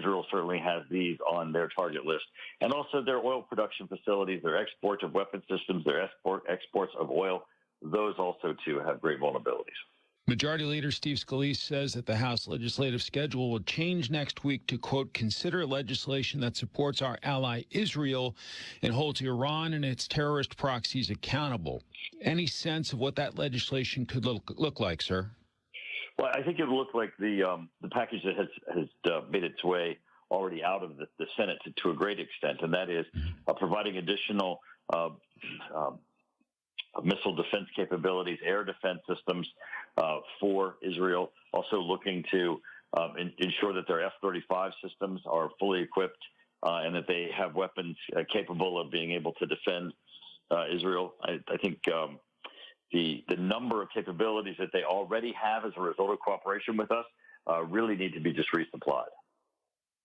Israel certainly has these on their target list. And also their oil production facilities, their export of weapon systems, their exports of oil, those also, too, have great vulnerabilities. Majority Leader Steve Scalise says that the House legislative schedule will change next week to, quote, consider legislation that supports our ally Israel and holds Iran and its terrorist proxies accountable. Any sense of what that legislation could look like, sir? Well, I think it would look like the package that has made its way already out of the Senate to a great extent, and that is providing additional missile defense capabilities, air defense systems for Israel, also looking to ensure that their F-35 systems are fully equipped and that they have weapons capable of being able to defend Israel. I think the number of capabilities that they already have as a result of cooperation with us really need to be just resupplied.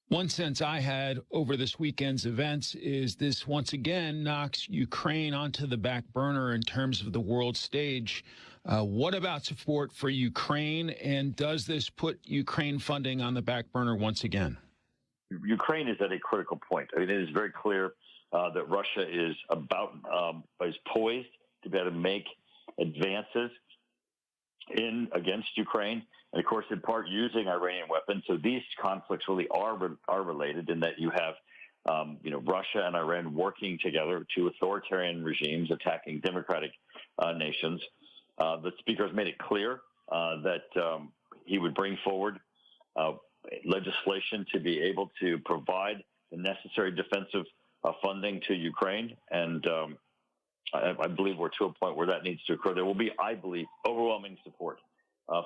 One sense I had over this weekend's events is this once again knocks Ukraine onto the back burner in terms of the world stage. What about support for Ukraine, and does this put Ukraine funding on the back burner once again? Ukraine is at a critical point. I mean, it is very clear that Russia is poised to be able to make advances against Ukraine, and of course, in part using Iranian weapons. So these conflicts really are related in that you have, Russia and Iran working together, two authoritarian regimes attacking democratic nations. The speaker has made it clear that he would bring forward legislation to be able to provide the necessary defensive funding to Ukraine, and I believe we're to a point where that needs to occur. There will be, I believe, overwhelming support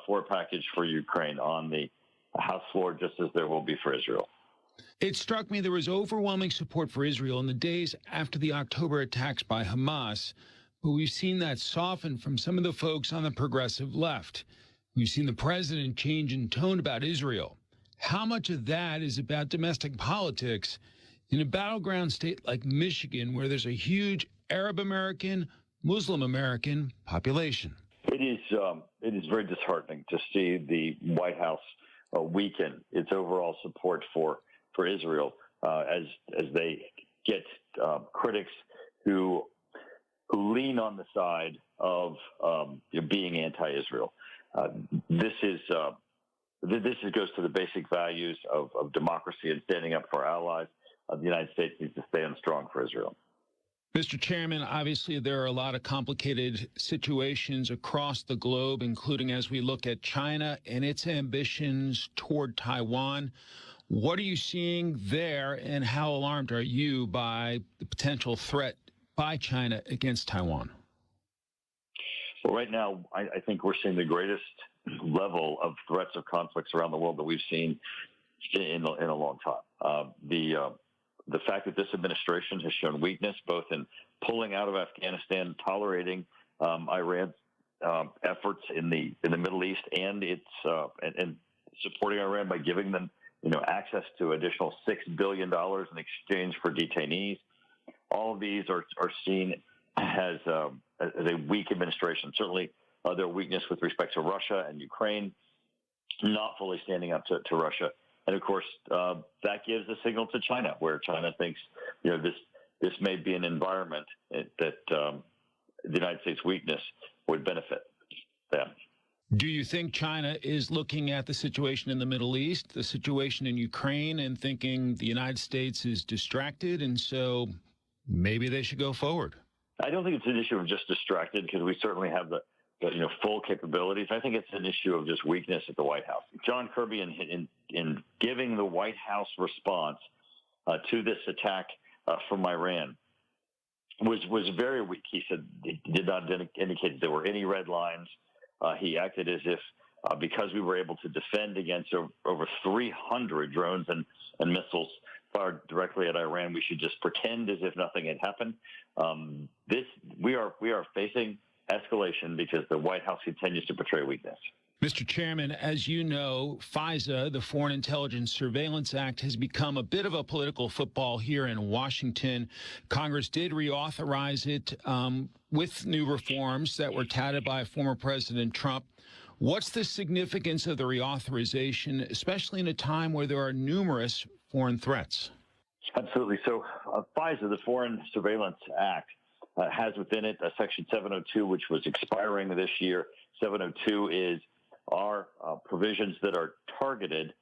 for a package for Ukraine on the House floor, just as there will be for Israel. It struck me there was overwhelming support for Israel in the days after the October attacks by Hamas, but we've seen that soften from some of the folks on the progressive left. We've seen the president change in tone about Israel. How much of that is about domestic politics in a battleground state like Michigan, where there's a huge Arab American, Muslim American population? It is very disheartening to see the White House weaken its overall support for Israel as they get critics who lean on the side of being anti-Israel. This goes to the basic values of democracy and standing up for our allies. The United States needs to stand strong for Israel. Mr. Chairman, obviously there are a lot of complicated situations across the globe, including as we look at China and its ambitions toward Taiwan. What are you seeing there, and how alarmed are you by the potential threat by China against Taiwan? Well, right now, I think we're seeing the greatest level of threats of conflicts around the world that we've seen in a long time. The fact that this administration has shown weakness, both in pulling out of Afghanistan, tolerating Iran's efforts in the Middle East, and and supporting Iran by giving them access to additional $6 billion in exchange for detainees. All of these are seen as a weak administration. Certainly, their weakness with respect to Russia and Ukraine, not fully standing up to Russia. And of course, that gives a signal to China, where China thinks, this may be an environment that the United States' weakness would benefit them. Do you think China is looking at the situation in the Middle East, the situation in Ukraine, and thinking the United States is distracted, and so maybe they should go forward? I don't think it's an issue of just distracted, because we certainly have the full capabilities. I think it's an issue of just weakness at the White House. John Kirby, in giving the White House response to this attack from Iran, was very weak. He said he did not indicate there were any red lines. He acted as if because we were able to defend against over 300 drones and missiles fired directly at Iran, we should just pretend as if nothing had happened. We are facing escalation because the White House continues to portray weakness. Mr. Chairman, as you know, FISA, the Foreign Intelligence Surveillance Act, has become a bit of a political football here in Washington. Congress did reauthorize it with new reforms that were touted by former President Trump. What's the significance of the reauthorization, especially in a time where there are numerous foreign threats? Absolutely. So FISA, the Foreign Surveillance Act, has within it a Section 702, which was expiring this year. 702 is our provisions that are targeted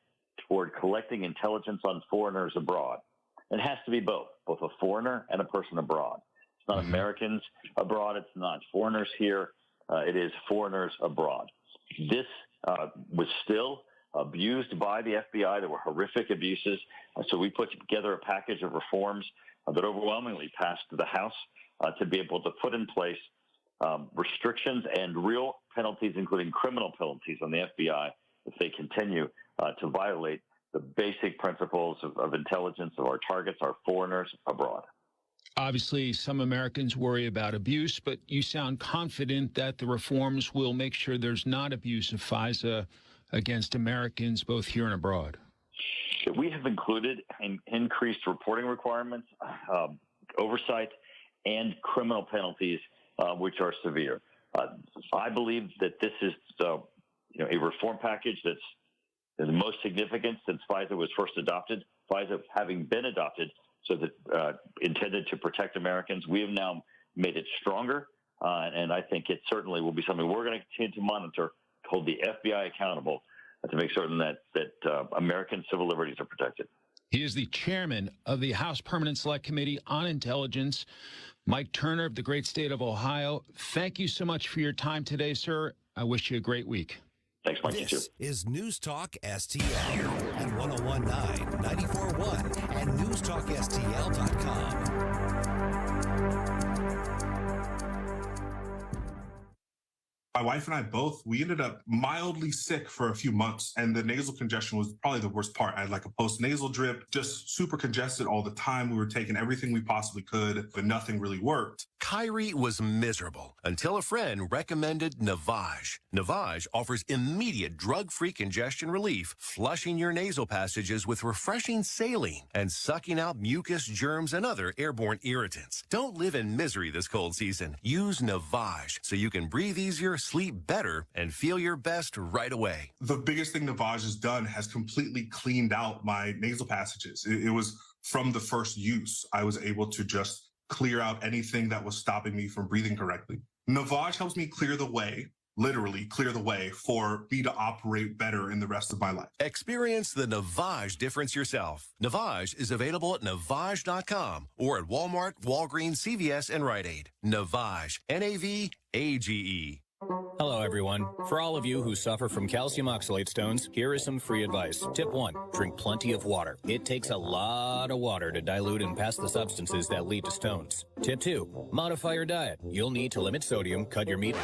toward collecting intelligence on foreigners abroad. It has to be both a foreigner and a person abroad. It's not Americans abroad. It's not foreigners here. It is foreigners abroad. This was still abused by the FBI. There were horrific abuses. So we put together a package of reforms that overwhelmingly passed the House to be able to put in place restrictions and real penalties, including criminal penalties on the FBI if they continue to violate the basic principles of intelligence of our targets, our foreigners abroad. Obviously, some Americans worry about abuse, but you sound confident that the reforms will make sure there's not abuse of FISA against Americans both here and abroad. We have included increased reporting requirements, oversight, and criminal penalties, which are severe. I believe that this is a reform package that's the most significant since FISA was first adopted. FISA having been adopted so that intended to protect Americans, we have now made it stronger, and I think it certainly will be something we're going to continue to monitor, hold the FBI accountable to make certain that American civil liberties are protected. He is the chairman of the House Permanent Select Committee on Intelligence, Mike Turner of the great state of Ohio. Thank you so much for your time today, sir. I wish you a great week. Thanks, Mike. This is News Talk STL at 1019, 94.1, and newstalkstl.com. My wife and I both, we ended up mildly sick for a few months, and the nasal congestion was probably the worst part. I had like a post-nasal drip, just super congested all the time. We were taking everything we possibly could, but nothing really worked. Kyrie was miserable until a friend recommended Navage. Navage offers immediate drug-free congestion relief, flushing your nasal passages with refreshing saline and sucking out mucus, germs, and other airborne irritants. Don't live in misery this cold season. Use Navage so you can breathe easier, sleep better, and feel your best right away. The biggest thing Navage has done has completely cleaned out my nasal passages. It was from the first use. I was able to just clear out anything that was stopping me from breathing correctly. Navage helps me clear the way, literally clear the way for me to operate better in the rest of my life. Experience the Navage difference yourself. Navage is available at Navage.com or at Walmart, Walgreens, CVS, and Rite Aid. Navage, N-A-V-A-G-E. Hello, everyone. For all of you who suffer from calcium oxalate stones, here is some free advice. Tip 1, drink plenty of water. It takes a lot of water to dilute and pass the substances that lead to stones. Tip 2, modify your diet. You'll need to limit sodium, cut your meat.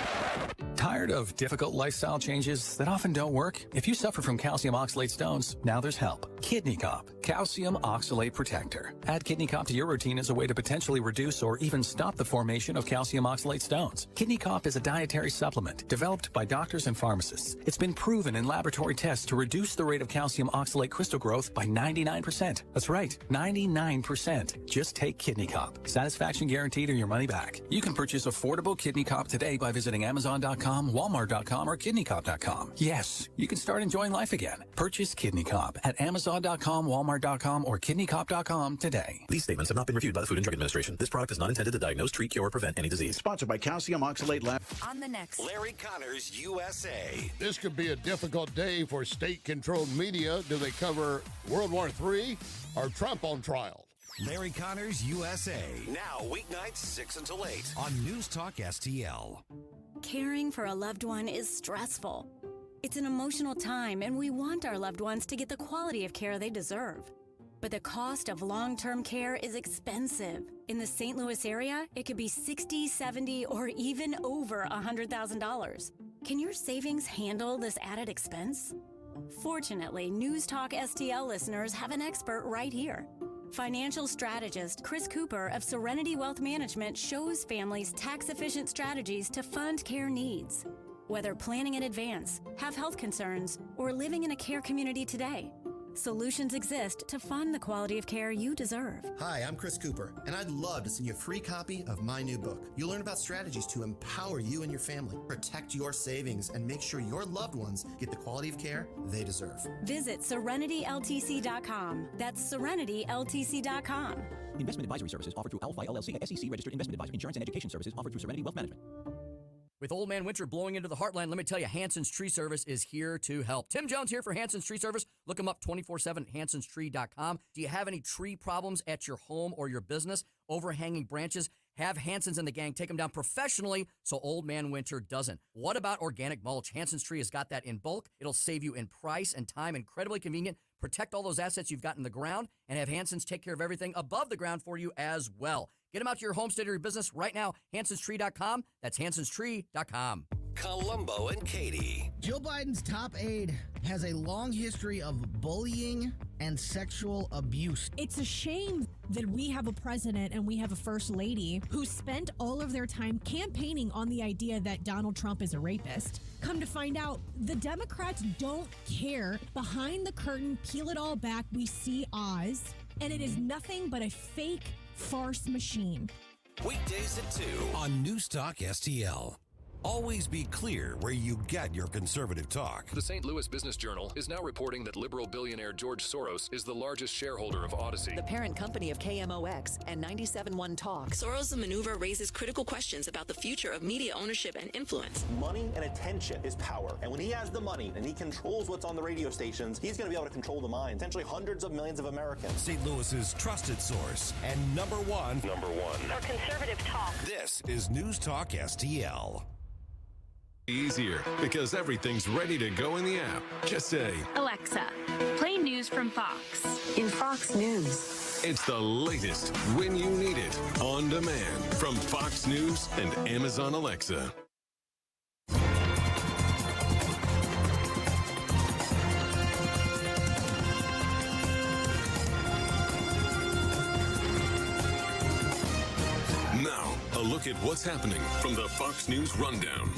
Tired of difficult lifestyle changes that often don't work? If you suffer from calcium oxalate stones, now there's help. Kidney Cop, Calcium Oxalate Protector. Add Kidney Cop to your routine as a way to potentially reduce or even stop the formation of calcium oxalate stones. Kidney Cop is a dietary supplement developed by doctors and pharmacists. It's been proven in laboratory tests to reduce the rate of calcium oxalate crystal growth by 99%. That's right, 99%. Just take Kidney Cop. Satisfaction guaranteed or your money back. You can purchase affordable Kidney Cop today by visiting Amazon.com, Walmart.com, or KidneyCop.com. Yes, you can start enjoying life again. Purchase Kidney Cop at Amazon.com, Walmart.com, or KidneyCop.com today. These statements have not been reviewed by the Food and Drug Administration. This product is not intended to diagnose, treat, cure, or prevent any disease. Sponsored by Calcium Oxalate Lab. On the next, Larry Connors, USA. This could be a difficult day for state-controlled media. Do they cover World War III or Trump on trial? Larry Connors, USA. Now, weeknights 6 until 8 on News Talk STL. caring for a loved one is stressful. It's an emotional time, and we want our loved ones to get the quality of care they deserve. But the cost of long-term care is expensive. In the St. Louis area, it could be $60,000, $70,000, or even over $100,000. Can your savings handle this added expense? Fortunately, News Talk STL listeners have an expert right here. Financial strategist Chris Cooper of Serenity Wealth Management shows families tax-efficient strategies to fund care needs. Whether planning in advance, have health concerns, or living in a care community today, Solutions exist to fund the quality of care you deserve. Hi, I'm Chris Cooper, and I'd love to send you a free copy of my new book. You'll learn about strategies to empower you and your family, protect your savings, and make sure your loved ones get the quality of care they deserve. Visit SerenityLTC.com. That's SerenityLTC.com. Investment advisory services offered through Alphi LLC, SEC-registered investment advisor. Insurance and education services offered through Serenity Wealth Management. With Old Man Winter blowing into the heartland, let me tell you, Hanson's Tree Service is here to help. Tim Jones here for Hanson's Tree Service. Look them up 24/7 at hansonstree.com. Do you have any tree problems at your home or your business? Overhanging branches? Have Hanson's and the gang take them down professionally so Old Man Winter doesn't. What about organic mulch? Hanson's Tree has got that in bulk. It'll save you in price and time, incredibly convenient. Protect all those assets you've got in the ground and have Hanson's take care of everything above the ground for you as well. Get them out to your homestead or your business right now. hansonstree.com. That's hansonstree.com. Columbo and Katie. Joe Biden's top aide has a long history of bullying and sexual abuse. It's a shame that we have a president and we have a first lady who spent all of their time campaigning on the idea that Donald Trump is a rapist. Come to find out, the Democrats don't care. Behind the curtain, peel it all back, we see Oz, and it is nothing but a fake farce machine. Weekdays at 2 on Newstalk STL. Always be clear where you get your conservative talk. The St. Louis Business Journal is now reporting that liberal billionaire George Soros is the largest shareholder of Odyssey, the parent company of KMOX and 97.1 Talk. Soros' maneuver raises critical questions about the future of media ownership and influence. Money and attention is power. And when he has the money and he controls what's on the radio stations, he's going to be able to control the minds, potentially hundreds of millions of Americans. St. Louis's trusted source and number one for conservative talk. This is Newstalk STL. easier because everything's ready to go in the app. Just say, Alexa, play news from Fox. In Fox News. It's the latest when you need it on demand from Fox News and Amazon Alexa. Now, a look at what's happening from the Fox News Rundown.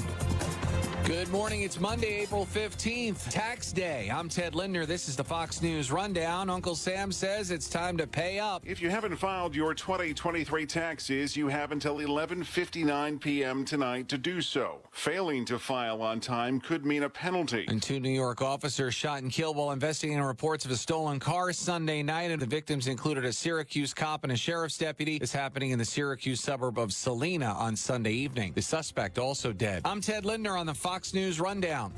Good morning. It's Monday, April 15th, tax day. I'm Ted Lindner. This is the Fox News Rundown. Uncle Sam says it's time to pay up. If you haven't filed your 2023 taxes, you have until 11:59 p.m. tonight to do so. Failing to file on time could mean a penalty. And 2 New York officers shot and killed while investigating reports of a stolen car Sunday night. And the victims included a Syracuse cop and a sheriff's deputy. This happening in the Syracuse suburb of Salina on Sunday evening. The suspect also dead. I'm Ted Lindner on the Fox News Rundown.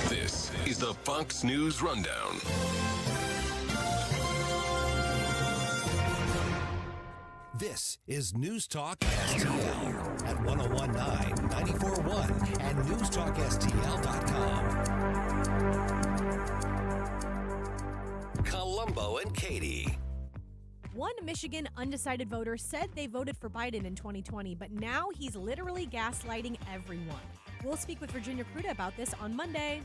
This is the Fox News Rundown. This is News Talk STL at 101.9, 94.1, and newstalkstl.com. Columbo and Katie. One Michigan undecided voter said they voted for Biden in 2020, but now he's literally gaslighting everyone. We'll speak with Virginia Kruta about this on Monday.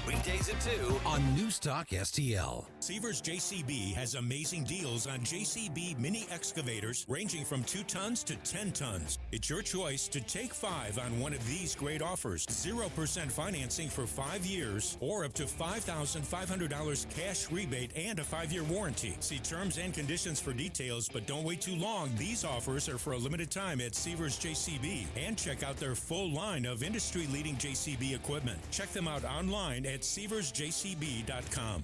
Weekdays at 2 on Newstalk STL. Seavers JCB has amazing deals on JCB mini excavators ranging from 2 tons to 10 tons. It's your choice to take 5 on one of these great offers. 0% financing for 5 years or up to $5,500 cash rebate and a 5-year warranty. See terms and conditions for details, but don't wait too long. These offers are for a limited time at Seavers JCB, and check out their full line of industry-leading JCB equipment. Check them out online at SeaversJCB.com.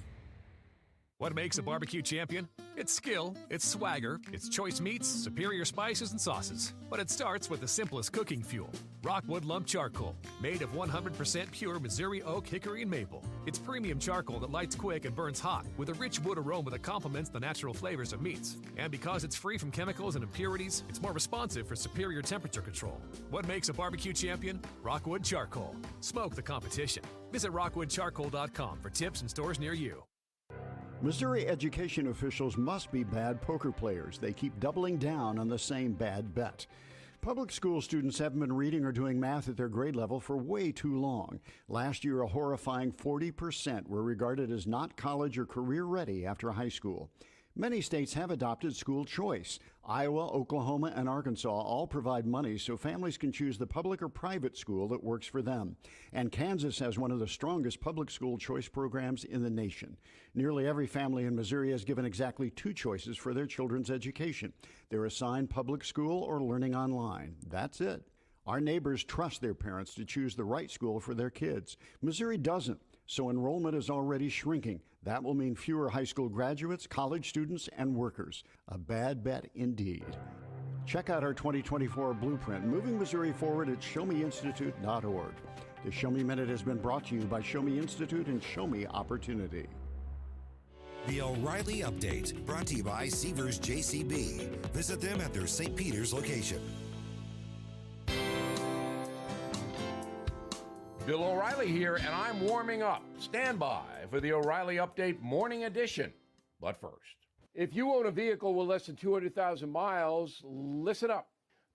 What makes a barbecue champion? It's skill, it's swagger, it's choice meats, superior spices, and sauces. But it starts with the simplest cooking fuel, Rockwood Lump Charcoal, made of 100% pure Missouri oak, hickory, and maple. It's premium charcoal that lights quick and burns hot, with a rich wood aroma that complements the natural flavors of meats. And because it's free from chemicals and impurities, it's more responsive for superior temperature control. What makes a barbecue champion? Rockwood Charcoal. Smoke the competition. Visit rockwoodcharcoal.com for tips and stores near you. Missouri education officials must be bad poker players. They keep doubling down on the same bad bet. Public school students haven't been reading or doing math at their grade level for way too long. Last year, a horrifying 40% were regarded as not college or career ready after high school. Many states have adopted school choice. Iowa, Oklahoma, and Arkansas all provide money so families can choose the public or private school that works for them. And Kansas has one of the strongest public school choice programs in the nation. Nearly every family in Missouri is given exactly 2 choices for their children's education. They're assigned public school or learning online. That's it. Our neighbors trust their parents to choose the right school for their kids. Missouri doesn't, so enrollment is already shrinking. That will mean fewer high school graduates, college students, and workers. A bad bet indeed. Check out our 2024 blueprint, Moving Missouri Forward at ShowMeInstitute.org. The Show Me Minute has been brought to you by Show Me Institute and Show Me Opportunity. The O'Reilly Update, brought to you by Seavers JCB. Visit them at their St. Peter's location. Bill O'Reilly here, and I'm warming up. Stand by for the O'Reilly Update Morning Edition. But first, if you own a vehicle with less than 200,000 miles, listen up.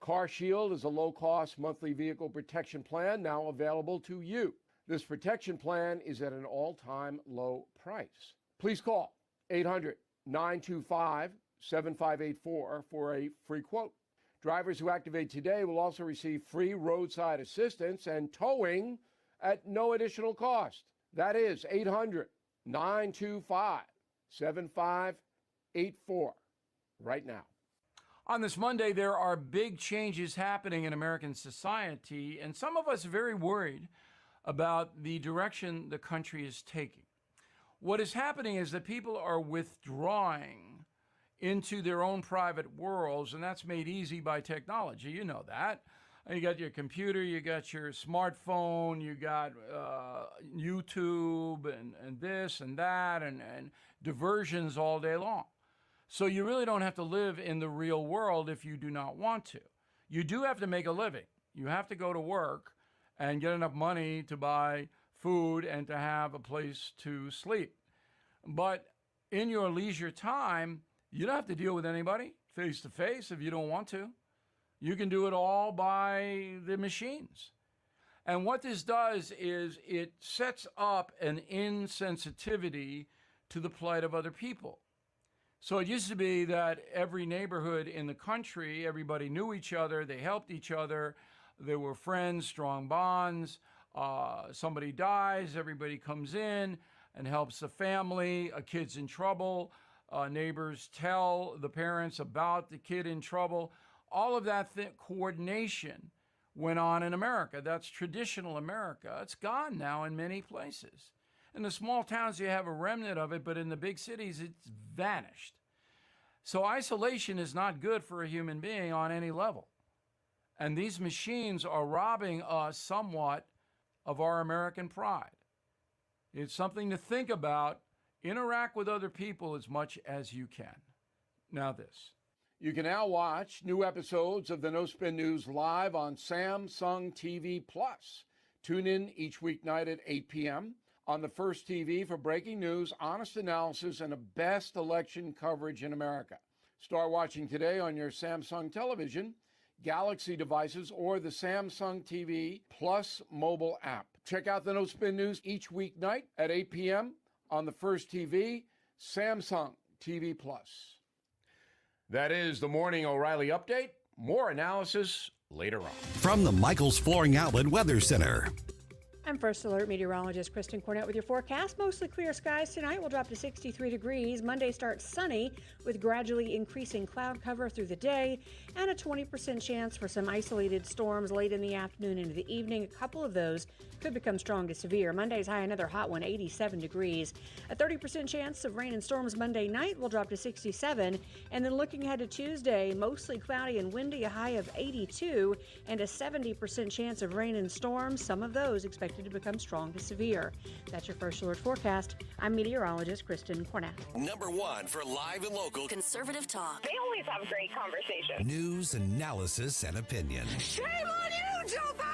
CarShield is a low-cost monthly vehicle protection plan now available to you. This protection plan is at an all-time low price. Please call 800-925-7584 for a free quote. Drivers who activate today will also receive free roadside assistance and towing at no additional cost. That is 800-925-7584 right now. On this Monday, there are big changes happening in American society, and some of us are very worried about the direction the country is taking. What is happening is that people are withdrawing into their own private worlds, and that's made easy by technology. You know that. You got your computer, you got your smartphone, you got YouTube and this and that and diversions all day long. So you really don't have to live in the real world if you do not want to. You do have to make a living. You have to go to work and get enough money to buy food and to have a place to sleep. But in your leisure time, you don't have to deal with anybody face to face if you don't want to. You can do it all by the machines. And what this does is it sets up an insensitivity to the plight of other people. So it used to be that every neighborhood in the country, everybody knew each other, they helped each other, there were friends, strong bonds. Somebody dies, everybody comes in and helps the family. A kid's in trouble, neighbors tell the parents about the kid in trouble. All of that coordination went on in America. That's traditional America. It's gone now in many places. In the small towns, you have a remnant of it, but in the big cities, it's vanished. So isolation is not good for a human being on any level. And these machines are robbing us somewhat of our American pride. It's something to think about. Interact with other people as much as you can. Now this. You can now watch new episodes of the No Spin News live on Samsung TV Plus. Tune in each weeknight at 8 p.m. on the First TV for breaking news, honest analysis, and the best election coverage in America. Start watching today on your Samsung television, Galaxy devices, or the Samsung TV Plus mobile app. Check out the No Spin News each weeknight at 8 p.m. on the First TV, Samsung TV Plus. That is the Morning O'Reilly Update. More analysis later on. From the Michaels Flooring Outlet Weather Center. I'm First Alert meteorologist Kristen Cornett with your forecast. Mostly clear skies tonight. Will drop to 63 degrees. Monday starts sunny with gradually increasing cloud cover through the day and a 20% chance for some isolated storms late in the afternoon into the evening. A couple of those could become strong to severe. Monday's high, another hot one, 87 degrees. A 30% chance of rain and storms Monday night will drop to 67. And then looking ahead to Tuesday, mostly cloudy and windy, a high of 82 and a 70% chance of rain and storms. Some of those expected to become strong to severe. That's your First Alert forecast. I'm meteorologist Kristen Cornett. Number one for live and local conservative talk. They always have great conversation. News, analysis, and opinion. Shame on you, Joe Biden!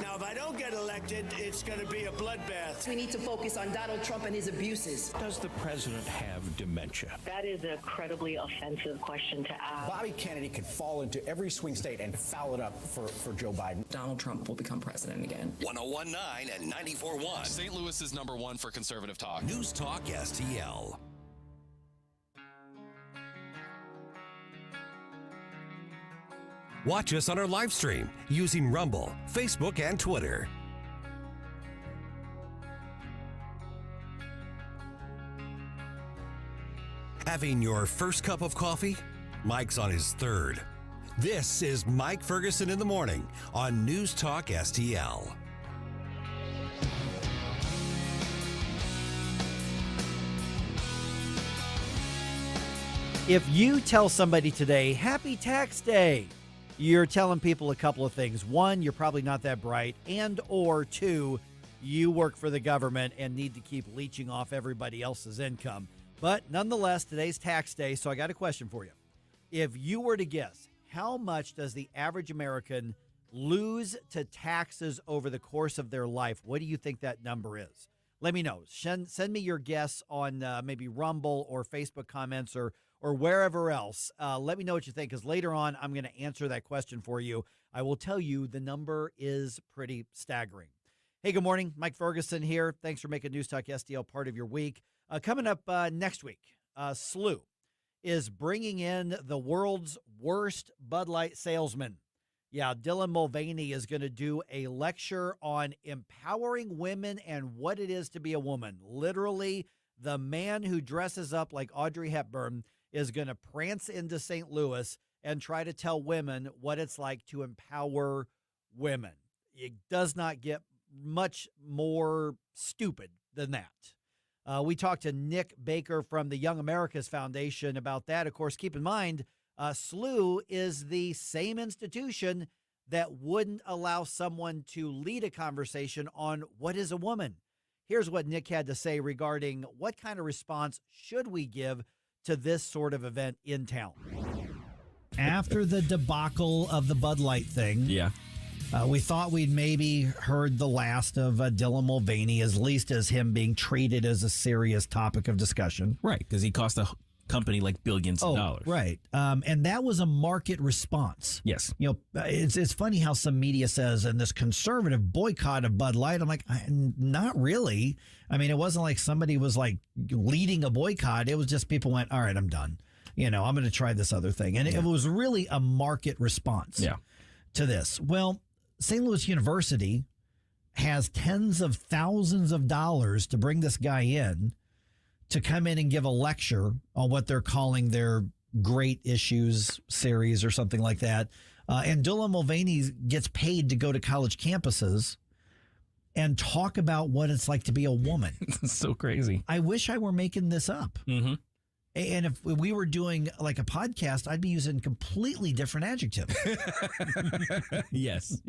Now, if I don't get elected, it's going to be a bloodbath. We need to focus on Donald Trump and his abuses. Does the president have dementia? That is an incredibly offensive question to ask. Bobby Kennedy could fall into every swing state and foul it up for Joe Biden. Donald Trump will become president again. 101.9 and 94.1. St. Louis is number one for conservative talk. News Talk STL. Watch us on our live stream using Rumble, Facebook, and Twitter. Having your first cup of coffee? Mike's on his third. This is Mike Ferguson in the Morning on News Talk STL. If you tell somebody today, Happy Tax Day, you're telling people a couple of things. One, you're probably not that bright, and or two, you work for the government and need to keep leeching off everybody else's income. But nonetheless, today's tax day, so I got a question for you. If you were to guess, how much does the average American lose to taxes over the course of their life? What do you think that number is? Let me know. Send me your guess on maybe Rumble or Facebook comments or wherever else. Let me know what you think, because later on I'm going to answer that question for you. I will tell you the number is pretty staggering. Hey, good morning. Mike Ferguson here. Thanks for making News Talk STL part of your week. Coming up next week, SLU is bringing in the world's worst Bud Light salesman. Yeah, Dylan Mulvaney is going to do a lecture on empowering women and what it is to be a woman. Literally, the man who dresses up like Audrey Hepburn is going to prance into St. Louis and try to tell women what it's like to empower women. It does not get much more stupid than that. We talked to Nick Baker from the Young America's Foundation about that. Of course, keep in mind, SLU is the same institution that wouldn't allow someone to lead a conversation on what is a woman. Here's what Nick had to say regarding what kind of response should we give to this sort of event in town. After the debacle of the Bud Light thing, we thought we'd maybe heard the last of Dylan Mulvaney, at least as him being treated as a serious topic of discussion. Right, because he cost a company like billions of dollars. Right. And that was a market response. Yes. You know, it's funny how some media says, and this conservative boycott of Bud Light, I'm like, not really. I mean, it wasn't like somebody was like leading a boycott. It was just people went, all right, I'm done. You know, I'm going to try this other thing. And it was really a market response to this. Well, St. Louis University has tens of thousands of dollars to bring this guy in to come in and give a lecture on what they're calling their Great Issues series or something like that. And Dylan Mulvaney gets paid to go to college campuses and talk about what it's like to be a woman. It's so crazy. I wish I were making this up. Mm-hmm. And if we were doing like a podcast, I'd be using completely different adjectives. Yes.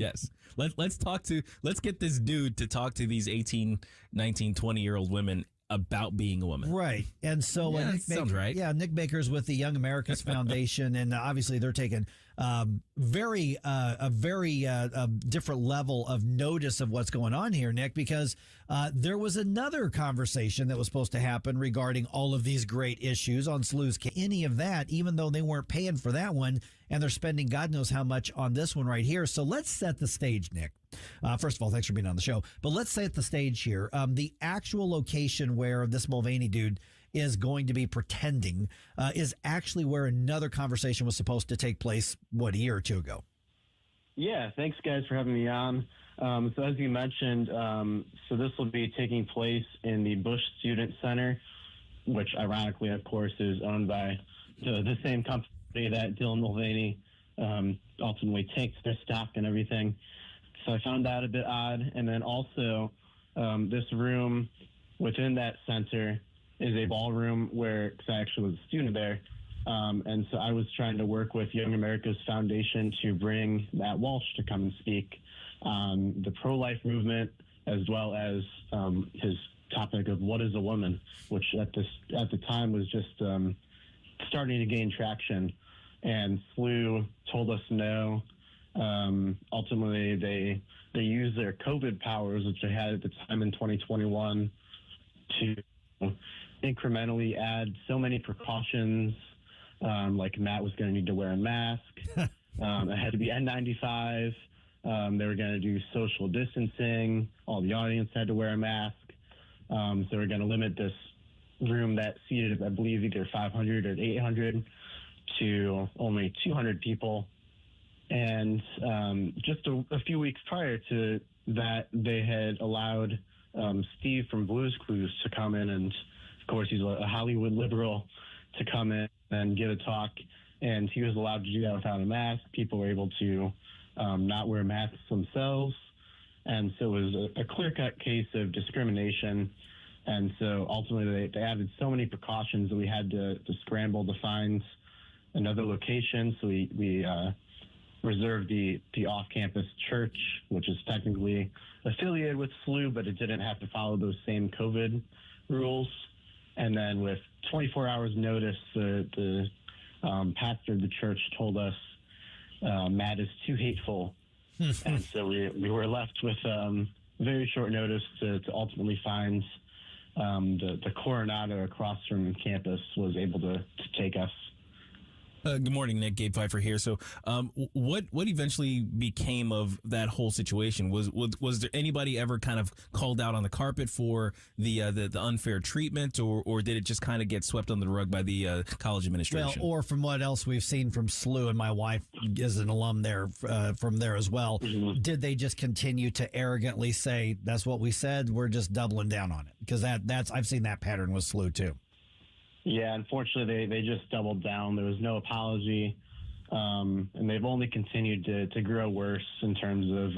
Let's get this dude to talk to these 18, 19, 20-year-old women about being a woman. Right. And so sounds right. Yeah, Nick Baker's with the Young America's Foundation, and obviously they're taking a very different level of notice of what's going on here, Nick, because there was another conversation that was supposed to happen regarding all of these great issues on SLU's. Any of that, even though they weren't paying for that one, and they're spending God knows how much on this one right here. So let's set the stage, Nick. First of all, thanks for being on the show. But let's set the stage here. The actual location where this Mulvaney dude is going to be pretending is actually where another conversation was supposed to take place, a year or two ago? Yeah, thanks, guys, for having me on. So as you mentioned, so this will be taking place in the Bush Student Center, which ironically, of course, is owned by the same company that Dylan Mulvaney ultimately takes their stock and everything. So I found that a bit odd. And then also this room within that center is a ballroom where, because I actually was a student there, and so I was trying to work with Young America's Foundation to bring Matt Walsh to come and speak on the pro-life movement, as well as his topic of what is a woman, which at the time was just starting to gain traction. And SLU told us no. Ultimately, they used their COVID powers, which they had at the time in 2021, to incrementally add so many precautions, like Matt was going to need to wear a mask. It had to be N95. They were going to do social distancing. All the audience had to wear a mask. So they were going to limit this room that seated, I believe, either 500 or 800 to only 200 people. And just a few weeks prior to that, they had allowed Steve from Blue's Clues to come in, and of course he's a Hollywood liberal, to come in and give a talk, and he was allowed to do that without a mask. People were able to not wear masks themselves, and so it was a clear-cut case of discrimination. And so ultimately they added so many precautions that we had to scramble to find another location. So we reserved the off-campus church, which is technically affiliated with SLU, but it didn't have to follow those same COVID rules. And then with 24 hours notice, the pastor of the church told us Matt is too hateful. And so we were left with very short notice to ultimately find the Coronado across from campus was able to take us. Good morning, Nick. Gabe Pfeiffer here. So, what eventually became of that whole situation? Was there anybody ever kind of called out on the carpet for the unfair treatment, or did it just kind of get swept under the rug by the college administration? Well, or from what else we've seen from SLU, and my wife is an alum there from there as well. Mm-hmm. Did they just continue to arrogantly say, "That's what we said. We're just doubling down on it"? Because that's I've seen that pattern with SLU too. Yeah, unfortunately, they just doubled down. There was no apology, and they've only continued to grow worse in terms of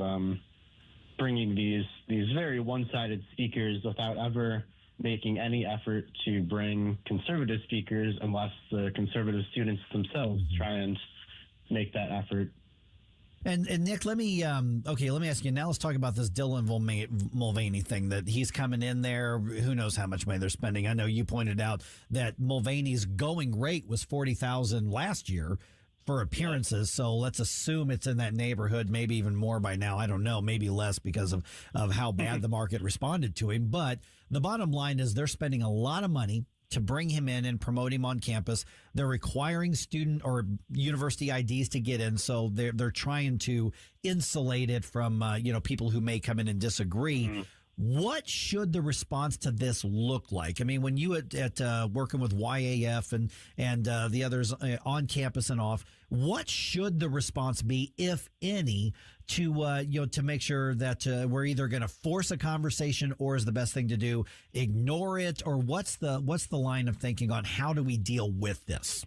bringing these very one-sided speakers without ever making any effort to bring conservative speakers, unless the conservative students themselves try and make that effort. And Nick, let me ask you now. Let's talk about this Dylan Mulvaney thing, that he's coming in there. Who knows how much money they're spending? I know you pointed out that Mulvaney's going rate was $40,000 last year for appearances. So let's assume it's in that neighborhood, maybe even more by now. I don't know, maybe less because of how bad the market responded to him. But the bottom line is they're spending a lot of money to bring him in and promote him on campus. They're requiring student or university IDs to get in, so they're trying to insulate it from people who may come in and disagree. Mm-hmm. What should the response to this look like? I mean, when you at working with YAF and the others on campus and off, what should the response be, if any, to make sure that we're either going to force a conversation, or is the best thing to do ignore it, or what's the line of thinking on how do we deal with this?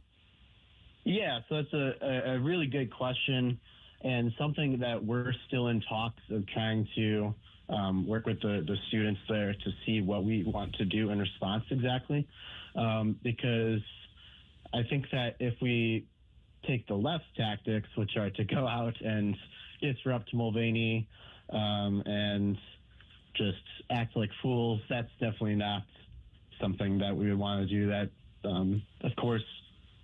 Yeah, so it's a really good question, and something that we're still in talks of trying to work with the students there to see what we want to do in response exactly. Because I think that if we take the left tactics, which are to go out and disrupt Mulvaney and just act like fools, that's definitely not something that we would want to do. That, of course,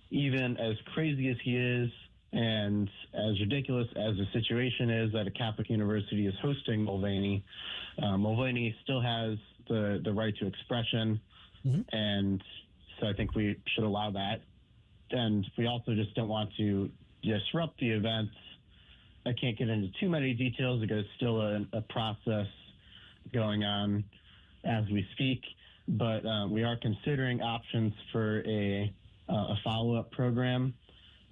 even as crazy as he is, and as ridiculous as the situation is that a Catholic university is hosting Mulvaney, Mulvaney still has the right to expression. Mm-hmm. And so I think we should allow that. And we also just don't want to disrupt the event. I can't get into too many details because it's still a process going on as we speak. But we are considering options for a follow-up program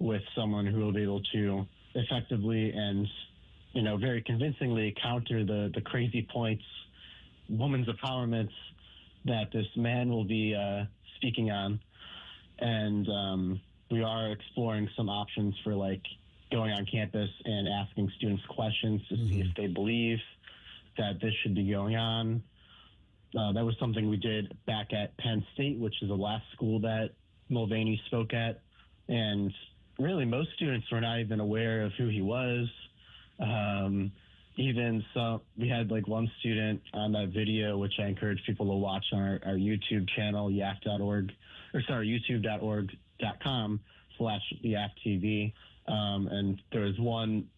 with someone who will be able to effectively and, very convincingly counter the crazy points, women's empowerment that this man will be speaking on. And we are exploring some options for going on campus and asking students questions to see if they believe that this should be going on. That was something we did back at Penn State, which is the last school that Mulvaney spoke at. And really, most students were not even aware of who he was. Even so, we had one student on that video, which I encourage people to watch on our YouTube channel, youtube.com/YAFTV. And there was one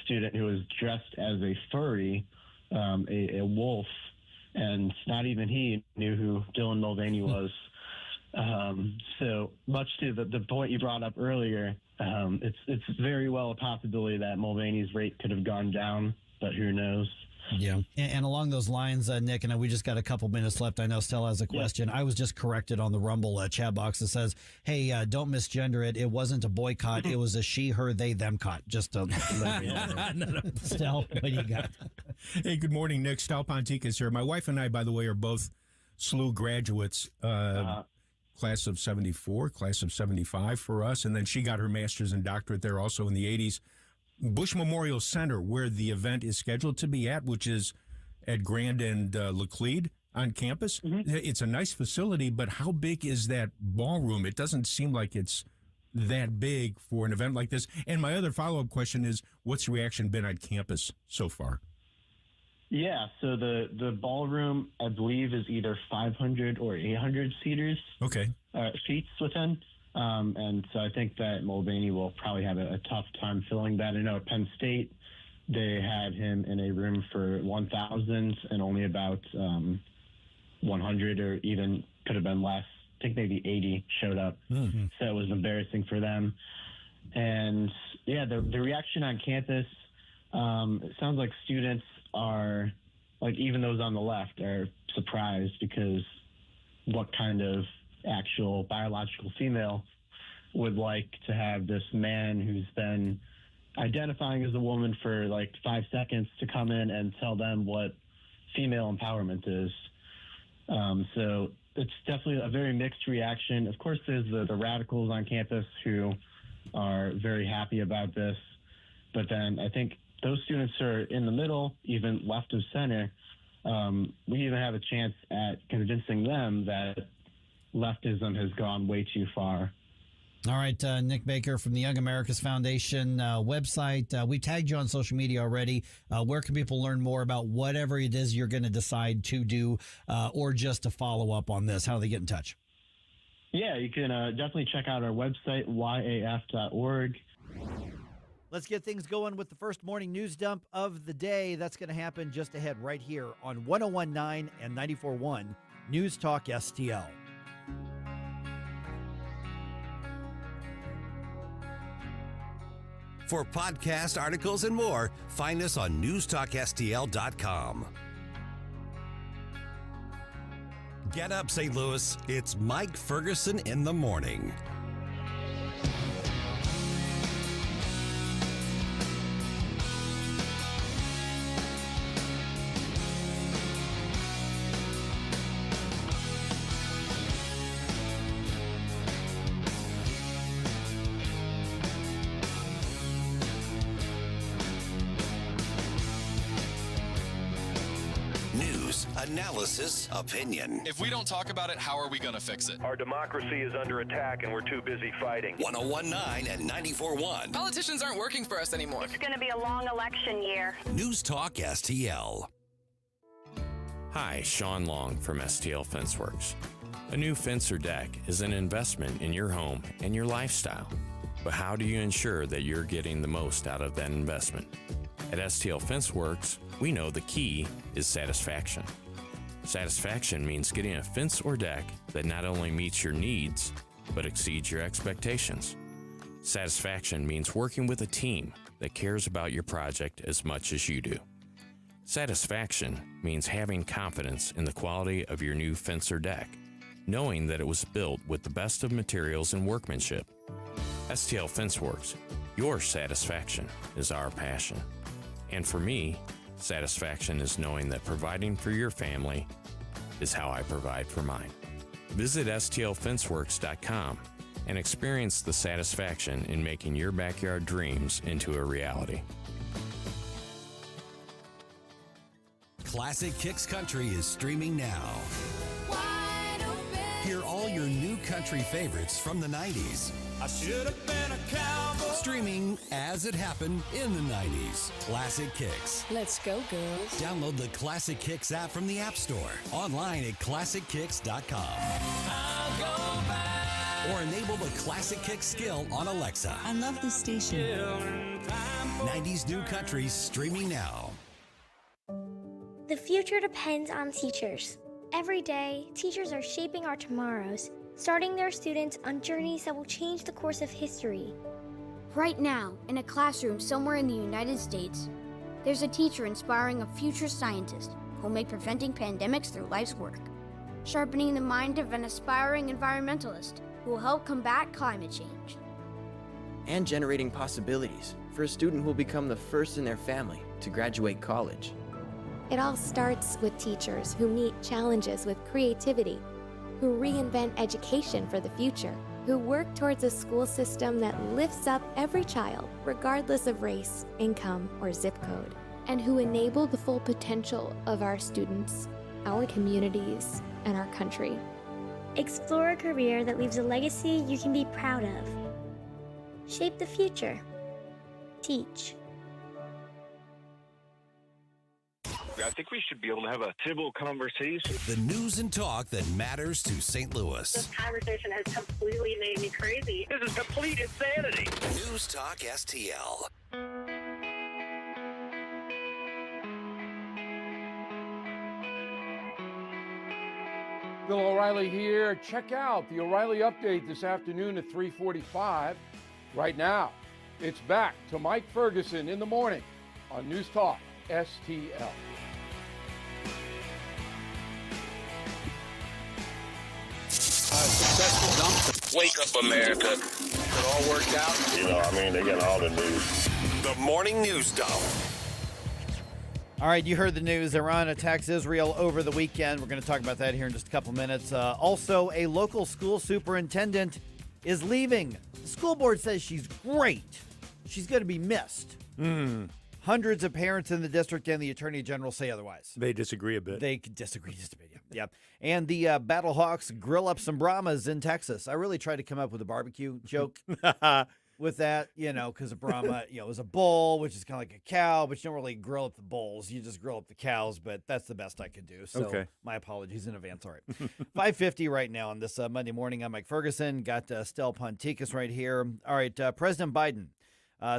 student who was dressed as a furry, a wolf, and not even he knew who Dylan Mulvaney was. So much to the point you brought up earlier, it's very well a possibility that Mulvaney's rate could have gone down, but who knows? Yeah. And along those lines, Nick, and we just got a couple minutes left. I know Stella has a question. I was just corrected on the Rumble chat box that says, hey, don't misgender it. It wasn't a boycott. It was a she, her, they, them caught. Just to let you know. Stella, what do you got? Hey, good morning, Nick. Stal Pontique is here. My wife and I, by the way, are both SLU graduates, class of 74, class of 75 for us. And then she got her master's and doctorate there also in the 80s. Bush Memorial Center, where the event is scheduled to be at, which is at Grand and Laclede on campus. It's a nice facility, but how big is that ballroom? It doesn't seem like it's that big for an event like this. And my other follow-up question is, what's the reaction been on campus so far? Yeah, so the ballroom, I believe, is either 500 or 800 seaters. Okay. Seats within. And so I think that Mulvaney will probably have a tough time filling that. I know at Penn State, they had him in a room for 1,000 and only about 100 or even could have been less. I think maybe 80 showed up. Mm-hmm. So it was embarrassing for them. And, yeah, the reaction on campus, it sounds like students are, like even those on the left, are surprised because what kind of actual biological female would like to have this man who's been identifying as a woman for like 5 seconds to come in and tell them what female empowerment is. So it's definitely a very mixed reaction. Of course, there's the radicals on campus who are very happy about this. But then I think those students are in the middle, even left of center. We even have a chance at convincing them that leftism has gone way too far. All right, Nick Baker from the Young America's Foundation website. We tagged you on social media already. Where can people learn more about whatever it is you're going to decide to do or just to follow up on this? How do they get in touch? Yeah, you can definitely check out our website, yaf.org. Let's get things going with the first morning news dump of the day. That's going to happen just ahead right here on 101.9 and 94.1 News Talk STL. For podcast articles and more, find us on newstalkstl.com. Get up, St. Louis. It's Mike Ferguson in the morning. Analysis, opinion. If we don't talk about it, how are we going to fix it? Our democracy is under attack and we're too busy fighting. 101.9 and 94.1. Politicians aren't working for us anymore. It's going to be a long election year. News Talk STL. Hi, Sean Long from STL Fenceworks. A new fence or deck is an investment in your home and your lifestyle. But how do you ensure that you're getting the most out of that investment? At STL Fenceworks, we know the key is satisfaction. Satisfaction means getting a fence or deck that not only meets your needs, but exceeds your expectations. Satisfaction means working with a team that cares about your project as much as you do. Satisfaction means having confidence in the quality of your new fence or deck, knowing that it was built with the best of materials and workmanship. STL Fenceworks, your satisfaction is our passion. And for me, satisfaction is knowing that providing for your family is how I provide for mine. Visit stlfenceworks.com and experience the satisfaction in making your backyard dreams into a reality. Classic Kicks Country is streaming now. Hear all your new country favorites from the 90s. I should have been a cowboy. Streaming as it happened in the 90s. Classic Kicks. Let's go, girls. Download the Classic Kicks app from the App Store. Online at ClassicKicks.com. I'll go back. Or enable the Classic Kicks skill on Alexa. I love this station. 90s New Country streaming now. The future depends on teachers. Every day, teachers are shaping our tomorrows, starting their students on journeys that will change the course of history. Right now, in a classroom somewhere in the United States, There's a teacher inspiring a future scientist who'll make preventing pandemics their life's work. Sharpening the mind of an aspiring environmentalist who will help combat climate change. And generating possibilities for a student who will become the first in their family to graduate college. It all starts with teachers who meet challenges with creativity, who reinvent education for the future, who work towards a school system that lifts up every child, regardless of race, income, or zip code, and who enable the full potential of our students, our communities, and our country. Explore a career that leaves a legacy you can be proud of. Shape the future. Teach. I think we should be able to have a civil conversation. The news and talk that matters to St. Louis. This conversation has completely made me crazy. This is complete insanity. News Talk STL. Bill O'Reilly here. Check out the O'Reilly Update this afternoon at 3:45. Right now, it's back to Mike Ferguson in the morning on News Talk STL. Successful dump. Wake up, America. It all worked out. You know, I mean, they got all the news. The Morning News Dump. All right, you heard the news. Iran attacks Israel over the weekend. We're going to talk about that here in just a couple minutes. Also, a local school superintendent is leaving. The school board says she's great. She's going to be missed. Hundreds of parents in the district and the attorney general say otherwise. They disagree a bit. They disagree just a bit, yeah. And the Battlehawks grill up some Brahmas in Texas. I really tried to come up with a barbecue joke with that, because a Brahma, is a bull, which is kind of like a cow, but you don't really grill up the bulls. You just grill up the cows, but that's the best I could do. So My apologies in advance. All right. 5:50 right now on this Monday morning. I'm Mike Ferguson. Got Stel Ponticus right here. All right, President Biden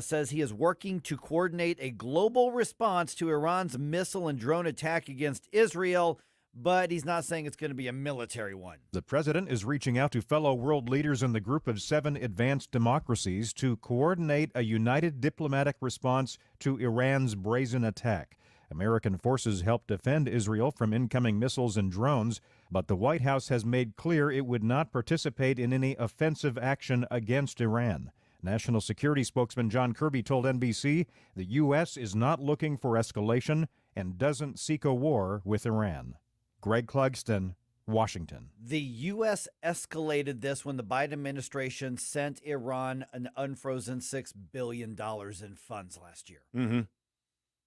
says he is working to coordinate a global response to Iran's missile and drone attack against Israel, but he's not saying it's going to be a military one. The president is reaching out to fellow world leaders in the group of 7 advanced democracies to coordinate a united diplomatic response to Iran's brazen attack. American forces helped defend Israel from incoming missiles and drones, but the White House has made clear it would not participate in any offensive action against Iran. National Security spokesman John Kirby told NBC the U.S. is not looking for escalation and doesn't seek a war with Iran. Greg Clugston, Washington. The U.S. escalated this when the Biden administration sent Iran an unfrozen $6 billion in funds last year. Mm-hmm.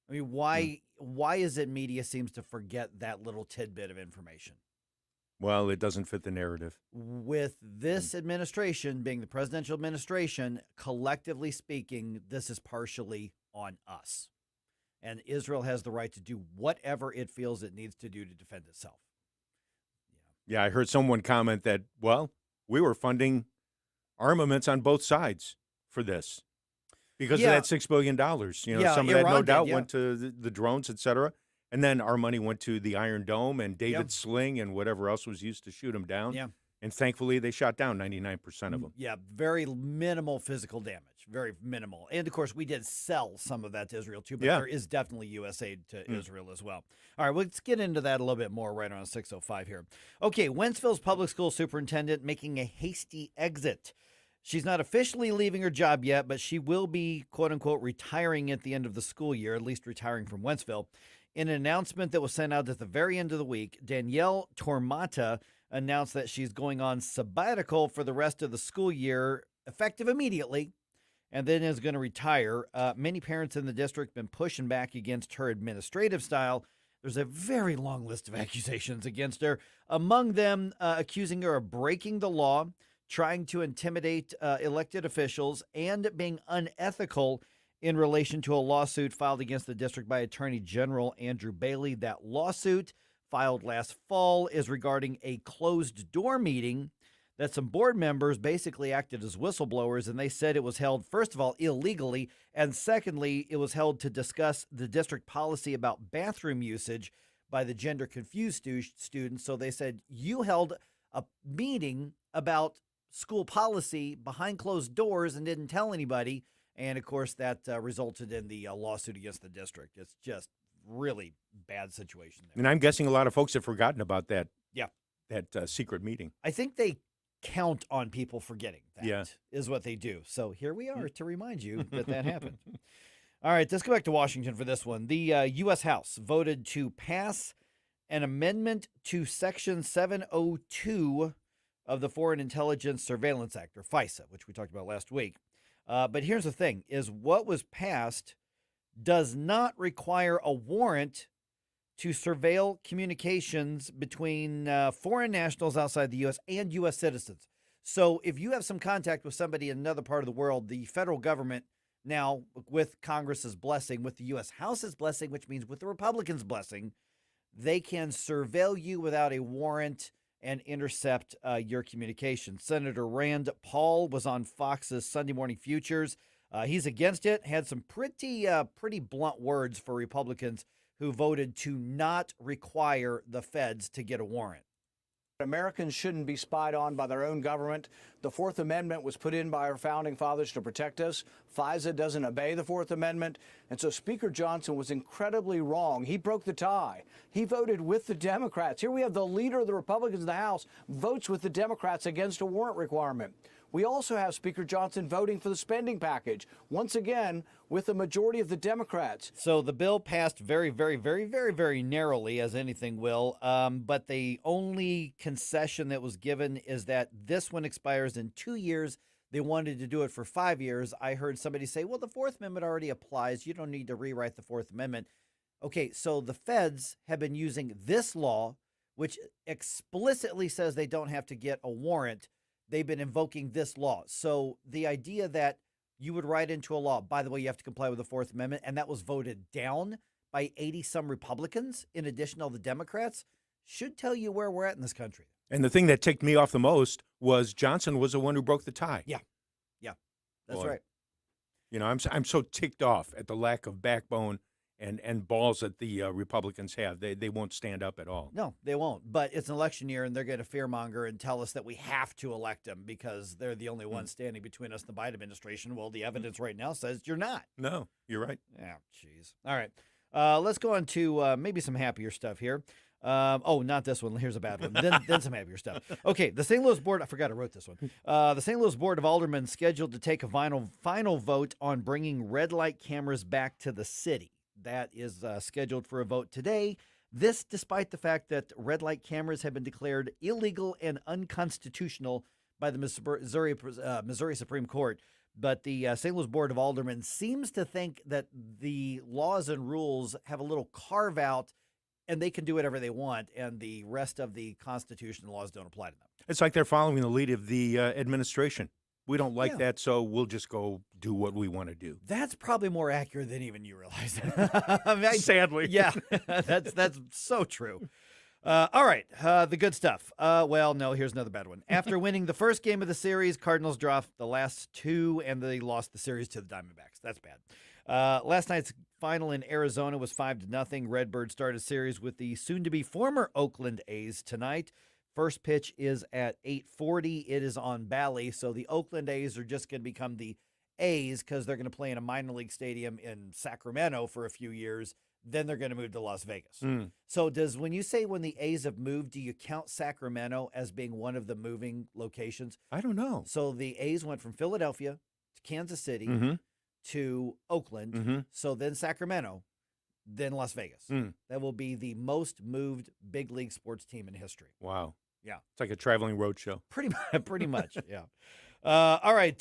I mean, why is it media seems to forget that little tidbit of information? Well, it doesn't fit the narrative. With this administration being the presidential administration, collectively speaking, this is partially on us. And Israel has the right to do whatever it feels it needs to do to defend itself. Yeah, I heard someone comment that, well, we were funding armaments on both sides for this because of that $6 billion. Some of that no doubt went to the drones, et cetera. And then our money went to the Iron Dome and David's sling and whatever else was used to shoot them down. Yeah. And thankfully, they shot down 99% of them. Yeah, very minimal physical damage. Very minimal. And, of course, we did sell some of that to Israel, too, but there is definitely U.S. aid to Israel as well. All right, let's get into that a little bit more right around 6:05 here. Okay, Wentzville's public school superintendent making a hasty exit. She's not officially leaving her job yet, but she will be, quote-unquote, retiring at the end of the school year, at least retiring from Wentzville. In an announcement that was sent out at the very end of the week, Danielle Tormata announced that she's going on sabbatical for the rest of the school year, effective immediately, and then is going to retire. Many parents in the district have been pushing back against her administrative style. There's a very long list of accusations against her, among them accusing her of breaking the law, trying to intimidate elected officials, and being unethical in relation to a lawsuit filed against the district by Attorney General Andrew Bailey. That lawsuit, filed last fall, is regarding a closed-door meeting that some board members basically acted as whistleblowers, and they said it was held, first of all, illegally, and secondly, it was held to discuss the district policy about bathroom usage by the gender-confused students. So they said, you held a meeting about school policy behind closed doors and didn't tell anybody, And, of course, that resulted in the lawsuit against the district. It's just really bad situation there. And I'm guessing a lot of folks have forgotten about that. Yeah. That secret meeting. I think they count on people forgetting that is what they do. So here we are to remind you that happened. All right, let's go back to Washington for this one. The U.S. House voted to pass an amendment to Section 702 of the Foreign Intelligence Surveillance Act, or FISA, which we talked about last week. But here's the thing, is what was passed does not require a warrant to surveil communications between foreign nationals outside the U.S. and U.S. citizens. So if you have some contact with somebody in another part of the world, the federal government now, with Congress's blessing, with the U.S. House's blessing, which means with the Republicans' blessing, they can surveil you without a warrant and intercept your communications. Senator Rand Paul was on Fox's Sunday Morning Futures. He's against it, had some pretty blunt words for Republicans who voted to not require the feds to get a warrant. Americans shouldn't be spied on by their own government. The Fourth Amendment was put in by our founding fathers to protect us. FISA doesn't obey the Fourth Amendment. And so Speaker Johnson was incredibly wrong. He broke the tie. He voted with the Democrats. Here we have the leader of the Republicans in the House votes with the Democrats against a warrant requirement. We also have Speaker Johnson voting for the spending package, once again, with the majority of the Democrats. So the bill passed very, very, very, very, very narrowly, as anything will. But the only concession that was given is that this one expires in 2 years. They wanted to do it for 5 years. I heard somebody say, well, the Fourth Amendment already applies. You don't need to rewrite the Fourth Amendment. Okay, so the feds have been using this law, which explicitly says they don't have to get a warrant. They've been invoking this law. So the idea that you would write into a law, by the way, you have to comply with the Fourth Amendment, and that was voted down by 80-some Republicans, in addition to all the Democrats, should tell you where we're at in this country. And the thing that ticked me off the most was Johnson was the one who broke the tie. Yeah, that's right. You know, I'm so ticked off at the lack of backbone and balls that the Republicans have. They won't stand up at all. No, they won't. But it's an election year, and they're going to fearmonger and tell us that we have to elect them because they're the only ones standing between us and the Biden administration. Well, the evidence right now says you're not. No, you're right. Yeah, jeez. All right. Let's go on to maybe some happier stuff here. Not this one. Here's a bad one. Then some happier stuff. Okay, the St. Louis Board, I forgot I wrote this one. The St. Louis Board of Aldermen scheduled to take a final vote on bringing red light cameras back to the city. That is scheduled for a vote today. This despite the fact that red light cameras have been declared illegal and unconstitutional by the Missouri Supreme Court. But the St. Louis Board of Aldermen seems to think that the laws and rules have a little carve out and they can do whatever they want, and the rest of the Constitution and laws don't apply to them. It's like they're following the lead of the administration. We don't like that, so we'll just go do what we want to do. That's probably more accurate than even you realize. Sadly. Yeah, that's so true. All right, the good stuff. No, here's another bad one. After winning the first game of the series, Cardinals dropped the last two, and they lost the series to the Diamondbacks. That's bad. Last night's final in Arizona was 5-0. Redbirds started series with the soon-to-be former Oakland A's tonight. First pitch is at 8:40. It is on Bally, so the Oakland A's are just going to become the A's because they're going to play in a minor league stadium in Sacramento for a few years. Then they're going to move to Las Vegas. So when you say when the A's have moved, do you count Sacramento as being one of the moving locations? I don't know. So the A's went from Philadelphia to Kansas City to Oakland. So then Sacramento, then Las Vegas. That will be the most moved big league sports team in history. Wow. Yeah. It's like a traveling road show. Pretty much, yeah. All right,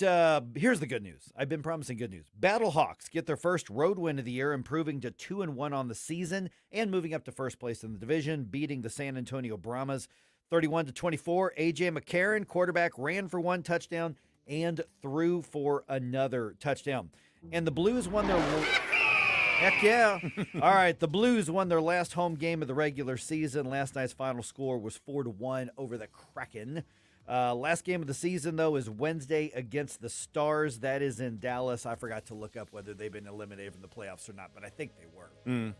here's the good news. I've been promising good news. Battlehawks get their first road win of the year, improving to 2-1 on the season and moving up to first place in the division, beating the San Antonio Brahmas 31-24. A.J. McCarron, quarterback, ran for one touchdown and threw for another touchdown. And the Blues won their... Heck yeah. All right, the Blues won their last home game of the regular season. Last night's final score was 4-1 over the Kraken. Last game of the season, though, is Wednesday against the Stars. That is in Dallas. I forgot to look up whether they've been eliminated from the playoffs or not, but I think they were.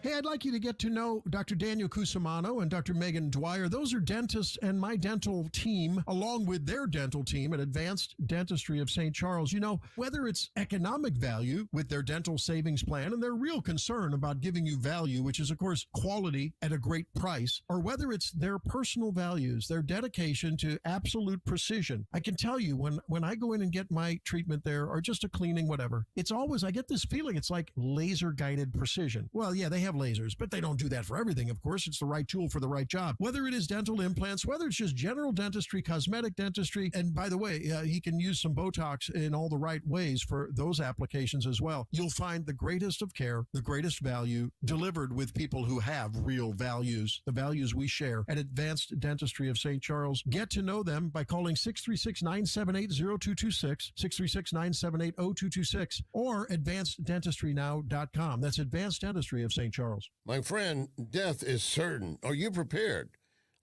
Hey, I'd like you to get to know Dr. Daniel Cusimano and Dr. Megan Dwyer. Those are dentists and my dental team, along with their dental team at Advanced Dentistry of St. Charles. You know, whether it's economic value with their dental savings plan and their real concern about giving you value, which is, of course, quality at a great price, or whether it's their personal values, their dedication to absolute precision. I can tell you when I go in and get my treatment there, or just a cleaning, whatever, it's always, I get this feeling it's like laser-guided precision. Well, yeah, they have lasers, but they don't do that for everything, of course. It's the right tool for the right job. Whether it is dental implants, whether it's just general dentistry, cosmetic dentistry, and by the way, he can use some Botox in all the right ways for those applications as well. You'll find the greatest of care, the greatest value, delivered with people who have real values, the values we share at Advanced Dentistry of St. Charles. Get to know them by calling 636-978-0226, 636-978-0226, or advanceddentistrynow.com. That's Advanced Dentistry of St. Charles. My friend, death is certain. Are you prepared?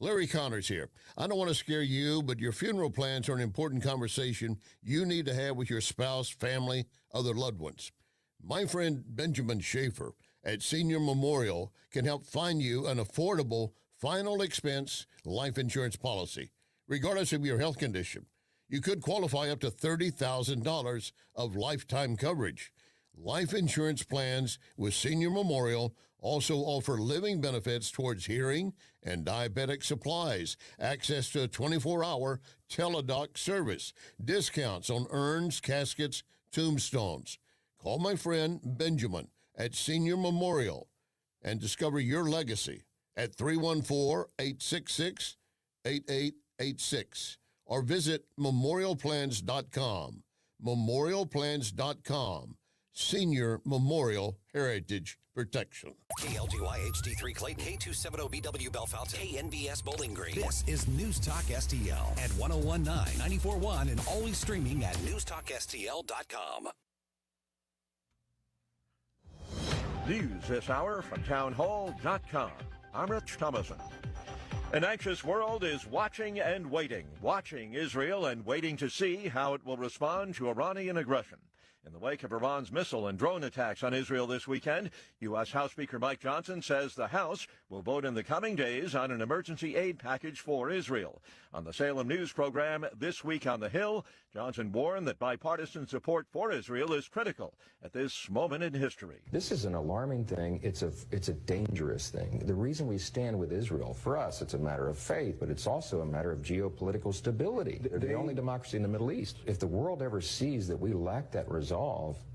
Larry Connors here. I don't want to scare you, but your funeral plans are an important conversation you need to have with your spouse, family, other loved ones. My friend Benjamin Schaefer at Senior Memorial can help find you an affordable, final expense life insurance policy, regardless of your health condition. You could qualify up to $30,000 of lifetime coverage. Life insurance plans with Senior Memorial also offer living benefits towards hearing and diabetic supplies, access to a 24-hour teledoc service, discounts on urns, caskets, tombstones. Call my friend Benjamin at Senior Memorial and discover your legacy at 314-866-8886 or visit memorialplans.com. Memorialplans.com. Senior Memorial Heritage Protection. KLGY HD3 Clayton, K270BW Bellefonte, KNBS Bowling Green. This is News Talk STL at 1019, 94.1, and always streaming at newstalkstl.com. News this hour from townhall.com. I'm Rich Thomason. An anxious world is watching and waiting, watching Israel and waiting to see how it will respond to Iranian aggression. In the wake of Iran's missile and drone attacks on Israel this weekend, U.S. House Speaker Mike Johnson says the House will vote in the coming days on an emergency aid package for Israel. On the Salem News program, This Week on the Hill, Johnson warned that bipartisan support for Israel is critical at this moment in history. This is an alarming thing. It's a dangerous thing. The reason we stand with Israel, for us, it's a matter of faith, but it's also a matter of geopolitical stability. They're the only democracy in the Middle East. If the world ever sees that we lack that resolve,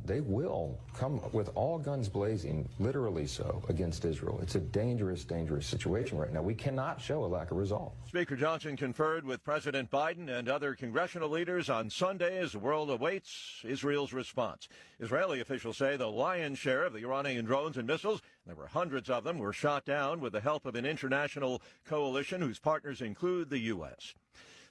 they will come with all guns blazing, literally so, against Israel. It's a dangerous, dangerous situation right now. We cannot show a lack of resolve. Speaker Johnson conferred with President Biden and other congressional leaders on Sunday as the world awaits Israel's response. Israeli officials say the lion's share of the Iranian drones and missiles, there were hundreds of them, were shot down with the help of an international coalition whose partners include the U.S.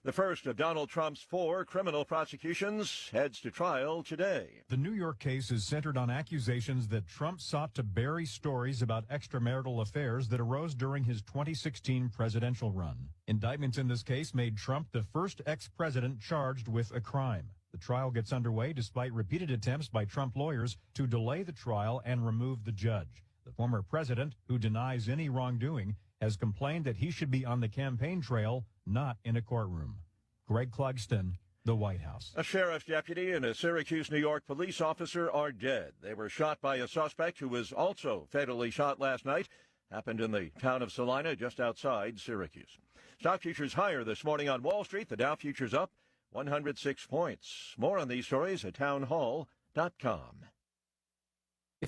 The first of Donald Trump's 4 criminal prosecutions heads to trial today. The New York case is centered on accusations that Trump sought to bury stories about extramarital affairs that arose during his 2016 presidential run. Indictments in this case made Trump the first ex-president charged with a crime. The trial gets underway despite repeated attempts by Trump lawyers to delay the trial and remove the judge. The former president, who denies any wrongdoing, has complained that he should be on the campaign trail, not in a courtroom. Greg Clugston, the White House. A sheriff's deputy and a Syracuse, New York police officer are dead. They were shot by a suspect who was also fatally shot last night. Happened in the town of Salina, just outside Syracuse. Stock futures higher this morning on Wall Street. The Dow futures up 106 points. More on these stories at townhall.com.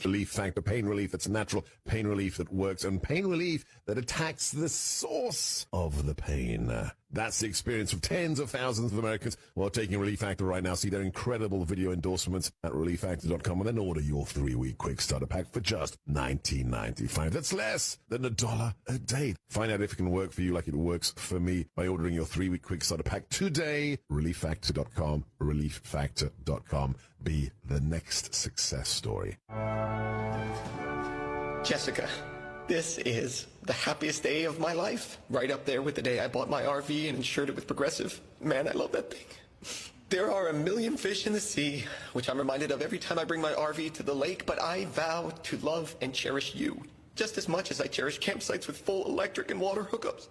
Relief factor, pain relief that's natural, pain relief that works, and pain relief that attacks the source of the pain. That's the experience of tens of thousands of Americans who are taking Relief Factor right now. See their incredible video endorsements at relieffactor.com and then order your 3-week quick starter pack for just $19.95. That's less than $1 a day. Find out if it can work for you like it works for me by ordering your 3-week quick starter pack today. Relieffactor.com, relieffactor.com. Be the next success story. Jessica, this is the happiest day of my life. Right up there with the day I bought my RV and insured it with Progressive. Man, I love that thing. There are a million fish in the sea, which I'm reminded of every time I bring my RV to the lake, but I vow to love and cherish you. just as much as I cherish campsites with full electric and water hookups.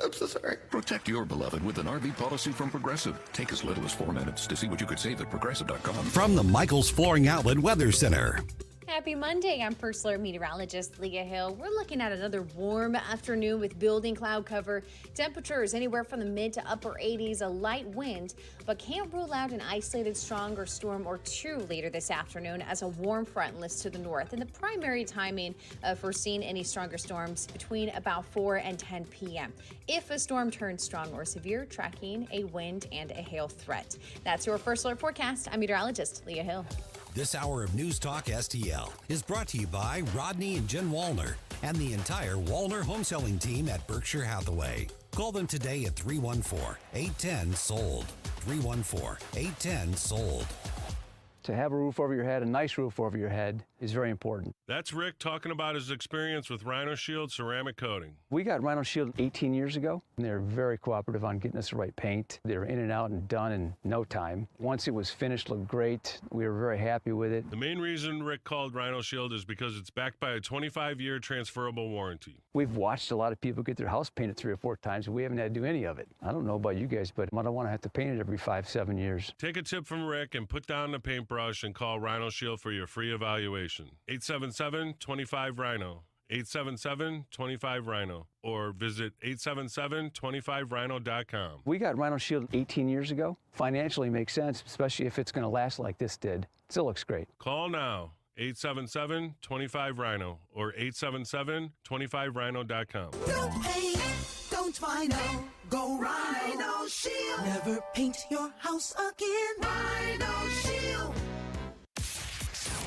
I'm so sorry. Protect your beloved with an RV policy from Progressive. Take as little as 4 minutes to see what you could save at Progressive.com. From the Michael's Flooring Outlet Weather Center. Happy Monday. I'm First Alert Meteorologist Leah Hill. We're looking at another warm afternoon with building cloud cover. Temperatures anywhere from the mid to upper 80s, a light wind, but can't rule out an isolated stronger storm or two later this afternoon as a warm front lifts to the north. And the primary timing for seeing any stronger storms between about 4 and 10 p.m. If a storm turns strong or severe, tracking a wind and a hail threat. That's your First Alert forecast. I'm meteorologist Leah Hill. This hour of News Talk STL is brought to you by Rodney and Jen Wallner and the entire Wallner home selling team at Berkshire Hathaway. Call them today at 314-810-SOLD. 314-810-SOLD. To have a roof over your head, a nice roof over your head, is very important. That's Rick talking about his experience with Rhino Shield ceramic coating. We got Rhino Shield 18 years ago, and they're very cooperative on getting us the right paint. They're in and out and done in no time. Once it was finished, looked great. We were very happy with it. The main reason Rick called Rhino Shield is because it's backed by a 25-year transferable warranty. We've watched a lot of people get their house painted 3 or 4 times, and we haven't had to do any of it. I don't know about you guys, but I don't want to have to paint it every 5-7 years. Take a tip from Rick and put down the paintbrush and call Rhino Shield for your free evaluation. 877-25-RHINO. 877-25-RHINO. Or visit 877-25rhino.com. We got Rhino Shield 18 years ago. Financially makes sense, especially if it's going to last like this did. Still looks great. Call now. 877-25-RHINO or 877-25rhino.com. Don't paint, don't Rhino, go Rhino Shield. Never paint your house again. Rhino Shield.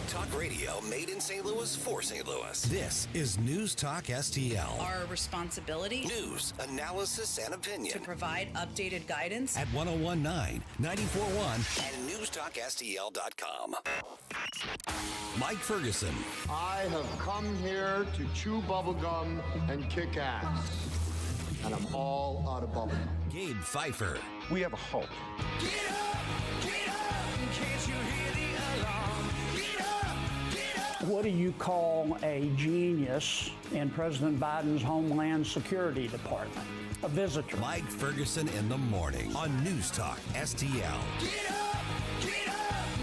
Talk radio made in St. Louis for St. Louis. This is News Talk STL. Our responsibility. News, analysis, and opinion. To provide updated guidance. At 1019, 941, and newstalkstl.com. Mike Ferguson. I have come here to chew bubblegum and kick ass. And I'm all out of bubblegum. Gabe Pfeiffer. We have a hope. Get up, can't you hear the alarm? Get up, get up. What do you call a genius in President Biden's Homeland Security Department? A visitor. Mike Ferguson in the morning on News Talk STL. Get up,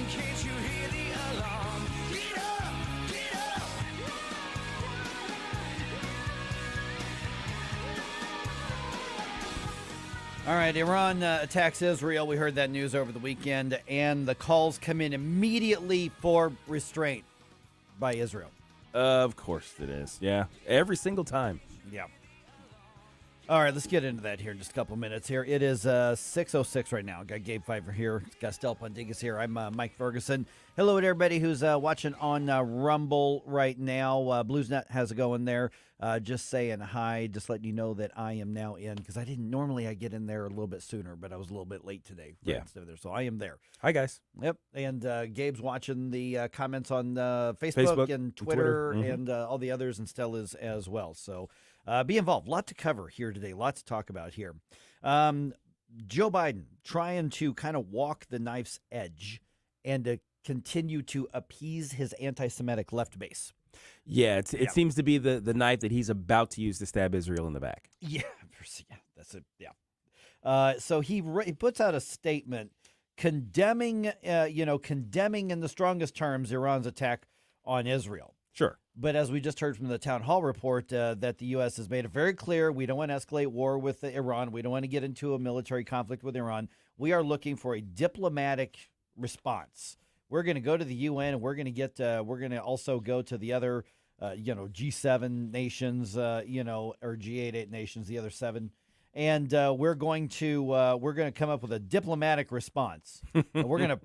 can't you hear the alarm? Get up, get up. All right, Iran attacks Israel. We heard that news over the weekend, and the calls come in immediately for restraint by Israel. Of course it is. Yeah, every single time. Yeah. All right, let's get into that here in just a couple minutes here. It is 6:06 right now. Got Gabe Pfeiffer here. Got Stel Pontigas here. I'm Mike Ferguson. Hello to everybody who's watching on Rumble right now. Bluesnet has it going there. Just saying hi, just letting you know that I am now in, because I get in there a little bit sooner, but I was a little bit late today. Yeah. So I am there. Hi, guys. Yep. And Gabe's watching the comments on Facebook and Twitter, and all the others, and Stel is as well. So be involved. A lot to cover here today. Lots to talk about here. Joe Biden trying to kind of walk the knife's edge and to continue to appease his anti-Semitic left base. Yeah, it seems to be the knife that he's about to use to stab Israel in the back. Yeah, that's it. Yeah. So he puts out a statement condemning in the strongest terms Iran's attack on Israel. Sure. But as we just heard from the town hall report, that the U.S. has made it very clear we don't want to escalate war with Iran. We don't want to get into a military conflict with Iran. We are looking for a diplomatic response. We're going to go to the UN, and we're going to also go to the other, G7 nations, or G8 nations, the other 7, and we're going to come up with a diplomatic response. We're going to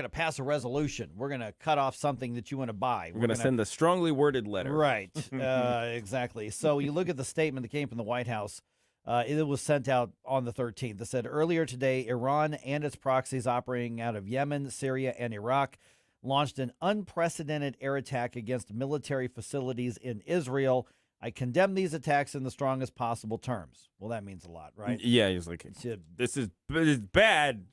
pass a resolution. We're going to cut off something that you want to buy. We're going to send a strongly worded letter. Right, exactly. So you look at the statement that came from the White House. It was sent out on the 13th. It said, earlier today, Iran and its proxies operating out of Yemen, Syria, and Iraq launched an unprecedented air attack against military facilities in Israel. I condemn these attacks in the strongest possible terms. Well, that means a lot, right? Yeah, he's like, this is bad.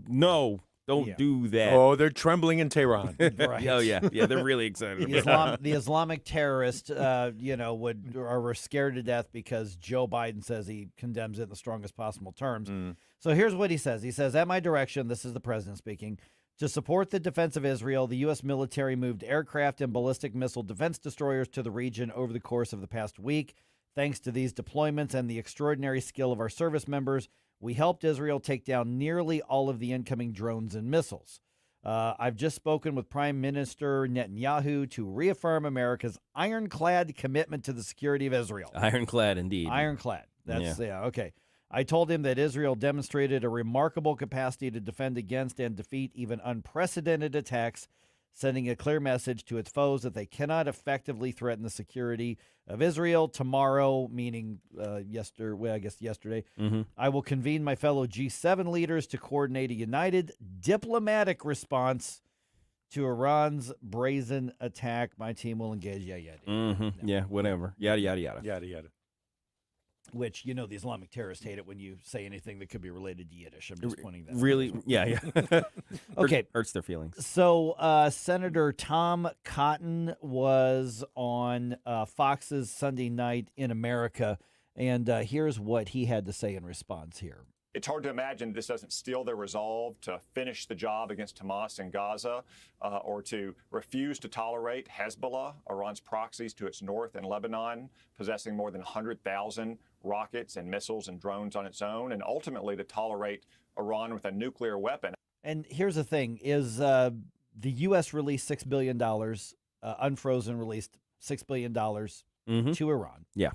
No. Don't do that. Oh, they're trembling in Tehran. Right. Oh, yeah. Yeah, they're really excited about it. The Islamic terrorists, are scared to death because Joe Biden says he condemns it in the strongest possible terms. So here's what he says. He says, at my direction, this is the president speaking, to support the defense of Israel, the U.S. military moved aircraft and ballistic missile defense destroyers to the region over the course of the past week. Thanks to these deployments and the extraordinary skill of our service members, we helped Israel take down nearly all of the incoming drones and missiles. I've just spoken with Prime Minister Netanyahu to reaffirm America's ironclad commitment to the security of Israel. Ironclad, indeed. Ironclad. Okay. I told him that Israel demonstrated a remarkable capacity to defend against and defeat even unprecedented attacks, sending a clear message to its foes that they cannot effectively threaten the security of Israel. Tomorrow, meaning yesterday, I will convene my fellow G7 leaders to coordinate a united diplomatic response to Iran's brazen attack. My team will engage. Yeah, whatever. Yada, yada, yada. Yada, yada. Which, the Islamic terrorists hate it when you say anything that could be related to Yiddish. I'm just pointing that out. Really? Yeah. Okay. Hurts their feelings. So Senator Tom Cotton was on Fox's Sunday Night in America, and here's what he had to say in response here. It's hard to imagine this doesn't steal their resolve to finish the job against Hamas in Gaza or to refuse to tolerate Hezbollah, Iran's proxies to its north in Lebanon, possessing more than 100,000 rockets and missiles and drones on its own, and ultimately to tolerate Iran with a nuclear weapon. And here's the thing, is the U.S. released $6 billion, Unfrozen released $6 billion to Iran. Yeah.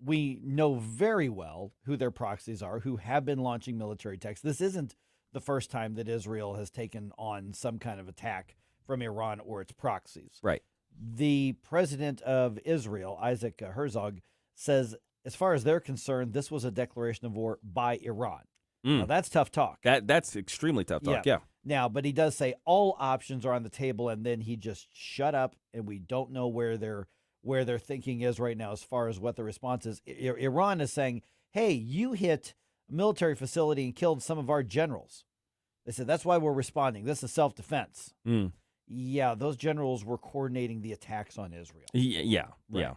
We know very well who their proxies are, who have been launching military attacks. This isn't the first time that Israel has taken on some kind of attack from Iran or its proxies. Right. The president of Israel, Isaac Herzog, says, as far as they're concerned, this was a declaration of war by Iran. Now, that's tough talk. That's extremely tough talk, yeah. Now, but he does say all options are on the table, and then he just shut up, and we don't know where their thinking is right now as far as what the response is. Iran is saying, hey, you hit a military facility and killed some of our generals. They said, that's why we're responding. This is self-defense. Yeah, those generals were coordinating the attacks on Israel. Yeah.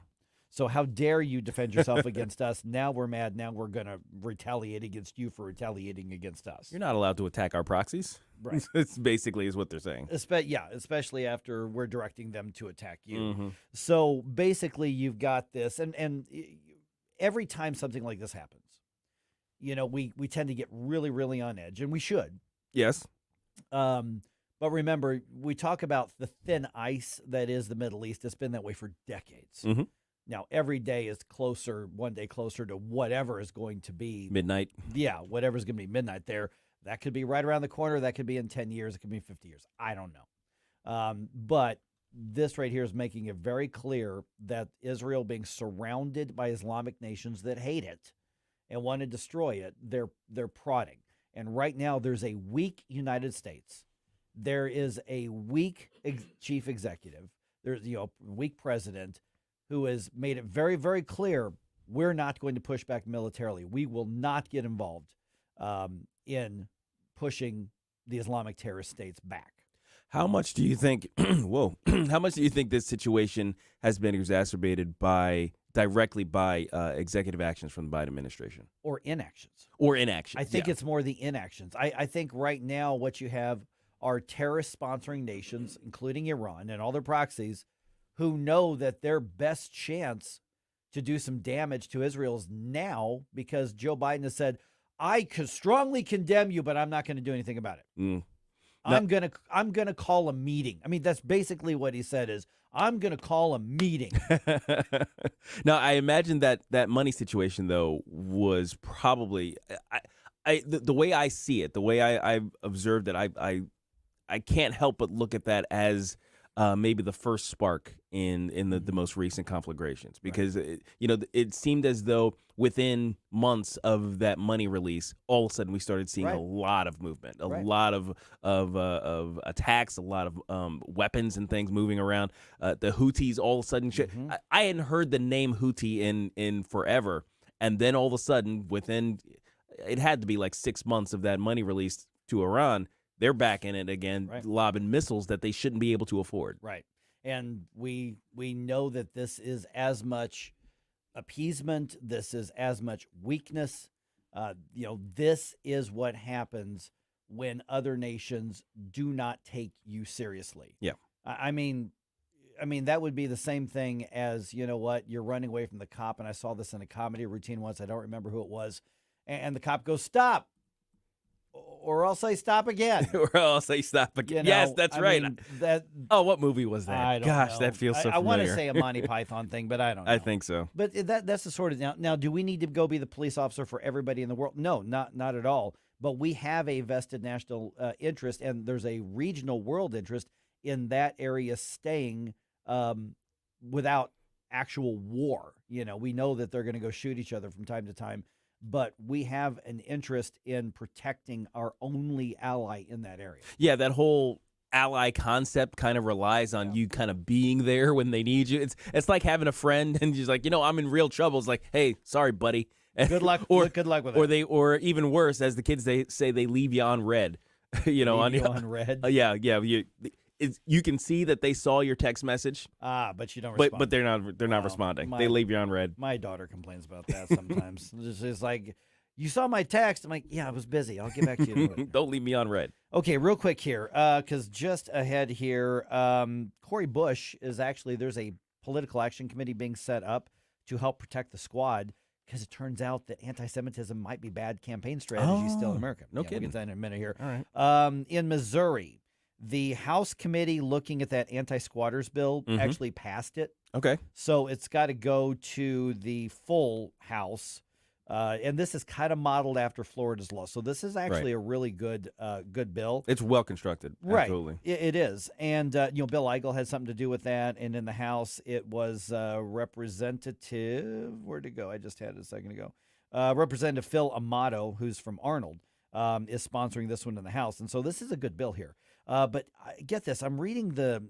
So how dare you defend yourself against us? Now we're mad. Now we're going to retaliate against you for retaliating against us. You're not allowed to attack our proxies. Right. It's basically is what they're saying. Especially after we're directing them to attack you. So basically you've got this. And every time something like this happens, we tend to get really, really on edge, and we should. Yes. But remember, we talk about the thin ice that is the Middle East. It's been that way for decades. Now, every day is one day closer to whatever is going to be. Midnight. Yeah, whatever's going to be midnight there. That could be right around the corner. That could be in 10 years. It could be 50 years. I don't know. But this right here is making it very clear that Israel being surrounded by Islamic nations that hate it and want to destroy it, they're prodding. And right now there's a weak United States. There is a weak chief executive. There's a weak president who has made it very, very clear we're not going to push back militarily. We will not get involved in pushing the Islamic terrorist states back. How much do you think? How much do you think this situation has been exacerbated directly by executive actions from the Biden administration, or inactions? I think it's more the inactions. I think right now what you have are terrorist sponsoring nations, including Iran and all their proxies, who know that their best chance to do some damage to Israel is now, because Joe Biden has said, I could strongly condemn you, but I'm not going to do anything about it. I'm gonna call a meeting. I mean, that's basically what he said is, I'm going to call a meeting. Now, I imagine that money situation, though, was probably the way I see it, the way I've observed it, I can't help but look at that as maybe the first spark in the most recent conflagrations, because it seemed as though within months of that money release, all of a sudden we started seeing a lot of movement, a lot of attacks, a lot of weapons and things moving around. The Houthis all of a sudden, I hadn't heard the name Houthi in forever, and then all of a sudden, within it had to be like 6 months of that money release, to Iran, they're back in it again, Right. lobbing missiles that they shouldn't be able to afford. Right. And we know that this is as much appeasement. This is as much weakness. This is what happens when other nations do not take you seriously. Yeah. I mean, that would be the same thing as, you're running away from the cop. And I saw this in a comedy routine once. I don't remember who it was. And the cop goes, "Stop." Or I'll say stop again. Or I'll say stop again. Yes, that's right. What movie was that? I don't Gosh, know. that feels so I want to familiar. say a Monty Python thing, but I don't know. I think so. But that's the sort of now. Do we need to go be the police officer for everybody in the world? No, not at all. But we have a vested national interest, and there's a regional world interest in that area staying without actual war. We know that they're going to go shoot each other from time to time. But we have an interest in protecting our only ally in that area. Yeah, that whole ally concept kind of relies on you kind of being there when they need you. It's like having a friend and you're like, I'm in real trouble. It's like, hey, sorry, buddy. Good luck. Good luck with it. Or even worse, as the kids they say, they leave you on red. On red. Yeah. You can see that they saw your text message. But you don't respond. But they're not responding. They leave you on red. My daughter complains about that sometimes. It's like, you saw my text. I'm like, yeah, I was busy. I'll get back to you. Don't leave me on red. Okay, real quick here, because just ahead here, Cori Bush is there's a political action committee being set up to help protect the squad, because it turns out that anti-Semitism might be bad campaign strategy still in America. No kidding. We'll get to that in a minute here. All right. In Missouri, the House committee looking at that anti-squatters bill actually passed it. Okay. So it's got to go to the full House. And this is kind of modeled after Florida's law. So this is actually a really good bill. It's well constructed. Right. Absolutely. It is. And, Bill Eigel had something to do with that. And in the House, it was Representative. Where'd it go? I just had it a second ago. Representative Phil Amato, who's from Arnold, is sponsoring this one in the House. And so this is a good bill here. But get this. I'm reading the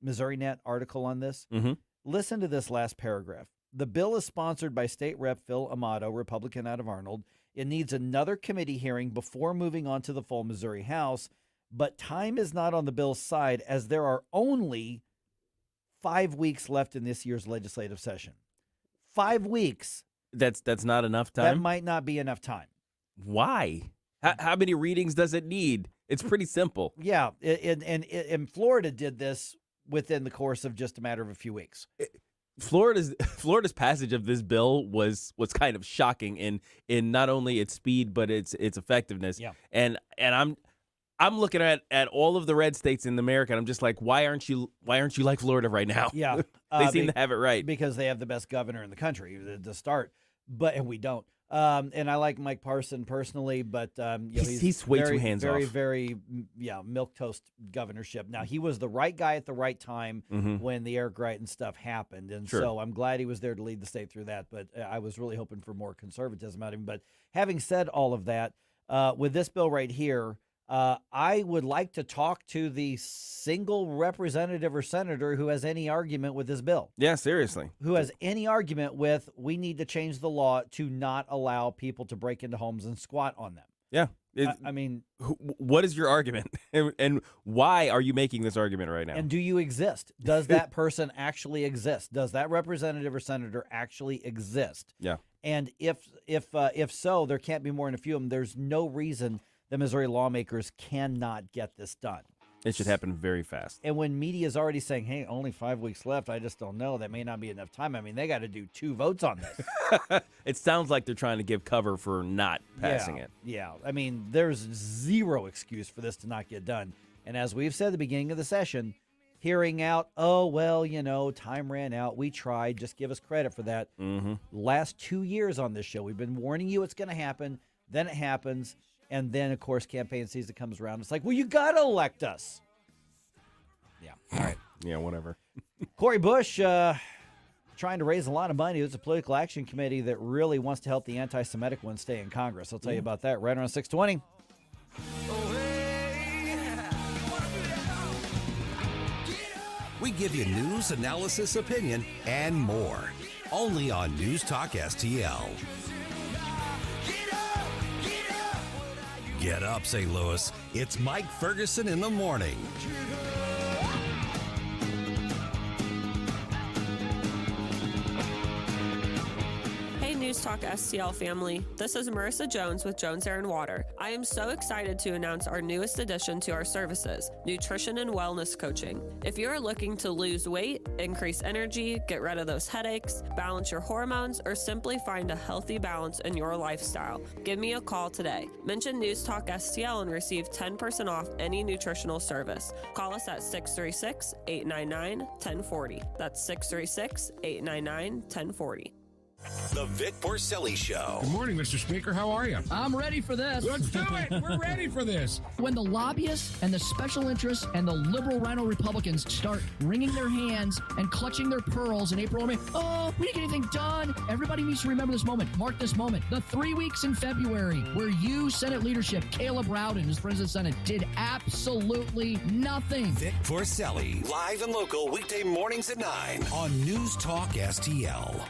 Missouri Net article on this. Mm-hmm. Listen to this last paragraph. The bill is sponsored by State Rep Phil Amato, Republican out of Arnold. It needs another committee hearing before moving on to the full Missouri House, but time is not on the bill's side as there are only 5 weeks left in this year's legislative session. 5 weeks. That's not enough time? That might not be enough time. Why? How many readings does it need? It's pretty simple. Yeah, and Florida did this within the course of just a matter of a few weeks. Florida's passage of this bill was kind of shocking in not only its speed but its effectiveness. Yeah. And I'm looking at all of the red states in America and I'm just like, why aren't you like Florida right now? Yeah. They seem to have it right. Because they have the best governor in the country to start. And we don't. And I like Mike Parson personally, but he's way too hands very, off. very, milquetoast governorship. Now, he was the right guy at the right time when the Eric Greitens stuff happened, and so I'm glad he was there to lead the state through that. But I was really hoping for more conservatism out of him. But having said all of that, with this bill right here, I would like to talk to the single representative or senator who has any argument with this bill. Yeah, seriously. Who has any argument with we need to change the law to not allow people to break into homes and squat on them. Yeah. I mean, what is your argument? And why are you making this argument right now? And do you exist? Does that person actually exist? Does that representative or senator actually exist? Yeah. And if so, there can't be more than a few of them. There's no reason the Missouri lawmakers cannot get this done. It should happen very fast. And when media is already saying, hey, only 5 weeks left, I just don't know. That may not be enough time. I mean, they got to do 2 votes on this. It sounds like they're trying to give cover for not passing it. Yeah. I mean, there's zero excuse for this to not get done. And as we've said at the beginning of the session, hearing out, oh, well, time ran out. We tried. Just give us credit for that. Mm-hmm. Last 2 years on this show, we've been warning you it's going to happen. Then it happens. And then, of course, campaign season comes around. It's like, well, you got to elect us. Yeah. All right. Yeah, whatever. Cori Bush trying to raise a lot of money. It's a political action committee that really wants to help the anti-Semitic ones stay in Congress. I'll tell you about that right around 6:20. We give you news, analysis, opinion, and more. Only on News Talk STL. Get up, St. Louis. It's Mike Ferguson in the morning. News Talk STL family. This is Marissa Jones with Jones Air and Water. I am so excited to announce our newest addition to our services, nutrition and wellness coaching. If you are looking to lose weight, increase energy, get rid of those headaches, balance your hormones, or simply find a healthy balance in your lifestyle, give me a call today. Mention News Talk STL and receive 10% off any nutritional service. Call us at 636-899-1040. That's 636-899-1040. The Vic Porcelli Show. Good morning, Mr. Speaker. How are you? I'm ready for this. Let's do it. We're ready for this. When the lobbyists and the special interests and the liberal rhino Republicans start wringing their hands and clutching their pearls in April and May, oh, we didn't get anything done. Everybody needs to remember this moment. Mark this moment. The 3 weeks in February where you, Senate leadership, Caleb Rowden, as President of the Senate, did absolutely nothing. Vic Porcelli, live and local, weekday mornings at 9 on News Talk STL.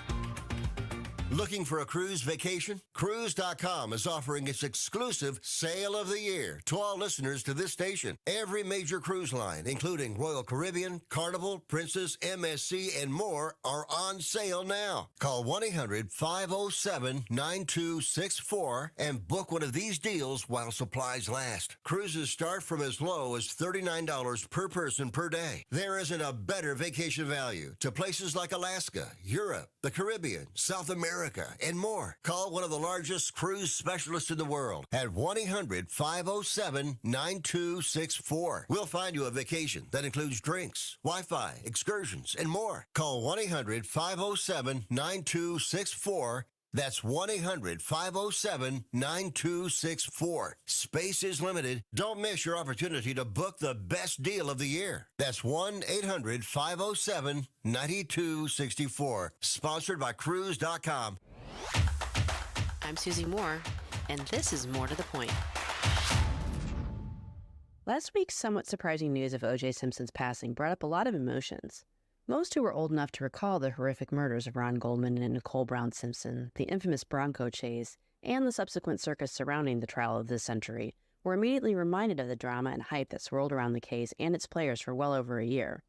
Looking for a cruise vacation? Cruise.com is offering its exclusive sale of the year to all listeners to this station. Every major cruise line, including Royal Caribbean, Carnival, Princess, MSC, and more, are on sale now. Call 1-800-507-9264 and book one of these deals while supplies last. Cruises start from as low as $39 per person per day. There isn't a better vacation value to places like Alaska, Europe, the Caribbean, South America, and more. Call one of the largest cruise specialists in the world at 1-800-507-9264. We'll find you a vacation that includes drinks, Wi-Fi, excursions, and more. Call 1-800-507-9264. That's 1-800-507-9264. Space is limited. Don't miss your opportunity to book the best deal of the year. That's 1-800-507-9264. Sponsored by Cruise.com. I'm Susie Moore, and this is More to the Point. Last week's somewhat surprising news of O.J. Simpson's passing brought up a lot of emotions. Most who were old enough to recall the horrific murders of Ron Goldman and Nicole Brown Simpson, the infamous Bronco chase, and the subsequent circus surrounding the trial of this century, were immediately reminded of the drama and hype that swirled around the case and its players for well over a year.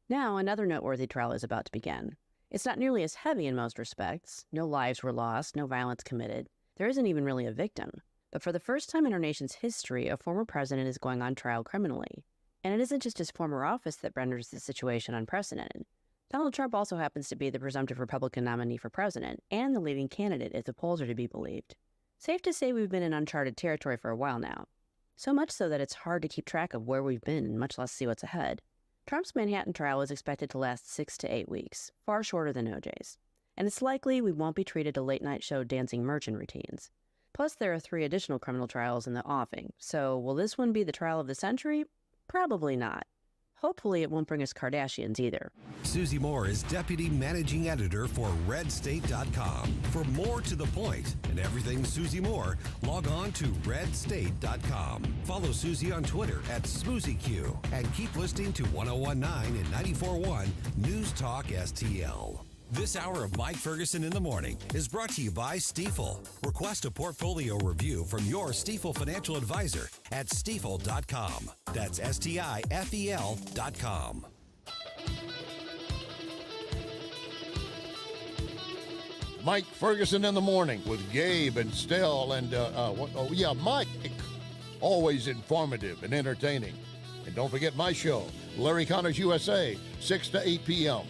Now, another noteworthy trial is about to begin. It's not nearly as heavy in most respects. No lives were lost, no violence committed. There isn't even really a victim. But for the first time in our nation's history, a former president is going on trial criminally. And it isn't just his former office that renders the situation unprecedented. Donald Trump also happens to be the presumptive Republican nominee for president and the leading candidate if the polls are to be believed. Safe to say we've been in uncharted territory for a while now. So much so that it's hard to keep track of where we've been and much less see what's ahead. Trump's Manhattan trial is expected to last 6 to 8 weeks, far shorter than OJ's. And it's likely we won't be treated to late-night show dancing merchant routines. Plus, there are 3 additional criminal trials in the offing, so will this one be the trial of the century? Probably not. Hopefully, it won't bring us Kardashians either. Susie Moore is Deputy Managing Editor for RedState.com. For more to the point and everything Susie Moore, log on to RedState.com. Follow Susie on Twitter at SmoozyQ and keep listening to 1019 and 94.1 News Talk STL. This hour of Mike Ferguson in the Morning is brought to you by Stifel. Request a portfolio review from your Stifel financial advisor at Stifel.com. That's STIFEL.com. Mike Ferguson in the Morning with Gabe and Stell and, Mike. Always informative and entertaining. And don't forget my show, Larry Connors USA, 6 to 8 p.m.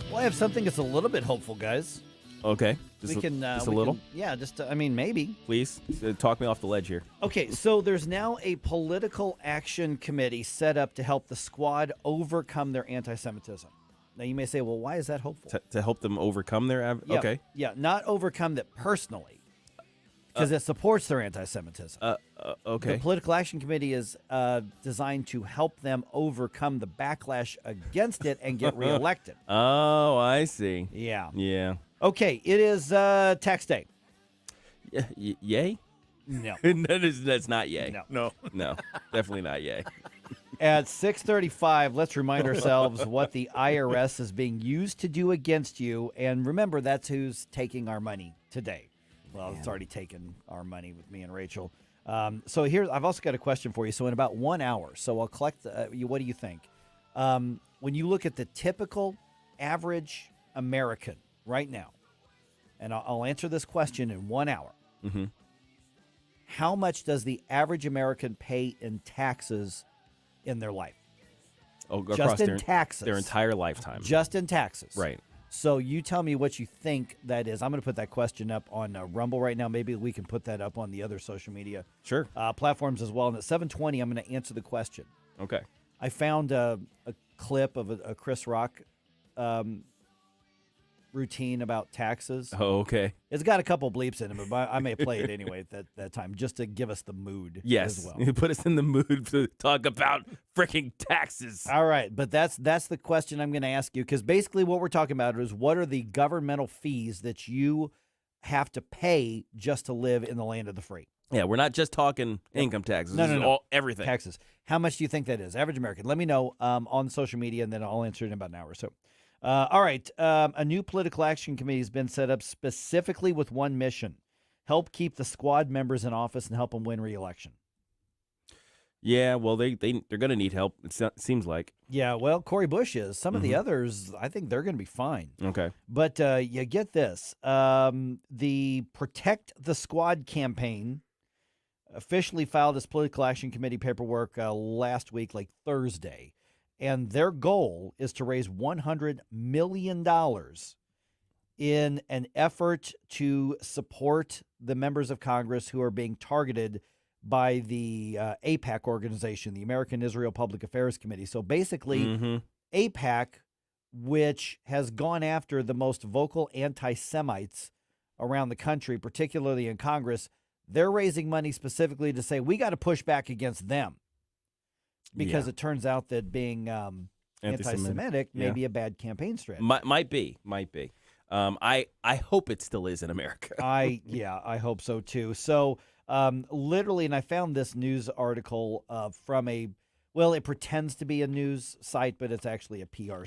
Well, I have something that's a little bit hopeful, guys. Okay. Just a little? Maybe. Please, talk me off the ledge here. Okay, so there's now a political action committee set up to help the squad overcome their anti-Semitism. Now, you may say, well, why is that hopeful? To help them overcome their... Okay. Yeah, not overcome that personally, because it supports their anti-Semitism. Okay. The political action committee is designed to help them overcome the backlash against it and get reelected. Oh, I see. Yeah. Yeah. Okay, it is tax day. Yay? No. That's not yay. No. No, definitely not yay. At 6:35, let's remind ourselves what the IRS is being used to do against you. And remember, that's who's taking our money today. Well, it's already taken our money with me and Rachel. So here, I've also got a question for you. So in about 1 hour, so I'll collect, what do you think? When you look at the typical average American right now, and I'll answer this question in 1 hour. Mm-hmm. How much does the average American pay in taxes in their life? Oh, just across in taxes. their entire lifetime. Just in taxes. Right. So you tell me what you think that is. I'm going to put that question up on Rumble right now. Maybe we can put that up on the other social media platforms as well. And at 7:20, I'm going to answer the question. Okay. I found a clip of a Chris Rock routine about taxes. Oh, okay. It's got a couple bleeps in it, but I may play it anyway at that time just to give us the mood Yes. as well. Put us in the mood to talk about freaking taxes. All right, but that's the question I'm going to ask you, because basically what we're talking about is what are the governmental fees that you have to pay just to live in the land of the free? Yeah, we're not just talking income taxes. No, This is all everything. Taxes. How much do you think that is? Average American. Let me know on social media, and then I'll answer it in about an hour or so. All right. A new political action committee has been set up specifically with one mission: help keep the squad members in office and help them win re-election. Yeah, well, they're going to need help, it seems like. Yeah, well, Cory Bush is. Some of the others, I think they're going to be fine. Okay. But you get this. The Protect the Squad campaign officially filed its political action committee paperwork last week, like Thursday. And their goal is to raise $100 million in an effort to support the members of Congress who are being targeted by the AIPAC organization, the American Israel Public Affairs Committee. So basically, AIPAC, which has gone after the most vocal anti-Semites around the country, particularly in Congress, they're raising money specifically to say, we got to push back against them. Because it turns out that being anti-Semitic may be a bad campaign strategy. Might be. I hope it still is in America. I hope so too. So literally, and I found this news article from it pretends to be a news site, but it's actually a PR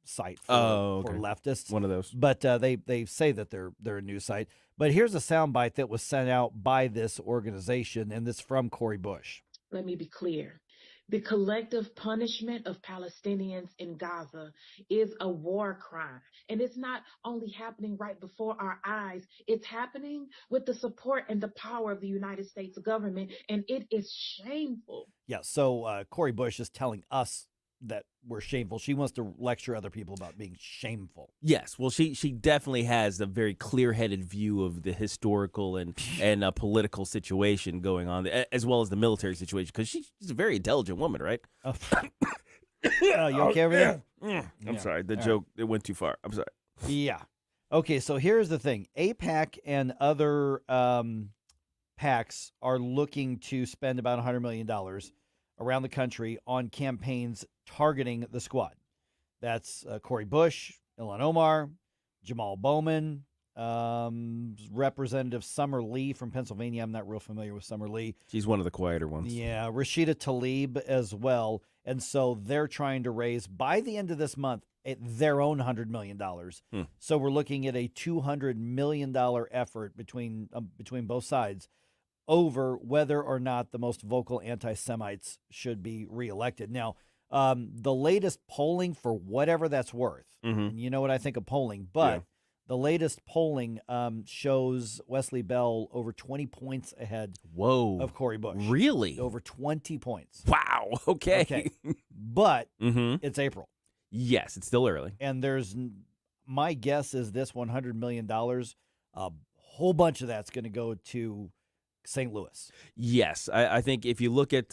site for leftists. One of those. But they say that they're a news site. But here's a soundbite that was sent out by this organization, and this from Cory Bush. Let me be clear. The collective punishment of Palestinians in Gaza is a war crime. And it's not only happening right before our eyes, it's happening with the support and the power of the United States government, and it is shameful. Yeah, so Cory Bush is telling us that we're shameful. She wants to lecture other people about being shameful. Yes, well, she definitely has a very clear-headed view of the historical and political situation going on, as well as the military situation, because she's a very intelligent woman, right? Oh. You okay over there? I'm sorry, the joke, it went too far. I'm sorry. Yeah. Okay, so here's the thing. AIPAC and other PACs are looking to spend about $100 million around the country on campaigns targeting the squad. That's Cory Bush, Ilhan Omar, Jamal Bowman, Representative Summer Lee from Pennsylvania. I'm not real familiar with Summer Lee. She's one of the quieter ones. Yeah, Rashida Tlaib as well. And so they're trying to raise, by the end of this month, their own $100 million. So we're looking at a $200 million effort between both sides over whether or not the most vocal anti-Semites should be reelected. Now, the latest polling, for whatever that's worth, and you know what I think of polling, but the latest polling shows Wesley Bell over 20 points ahead of Cory Bush. Really? Over 20 points. Wow. Okay. But it's April. Yes, it's still early. And my guess is this $100 million, a whole bunch of that's going to go to St. Louis. Yes, I think if you look at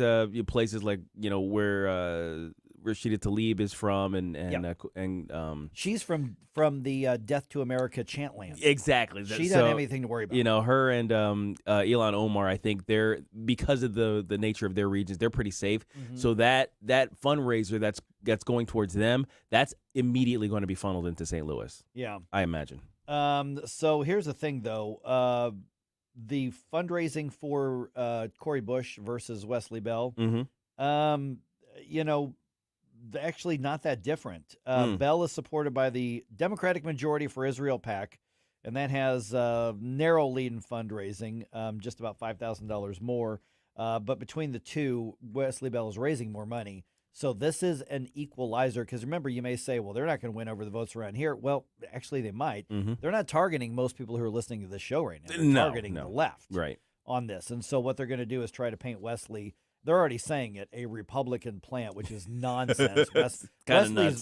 places like where Rashida Tlaib is from, and she's from the Death to America chantland. Exactly, she doesn't have anything to worry about. Her and Ilhan Omar, I think they're, because of the nature of their regions, they're pretty safe. So that fundraiser that's going towards them, that's immediately going to be funneled into St. Louis. Yeah, I imagine. So here's the thing, though. The fundraising for Cory Bush versus Wesley Bell, actually not that different. Bell is supported by the Democratic Majority for Israel PAC, and that has a narrow lead in fundraising, just about $5,000 more. But between the two, Wesley Bell is raising more money. So this is an equalizer, because remember, you may say, well, they're not going to win over the votes around here. Well, actually, they might. They're not targeting most people who are listening to this show right now. They're targeting the left on this. And so what they're going to do is try to paint Wesley, they're already saying it, a Republican plant, which is nonsense.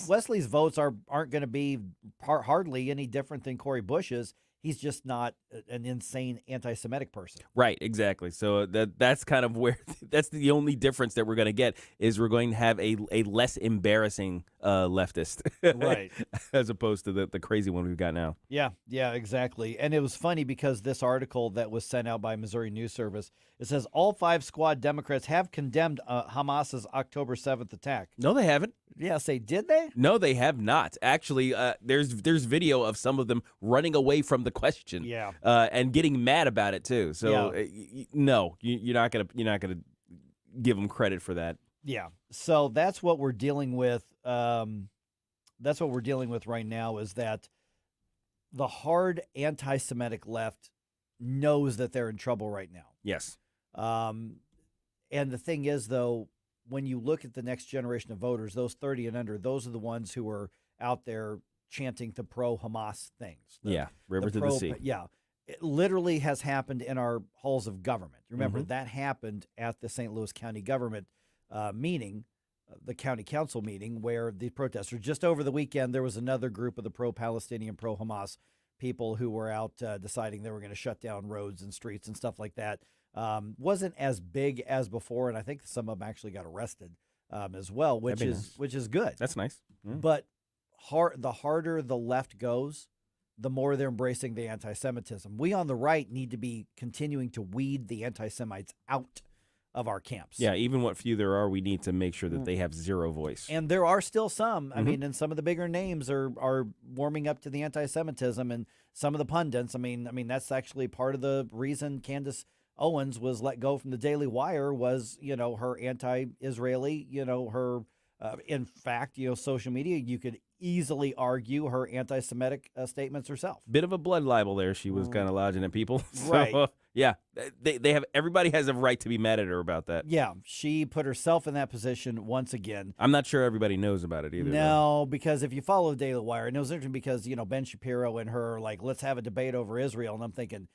Wesley's votes aren't going to be hardly any different than Cori Bush's. He's just not an insane anti-Semitic person. Right, exactly. So that's kind of where that's the only difference that we're going to get is we're going to have a less embarrassing leftist, right, as opposed to the crazy one we've got now. Yeah, exactly. And it was funny because this article that was sent out by Missouri News Service, it says all 5 squad Democrats have condemned Hamas's October 7th attack. No, they haven't. Yeah, did they? No, they have not. Actually, there's video of some of them running away from the question. Yeah. And getting mad about it too. So no, you're not gonna give them credit for that. Yeah. So that's what we're dealing with. That's what we're dealing with right now, is that the hard anti-Semitic left knows that they're in trouble right now. Yes. And the thing is, though, when you look at the next generation of voters, those 30 and under, those are the ones who are out there chanting the pro-Hamas things. River to the sea. Yeah. It literally has happened in our halls of government. Remember, that happened at the St. Louis County government meeting, the county council meeting, where the protesters, just over the weekend, there was another group of the pro-Palestinian, pro-Hamas people who were out deciding they were going to shut down roads and streets and stuff like that. Wasn't as big as before, and I think some of them actually got arrested as well, which is good. That's nice. But the harder the left goes, the more they're embracing the anti-Semitism. We on the right need to be continuing to weed the anti-Semites out of our camps. Yeah, even what few there are, we need to make sure that they have zero voice. And there are still some. I mean, and some of the bigger names are warming up to the anti-Semitism, and some of the pundits. I mean, that's actually part of the reason Candace Owens was let go from the Daily Wire was, her anti-Israeli, her, in fact, social media, you could easily argue her anti-Semitic statements herself. Bit of a blood libel there. She was kind of lodging at people. So, right. Yeah. Everybody has a right to be mad at her about that. Yeah. She put herself in that position once again. I'm not sure everybody knows about it either. No, because if you follow the Daily Wire, and it was interesting because, Ben Shapiro and her, let's have a debate over Israel. And I'm thinking,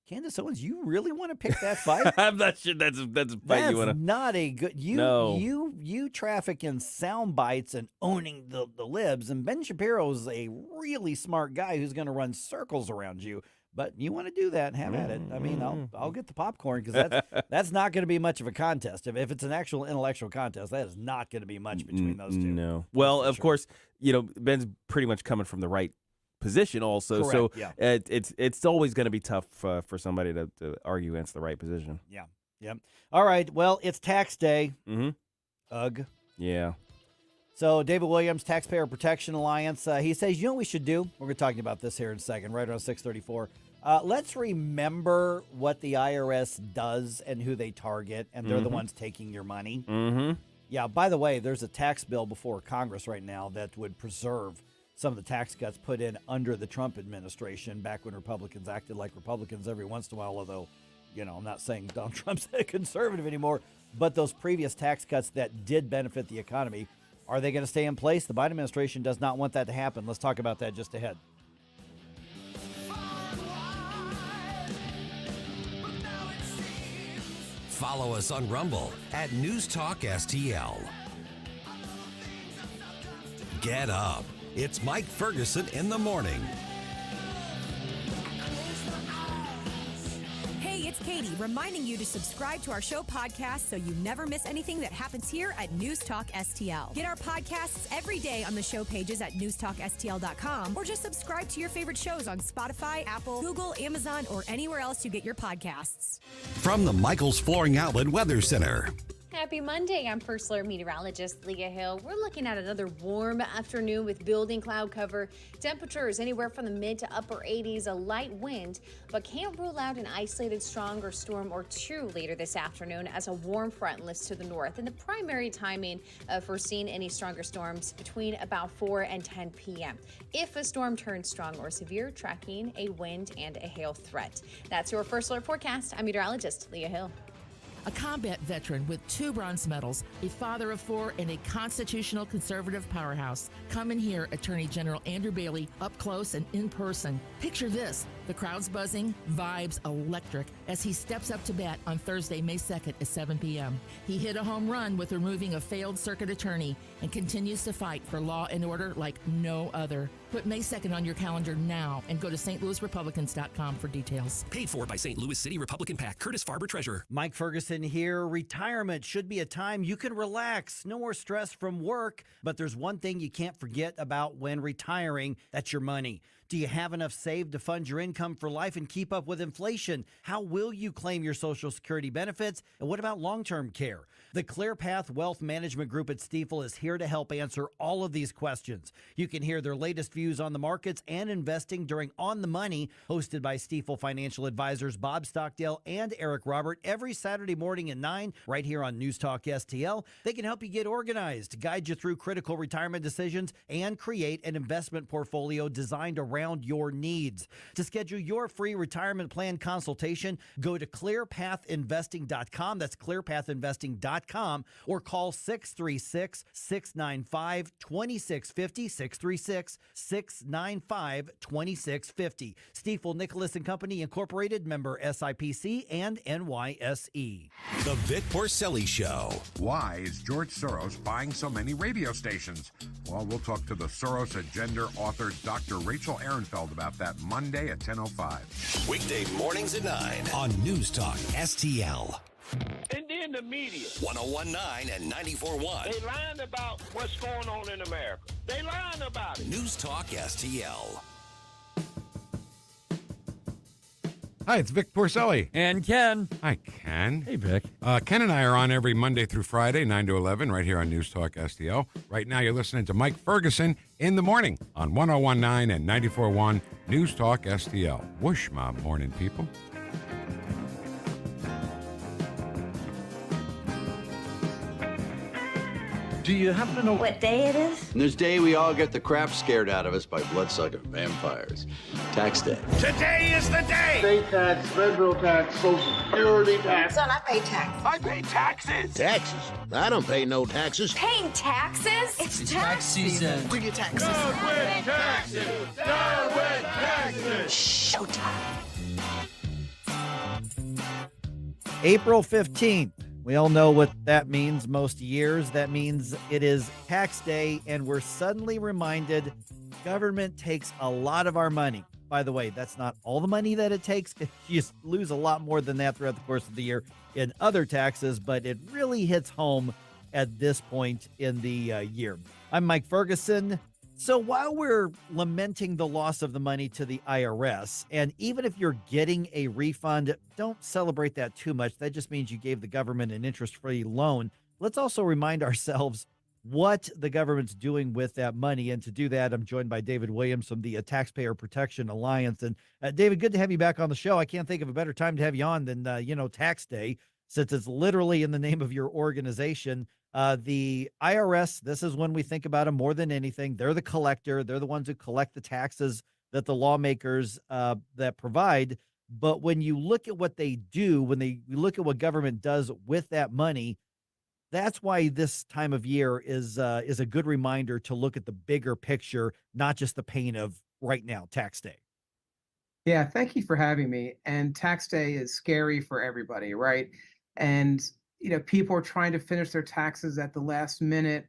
Candace Owens, you really want to pick that fight? I'm not sure that's a fight you want to. That's not a good. You traffic in sound bites and owning the libs, and Ben Shapiro's a really smart guy who's going to run circles around you. But you want to do that, have at it. I mean, I'll get the popcorn, because that's not going to be much of a contest. If it's an actual intellectual contest, that is not going to be much between those two. No. Well, of course, Ben's pretty much coming from the right position also. Correct, so yeah. it's always going to be tough for somebody to argue against the right position. Yeah. Yep. All right. Well, it's tax day. Ugh. Yeah. So David Williams, Taxpayer Protection Alliance, he says, what we should do? We're going to talk about this here in a second, right around 6:34. Let's remember what the IRS does and who they target, and they're the ones taking your money. Yeah, by the way, there's a tax bill before Congress right now that would preserve some of the tax cuts put in under the Trump administration, back when Republicans acted like Republicans every once in a while, although, I'm not saying Donald Trump's a conservative anymore, but those previous tax cuts that did benefit the economy, are they going to stay in place? The Biden administration does not want that to happen. Let's talk about that just ahead. Follow us on Rumble at News Talk STL. Get up. It's Mike Ferguson in the morning. Hey, it's Katie, reminding you to subscribe to our show podcast so you never miss anything that happens here at News Talk STL. Get our podcasts every day on the show pages at newstalkstl.com, or just subscribe to your favorite shows on Spotify, Apple, Google, Amazon, or anywhere else you get your podcasts. From the Michaels Flooring Outlet Weather Center. Happy Monday. I'm First Alert meteorologist Leah Hill. We're looking at another warm afternoon with building cloud cover. Temperatures anywhere from the mid to upper 80s, a light wind, but can't rule out an isolated stronger storm or two later this afternoon as a warm front lifts to the north. And the primary timing for seeing any stronger storms between about 4 and 10 p.m. If a storm turns strong or severe, tracking a wind and a hail threat. That's your First Alert forecast. I'm meteorologist Leah Hill. A combat veteran with 2 bronze medals, a father of 4, and a constitutional conservative powerhouse. Come and hear Attorney General Andrew Bailey up close and in person. Picture this, the crowd's buzzing, vibes electric, as he steps up to bat on Thursday, May 2nd at 7 p.m. He hit a home run with removing a failed circuit attorney and continues to fight for law and order like no other. Put May 2nd on your calendar now and go to stlouisrepublicans.com for details. Paid for by St. Louis City Republican PAC. Curtis Farber, Treasurer. Mike Ferguson here. Retirement should be a time you can relax. No more stress from work. But there's one thing you can't forget about when retiring. That's your money. Do you have enough saved to fund your income for life and keep up with inflation? How will you claim your Social Security benefits? And what about long-term care? The ClearPath Wealth Management Group at Stifel is here to help answer all of these questions. You can hear their latest views on the markets and investing during On the Money, hosted by Stifel financial advisors Bob Stockdale and Eric Robert, every Saturday morning at 9, right here on News Talk STL. They can help you get organized, guide you through critical retirement decisions, and create an investment portfolio designed around your needs. To schedule your free retirement plan consultation, go to clearpathinvesting.com. That's clearpathinvesting.com, or call 636-695-2650, 636-695-2650. Stifel Nicholas and Company Incorporated, member SIPC and NYSE. The Vic Porcelli Show. Why is George Soros buying so many radio stations? Well, we'll talk to the Soros Agenda author, Dr. Rachel Ehrenfeld, about that Monday at 10:05. Weekday mornings at 9 on News Talk STL. And then the media. 1019 and 94.1. They lying about what's going on in America. They lying about it. News Talk STL. Hi, it's Vic Porcelli. And Ken. Hi, Ken. Hey, Vic. Ken and I are on every Monday through Friday, 9 to 11, right here on News Talk STL. Right now, you're listening to Mike Ferguson in the morning on 1019 and 94.1 News Talk STL. Whoosh, my morning people. Do you happen to know what day it is? This day we all get the crap scared out of us by bloodsucker vampires. Tax day. Today is the day. State tax, federal tax, Social Security tax. Son, I pay taxes. I pay taxes. Taxes? I don't pay no taxes. Paying taxes? It's tax season. Do your taxes. Done with taxes. Done with taxes. Showtime. April 15th. We all know what that means most years. That means it is tax day, and we're suddenly reminded government takes a lot of our money. By the way, that's not all the money that it takes. You lose a lot more than that throughout the course of the year in other taxes, but it really hits home at this point in the year. I'm Mike Ferguson. So while we're lamenting the loss of the money to the IRS, and even if you're getting a refund, don't celebrate that too much. That just means you gave the government an interest-free loan. Let's also remind ourselves what the government's doing with that money. And to do that, I'm joined by David Williams from the Taxpayer Protection Alliance. And David, good to have you back on the show. I can't think of a better time to have you on than, tax day, since it's literally in the name of your organization. The IRS, this is when we think about them more than anything. They're the collector. They're the ones who collect the taxes that the lawmakers that provide. But when you look at what they do, when you look at what government does with that money, that's why this time of year is a good reminder to look at the bigger picture, not just the pain of right now, tax day. Yeah, thank you for having me. And tax day is scary for everybody, right? And people are trying to finish their taxes at the last minute,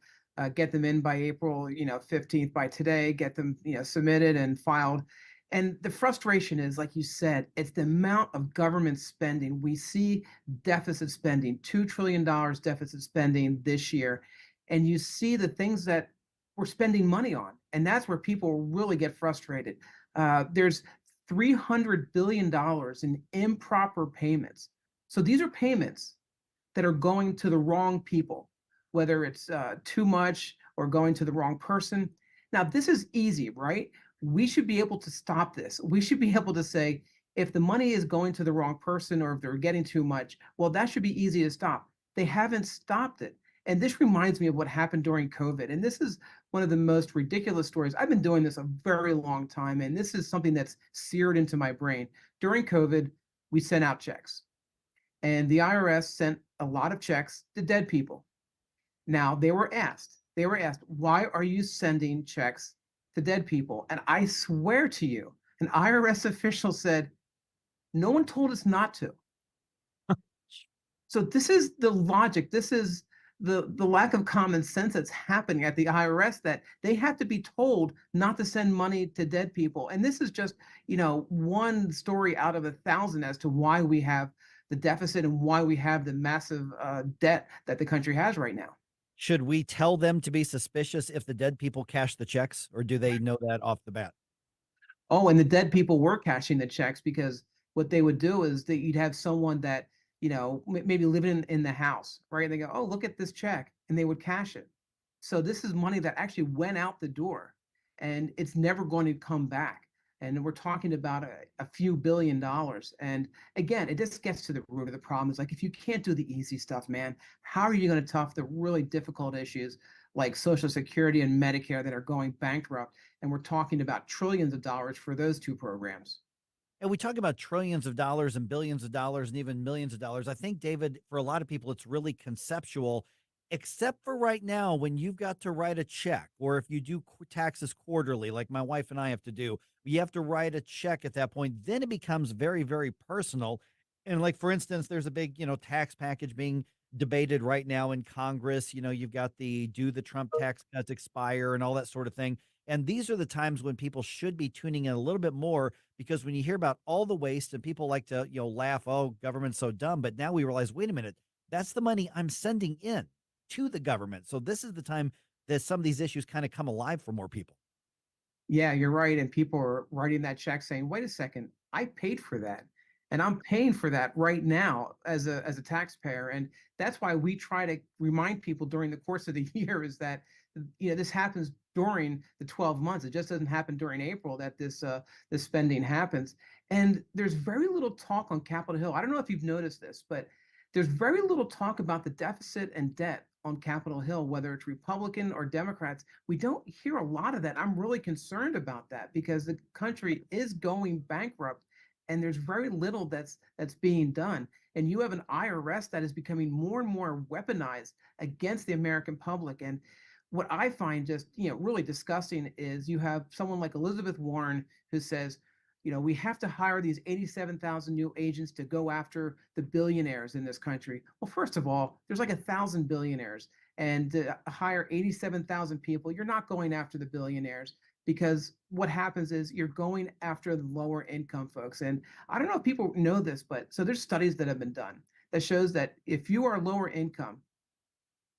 get them in by April, 15th by today, get them, submitted and filed. And the frustration is, like you said, it's the amount of government spending. We see deficit spending, $2 trillion deficit spending this year. And you see the things that we're spending money on. And that's where people really get frustrated. There's $300 billion in improper payments. So these are payments that are going to the wrong people, whether it's too much or going to the wrong person. Now, this is easy, right? We should be able to stop this. We should be able to say, if the money is going to the wrong person or if they're getting too much, well, that should be easy to stop. They haven't stopped it. And this reminds me of what happened during COVID. And this is one of the most ridiculous stories. I've been doing this a very long time, and this is something that's seared into my brain. During COVID, we sent out checks, and the IRS sent a lot of checks to dead people. Now, they were asked, why are you sending checks to dead people? And I swear to you, an IRS official said, no one told us not to. So this is the logic. This is the lack of common sense that's happening at the IRS, that they have to be told not to send money to dead people. And this is just, one story out of 1,000 as to why we have the deficit and why we have the massive debt that the country has right now. Should we tell them to be suspicious if the dead people cash the checks, or do they know that off the bat? Oh, and the dead people were cashing the checks, because what they would do is that you'd have someone that, maybe living in the house, right? And they go, oh, look at this check, and they would cash it. So this is money that actually went out the door, and it's never going to come back. And we're talking about a few $1 billion. And again, it just gets to the root of the problem. Is like, if you can't do the easy stuff, man, how are you going to tough the really difficult issues like Social Security and Medicare that are going bankrupt? And we're talking about trillions of dollars for those two programs. And we talk about trillions of dollars and billions of dollars and even millions of dollars. I think, David, for a lot of people, it's really conceptual, except for right now when you've got to write a check, or if you do taxes quarterly, like my wife and I have to do, you have to write a check at that point. Then it becomes very, very personal. And like, for instance, there's a big, tax package being debated right now in Congress. You've got the do the Trump tax cuts expire and all that sort of thing. And these are the times when people should be tuning in a little bit more, because when you hear about all the waste and people like to, laugh, oh, government's so dumb. But now we realize, wait a minute, that's the money I'm sending in to the government. So this is the time that some of these issues kind of come alive for more people. Yeah, you're right. And people are writing that check saying, wait a second, I paid for that. And I'm paying for that right now as a taxpayer. And that's why we try to remind people during the course of the year is that, this happens during the 12 months. It just doesn't happen during April that this spending happens. And there's very little talk on Capitol Hill. I don't know if you've noticed this, but there's very little talk about the deficit and debt on Capitol Hill, whether it's Republican or Democrats. We don't hear a lot of that. I'm really concerned about that, because the country is going bankrupt and there's very little that's being done. And you have an IRS that is becoming more and more weaponized against the American public. And what I find just, really disgusting is you have someone like Elizabeth Warren who says, we have to hire these 87,000 new agents to go after the billionaires in this country. Well, first of all, there's like 1,000 billionaires, and to hire 87,000 people, you're not going after the billionaires, because what happens is you're going after the lower income folks. And I don't know if people know this, but so there's studies that have been done that shows that if you are lower income,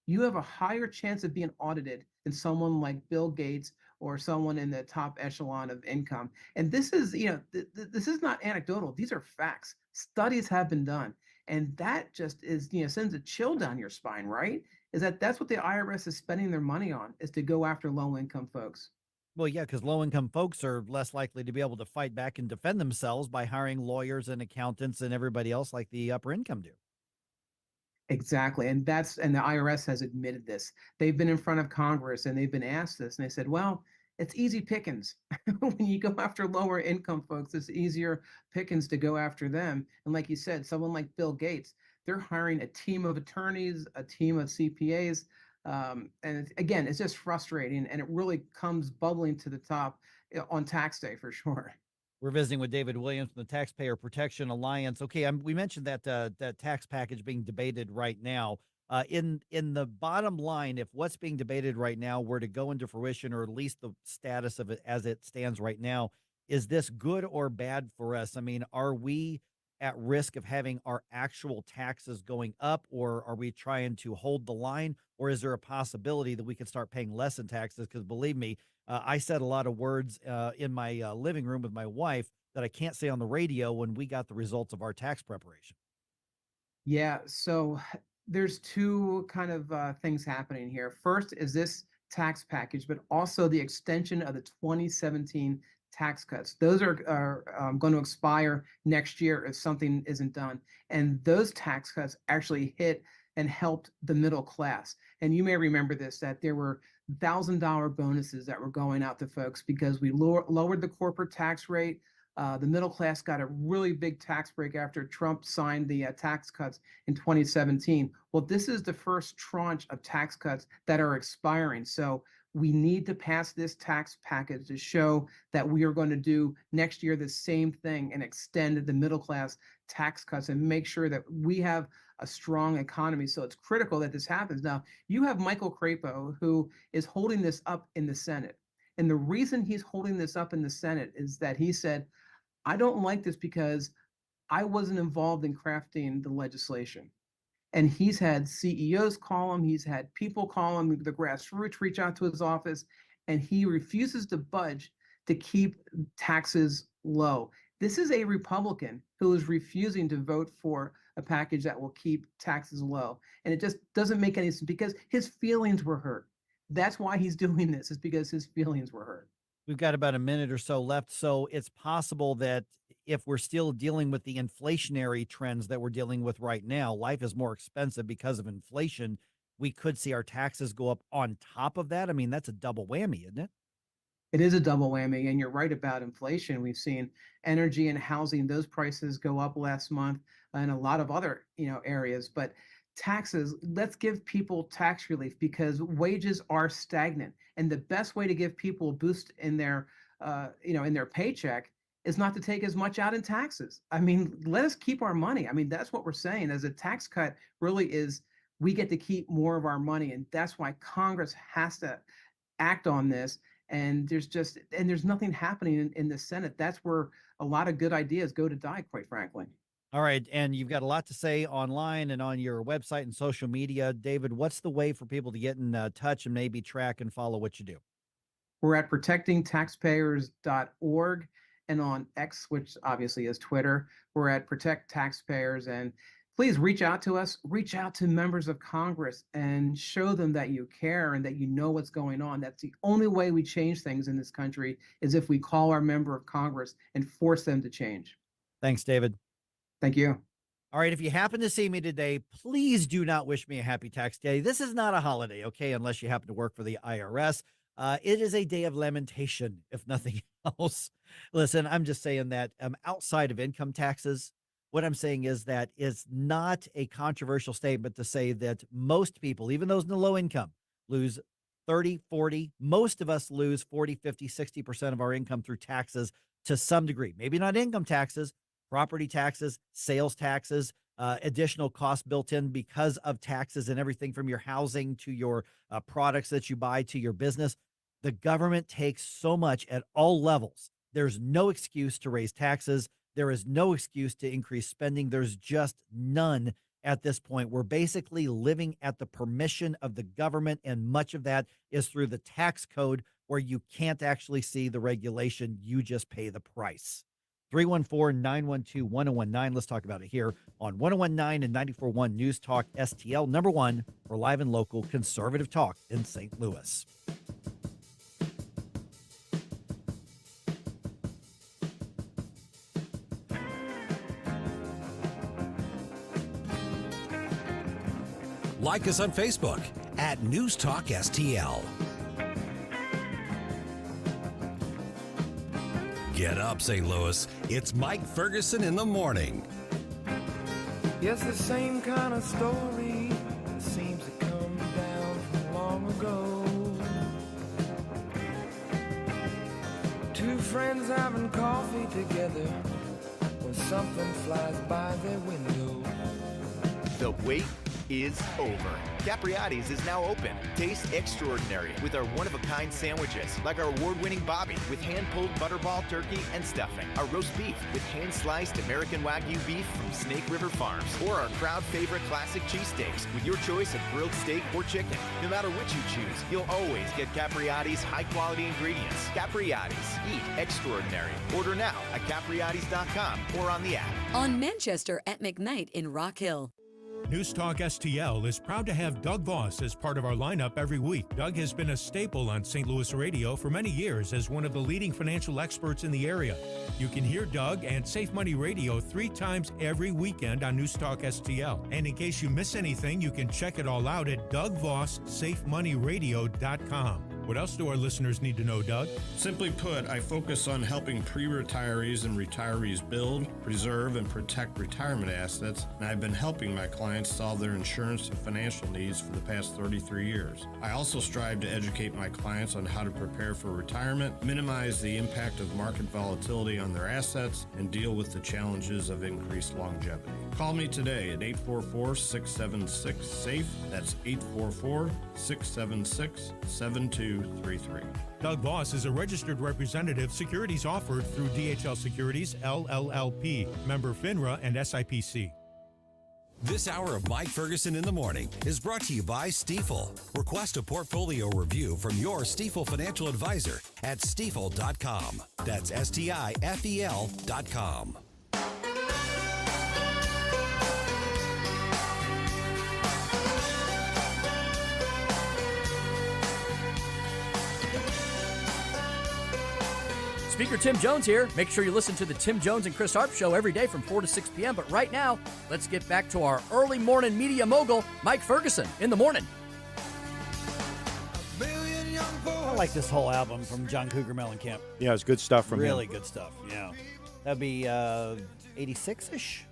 you have a higher chance of being audited than someone like Bill Gates or someone in the top echelon of income. And this is, this is not anecdotal. These are facts. Studies have been done. And that just is, sends a chill down your spine, right? That's what the IRS is spending their money on, is to go after low income folks. Well, yeah, because low income folks are less likely to be able to fight back and defend themselves by hiring lawyers and accountants and everybody else like the upper income do. Exactly. And the IRS has admitted this. They've been in front of Congress and they've been asked this, and they said, well, it's easy pickings. When you go after lower income folks, it's easier pickings to go after them. And like you said, someone like Bill Gates, they're hiring a team of attorneys, a team of CPAs. And again, it's just frustrating, and it really comes bubbling to the top on tax day for sure. We're visiting with David Williams from the Taxpayer Protection Alliance. Okay, we mentioned that that tax package being debated right now. In the bottom line, if what's being debated right now were to go into fruition, or at least the status of it as it stands right now, is this good or bad for us? I mean, are we at risk of having our actual taxes going up, or are we trying to hold the line, or is there a possibility that we could start paying less in taxes? Because believe me, I said a lot of words in my living room with my wife that I can't say on the radio when we got the results of our tax preparation. Yeah. So there's two kind of things happening here. First is this tax package, but also the extension of the 2017 tax cuts. Those are going to expire next year if something isn't done. And those tax cuts actually hit and helped the middle class. And you may remember this, that there were $1,000 bonuses that were going out to folks because we lowered the corporate tax rate. The middle class got a really big tax break after Trump signed the tax cuts in 2017. Well, this is the first tranche of tax cuts that are expiring. So we need to pass this tax package to show that we are going to do next year the same thing and extend the middle class tax cuts and make sure that we have a strong economy. So it's critical that this happens. Now, you have Michael Crapo, who is holding this up in the Senate. And the reason he's holding this up in the Senate is that he said, I don't like this because I wasn't involved in crafting the legislation. And he's had CEOs call him, he's had people call him, the grassroots reach out to his office, and he refuses to budge to keep taxes low. This is a Republican who is refusing to vote for a package that will keep taxes low. And it just doesn't make any sense because his feelings were hurt. That's why he's doing this, is because his feelings were hurt. We've got about a minute or so left, so it's possible that if we're still dealing with the inflationary trends that we're dealing with right now, life is more expensive because of inflation. We could see our taxes go up on top of that. I mean, that's a double whammy, isn't it? It is a double whammy, and you're right about inflation. We've seen energy and housing; those prices go up last month, and a lot of other areas. But taxes, let's give people tax relief because wages are stagnant, and the best way to give people a boost in their in their paycheck is not to take as much out in taxes. I mean, let us keep our money. I mean, that's what we're saying. As a tax cut really is, we get to keep more of our money, and that's why Congress has to act on this. And there's nothing happening in the Senate. That's where a lot of good ideas go to die, quite frankly. All right. And you've got a lot to say online and on your website and social media. David, what's the way for people to get in touch and maybe track and follow what you do? We're at protectingtaxpayers.org, and on X, which obviously is Twitter, we're at Protect Taxpayers. And please reach out to us, reach out to members of Congress and show them that you care and that you know what's going on. That's the only way we change things in this country, is if we call our member of Congress and force them to change. Thanks, David. Thank you. All right. If you happen to see me today, please do not wish me a happy tax day. This is not a holiday, okay, unless you happen to work for the IRS. It is a day of lamentation, if nothing else. Listen, I'm just saying that outside of income taxes, what I'm saying is that it's not a controversial statement to say that most people, even those in the low income, lose 30, 40. Most of us lose 40, 50, 60% of our income through taxes to some degree. Maybe not income taxes, property taxes, sales taxes, additional costs built in because of taxes and everything from your housing to your products that you buy to your business. The government takes so much at all levels. There's no excuse to raise taxes. There is no excuse to increase spending. There's just none at this point. We're basically living at the permission of the government, and much of that is through the tax code where you can't actually see the regulation. You just pay the price. 314-912-1019. Let's talk about it here on 1019 and 94.1 News Talk STL, number one for live and local conservative talk in St. Louis. Like us on Facebook at News Talk STL. Get up, St. Louis. It's Mike Ferguson in the morning. Yes, the same kind of story that seems to come down from long ago. Two friends having coffee together when something flies by their window. The wait is over. Capriati's is now open. Taste extraordinary with our one-of-a-kind sandwiches, like our award-winning Bobby with hand-pulled butterball turkey and stuffing, our roast beef with hand-sliced American Wagyu beef from Snake River Farms, or our crowd-favorite classic cheesesteaks with your choice of grilled steak or chicken. No matter which you choose, you'll always get Capriati's high-quality ingredients. Capriati's. Eat extraordinary. Order now at capriatis.com or on the app. On Manchester at McKnight in Rock Hill. News Talk STL is proud to have Doug Voss as part of our lineup every week. Doug has been a staple on St. Louis radio for many years as one of the leading financial experts in the area. You can hear Doug and Safe Money Radio 3 times every weekend on News Talk STL. And in case you miss anything, you can check it all out at DougVossSafeMoneyRadio.com. What else do our listeners need to know, Doug? Simply put, I focus on helping pre-retirees and retirees build, preserve, and protect retirement assets, and I've been helping my clients solve their insurance and financial needs for the past 33 years. I also strive to educate my clients on how to prepare for retirement, minimize the impact of market volatility on their assets, and deal with the challenges of increased longevity. Call me today at 844-676-SAFE. That's 844-676-7233. Doug Voss is a registered representative. Securities offered through DHL Securities, LLLP, member FINRA and SIPC. This hour of Mike Ferguson in the Morning is brought to you by Stifel. Request a portfolio review from your Stifel financial advisor at stifel.com. That's STIFEL.com. Speaker Tim Jones here. Make sure you listen to the Tim Jones and Chris Harp Show every day from 4 to 6 p.m. But right now, let's get back to our early morning media mogul, Mike Ferguson, in the morning. I like this whole album from John Cougar Mellencamp. Yeah, it's good stuff from him. Really good stuff, yeah. That'd be 86-ish?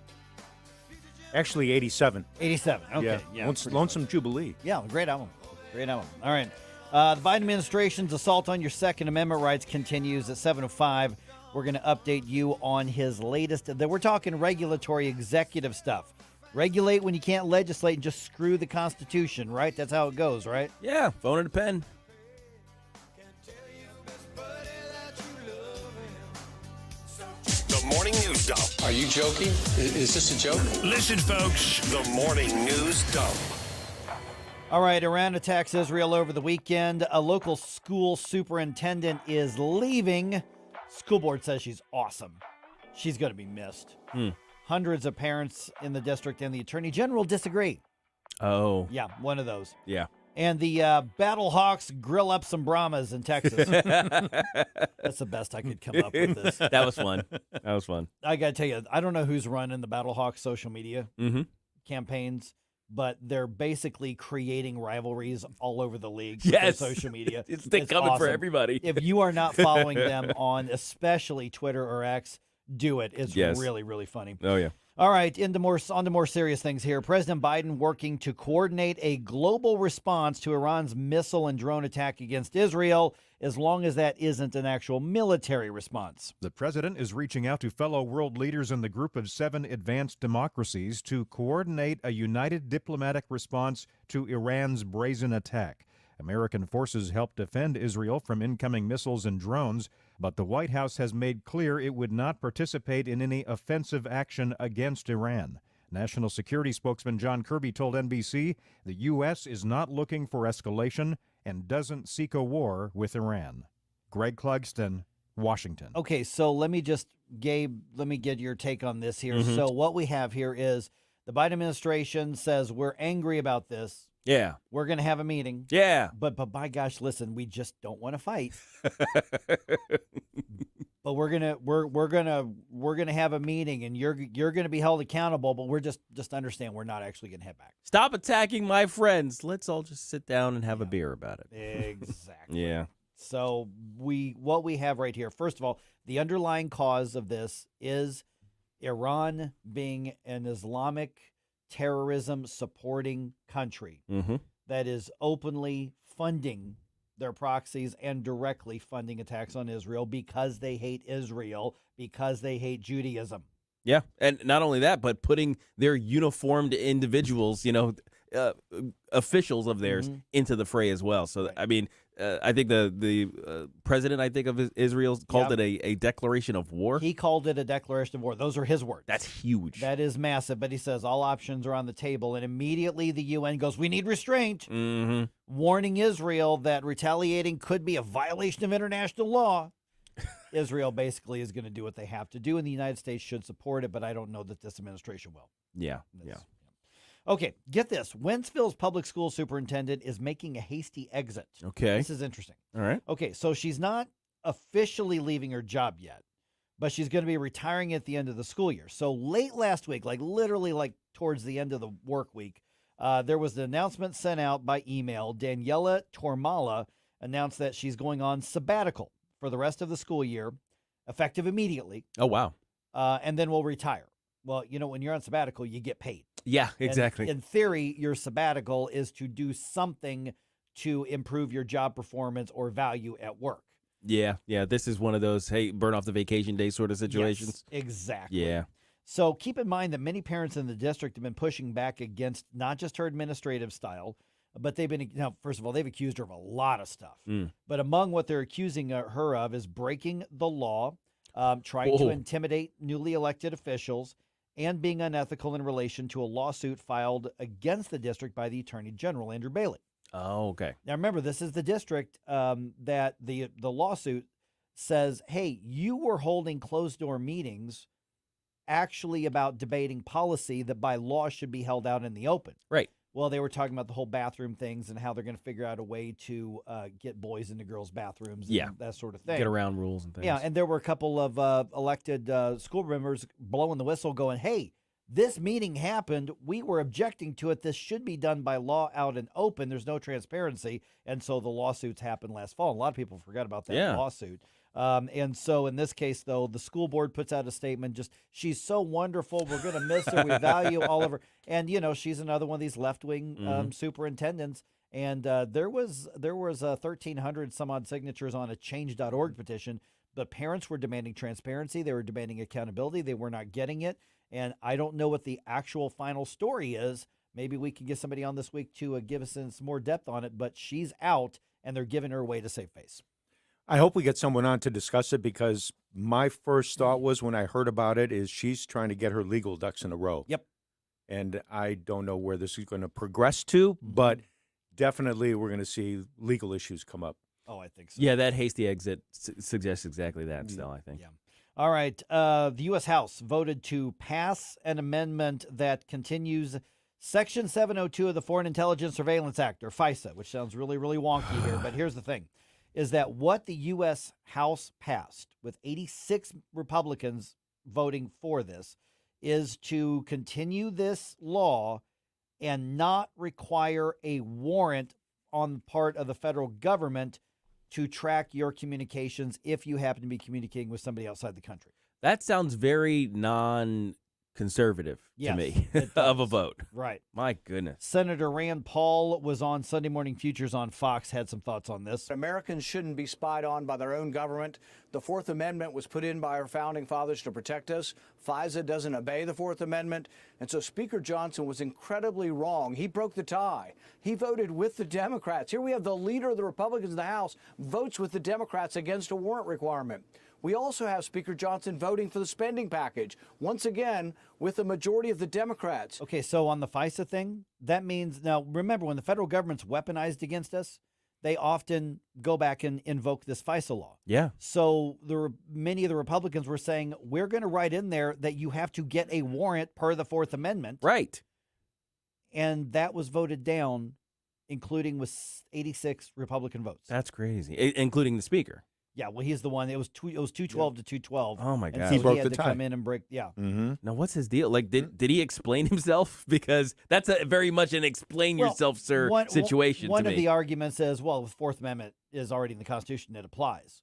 Actually, 87. 87, okay. Yeah, Lonesome Jubilee. Yeah, great album. Great album. All right. The Biden administration's assault on your Second Amendment rights continues at 7:05. We're going to update you on his latest. We're talking regulatory executive stuff. Regulate when you can't legislate and just screw the Constitution, right? That's how it goes, right? Yeah, phone and a pen. The Morning News Dump. Are you joking? Is this a joke? Listen, folks. The Morning News Dump. All right, Iran attacks Israel over the weekend. A local school superintendent is leaving. School board says she's awesome. She's going to be missed. Hundreds of parents in the district and the attorney general disagree. Oh. Yeah, one of those. Yeah. And the Battle Hawks grill up some Brahmas in Texas. That's the best I could come up with this. That was fun. I got to tell you, I don't know who's running the Battle Hawks social media campaigns, but they're basically creating rivalries all over the league with their social media. It's coming for everybody. If you are not following them on especially Twitter or X, do it. It's really, really funny. Oh, yeah. All right, on to more serious things here. President Biden working to coordinate a global response to Iran's missile and drone attack against Israel, as long as that isn't an actual military response. The president is reaching out to fellow world leaders in the group of 7 advanced democracies to coordinate a united diplomatic response to Iran's brazen attack. American forces helped defend Israel from incoming missiles and drones, but the White House has made clear it would not participate in any offensive action against Iran. National Security spokesman John Kirby told NBC the U.S. is not looking for escalation and doesn't seek a war with Iran. Greg Clugston, Washington. Okay, so let me get your take on this here. So what we have here is the Biden administration says we're angry about this. Yeah. We're going to have a meeting. Yeah. But by gosh, listen, we just don't want to fight. But we're going to have a meeting and you're going to be held accountable, but we're just understand we're not actually going to head back. Stop attacking my friends. Let's all just sit down and have a beer about it. Exactly. Yeah. So what we have right here, first of all, the underlying cause of this is Iran being an Islamic terrorism supporting country that is openly funding their proxies and directly funding attacks on Israel because they hate Israel, because they hate Judaism. Yeah, and not only that, but putting their uniformed individuals, officials of theirs into the fray as well. So, I mean, I think the president, of Israel called it a declaration of war. He called it a declaration of war. Those are his words. That's huge. That is massive. But he says all options are on the table. And immediately the UN goes, we need restraint, warning Israel that retaliating could be a violation of international law. Israel basically is going to do what they have to do, and the United States should support it, but I don't know that this administration will. Yeah. Okay, get this. Wentzville's public school superintendent is making a hasty exit. Okay. This is interesting. All right. Okay, so she's not officially leaving her job yet, but she's going to be retiring at the end of the school year. So late last week, like literally like towards the end of the work week, there was an announcement sent out by email. Daniela Tormala announced that she's going on sabbatical for the rest of the school year, effective immediately. Oh, wow. And then will retire. Well, you know, when you're on sabbatical, you get paid. Yeah, exactly. And in theory, your sabbatical is to do something to improve your job performance or value at work. Yeah. This is one of those, hey, burn off the vacation day sort of situations. Yes, exactly. Yeah. So keep in mind that many parents in the district have been pushing back against not just her administrative style, but they've been, now, first of all, they've accused her of a lot of stuff. But among what they're accusing her of is breaking the law, trying to intimidate newly elected officials, and being unethical in relation to a lawsuit filed against the district by the Attorney General, Andrew Bailey. Oh, okay. Now, remember, this is the district that the lawsuit says, hey, you were holding closed-door meetings actually about debating policy that by law should be held out in the open. Right. Well, they were talking about the whole bathroom things and how they're going to figure out a way to get boys into girls' bathrooms and that sort of thing. Get around rules and things. Yeah, and there were a couple of elected school members blowing the whistle going, hey, this meeting happened. We were objecting to it. This should be done by law out and open. There's no transparency. And so the lawsuits happened last fall. A lot of people forgot about that lawsuit. And so in this case, though, the school board puts out a statement, just, she's so wonderful. We're going to miss her. We value all of her. And, you know, she's another one of these left-wing superintendents. And there was 1,300 some odd signatures on a change.org petition. But parents were demanding transparency. They were demanding accountability. They were not getting it. And I don't know what the actual final story is. Maybe we can get somebody on this week to give us some more depth on it. But she's out, and they're giving her away to save face. I hope we get someone on to discuss it, because my first thought was when I heard about it is she's trying to get her legal ducks in a row. Yep. And I don't know where this is going to progress to, but definitely we're going to see legal issues come up. Oh, I think so. Yeah, that hasty exit suggests exactly that still, I think. Yeah. All right. The U.S. House voted to pass an amendment that continues Section 702 of the Foreign Intelligence Surveillance Act, or FISA, which sounds really, really wonky here. But here's the thing, is that what the U.S. House passed, with 86 Republicans voting for this, is to continue this law and not require a warrant on the part of the federal government to track your communications if you happen to be communicating with somebody outside the country. That sounds very non-conservative to me of a vote. Right. My goodness. Senator Rand Paul was on Sunday Morning Futures on Fox, had some thoughts on this. Americans shouldn't be spied on by their own government. The Fourth Amendment was put in by our founding fathers to protect us. FISA doesn't obey the Fourth Amendment. And so Speaker Johnson was incredibly wrong. He broke the tie. He voted with the Democrats. Here we have the leader of the Republicans in the House votes with the Democrats against a warrant requirement. We also have Speaker Johnson voting for the spending package, once again, with a majority of the Democrats. Okay, so on the FISA thing, that means, now remember, when the federal government's weaponized against us, they often go back and invoke this FISA law. Yeah. So many of the Republicans were saying, we're going to write in there that you have to get a warrant per the Fourth Amendment. Right. And that was voted down, including with 86 Republican votes. That's crazy, including the speaker. Yeah, well, he's the one. It was 212 to 212. Oh my and God! so He broke had the to tie. come in and break. Yeah. Mm-hmm. Now, what's his deal? Like, did he explain himself? Because that's very much an explain yourself, sir, situation. One to of me. the arguments is, well, the Fourth Amendment is already in the Constitution; it applies.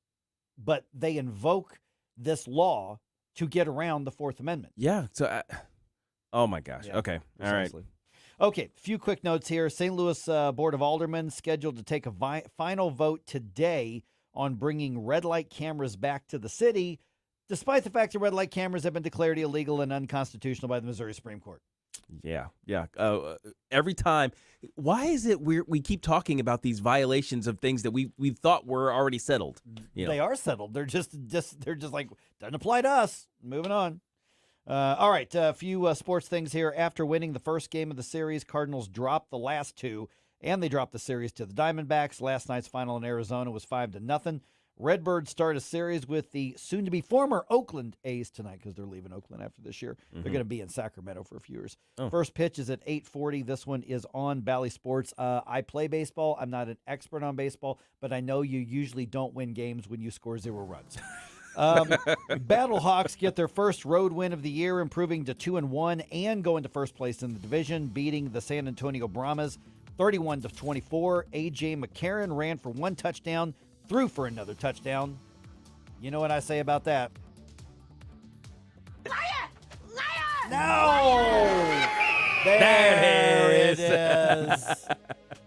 But they invoke this law to get around the Fourth Amendment. Yeah. So, oh my gosh. Yeah, Okay. All right. Okay, a few quick notes here. St. Louis Board of Aldermen scheduled to take a final vote today on bringing red light cameras back to the city, despite the fact that red light cameras have been declared illegal and unconstitutional by the Missouri Supreme Court. Yeah. Every time, why is it we keep talking about these violations of things that we thought were already settled? You know? They are settled. They're just like, doesn't apply to us. Moving on. All right, a few sports things here. After winning the first game of the series, Cardinals dropped the last two, and they dropped the series to the Diamondbacks. Last night's final in Arizona was 5-0. Redbirds start a series with the soon-to-be former Oakland A's tonight because they're leaving Oakland after this year. They're going to be in Sacramento for a few years. First pitch is at 8:40. This one is on Bally Sports. I play baseball. I'm not an expert on baseball, but I know you usually don't win games when you score 0 runs. Battlehawks get their first road win of the year, improving to 2-1 and going to first place in the division, beating the San Antonio Brahmas 31-24. A.J. McCarron ran for 1 touchdown, threw for another touchdown. You know what I say about that? No! There it is.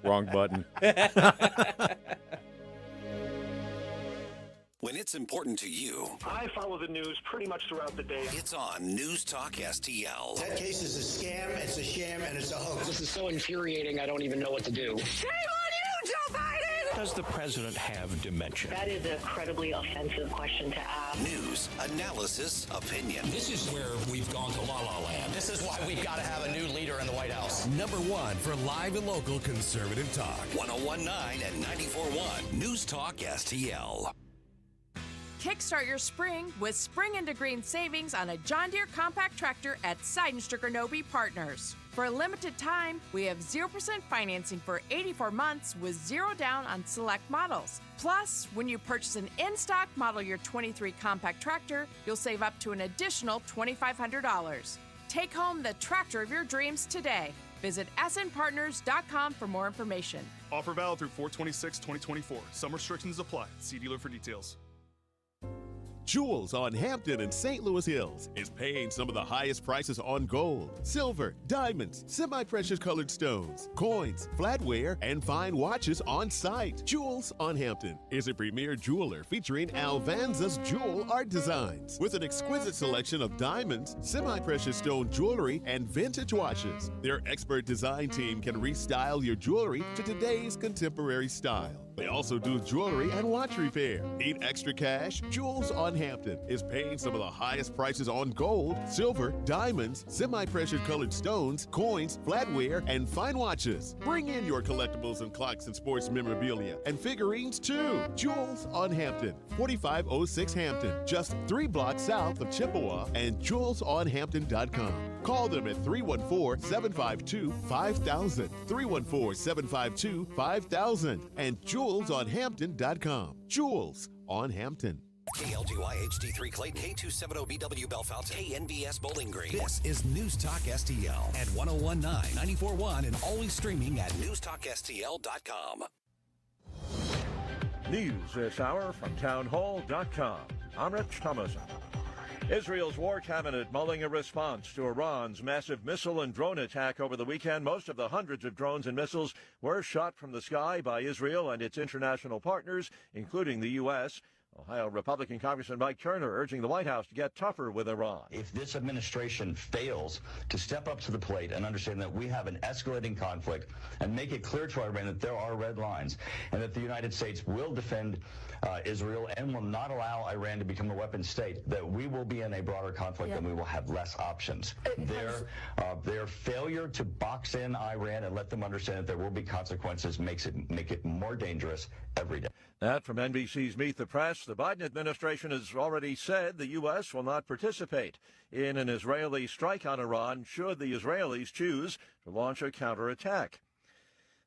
Wrong button. When it's important to you, I follow the news pretty much throughout the day. it's on News Talk STL. That case is a scam, it's a sham, and it's a hoax. This is so infuriating, I don't even know what to do. Shame on you, Joe Biden! Does the president have dementia? That is an incredibly offensive question to ask. News, analysis, opinion. This is where we've gone to la-la land. This is why we've got to have a new leader in the White House. Number 1 for live and local conservative talk. 101.9 and 94.1 News Talk STL. Kickstart your spring with Spring into Green savings on a John Deere compact tractor at Seidenstricker Nobe Partners. For a limited time, we have 0% financing for 84 months with 0 down on select models. Plus, when you purchase an in-stock model year 23 compact tractor, you'll save up to an additional $2,500. Take home the tractor of your dreams today. Visit snpartners.com for more information. Offer valid through 4/26/2024. Some restrictions apply. See dealer for details. Jewels on Hampton and St. Louis Hills is paying some of the highest prices on gold, silver, diamonds, semi-precious colored stones, coins, flatware, and fine watches on site. Jewels on Hampton is a premier jeweler featuring Alvanza's jewel art designs with an exquisite selection of diamonds, semi-precious stone jewelry, and vintage watches. Their expert design team can restyle your jewelry to today's contemporary style. They also do jewelry and watch repair. Need extra cash? Jewels on Hampton is paying some of the highest prices on gold, silver, diamonds, semi-precious colored stones, coins, flatware, and fine watches. Bring in your collectibles and clocks and sports memorabilia and figurines too. Jewels on Hampton, 4506 Hampton, just 3 blocks south of Chippewa, and jewelsonhampton.com. Call them at 314-752-5000, 314-752-5000, and jewelsonhampton.com. Jewels on Hampton. KLGY HD3 Clayton, K270BW Bellefonte, KNBS Bowling Green. This is News Talk STL at 101.9, 94.1, and always streaming at newstalkstl.com. News this hour from townhall.com. I'm Rich Thomason. Israel's war cabinet mulling a response to Iran's massive missile and drone attack over the weekend. Most of the hundreds of drones and missiles were shot from the sky by Israel and its international partners, including the U.S. Ohio Republican Congressman Mike Turner urging the White House to get tougher with Iran. If this administration fails to step up to the plate and understand that we have an escalating conflict and make it clear to Iran that there are red lines and that the United States will defend Israel and will not allow Iran to become a weapon state, that we will be in a broader conflict and we will have less options. Their failure to box in Iran and let them understand that there will be consequences make it more dangerous every day. That from NBC's Meet the Press. The Biden administration has already said the U.S. will not participate in an Israeli strike on Iran should the Israelis choose to launch a counterattack.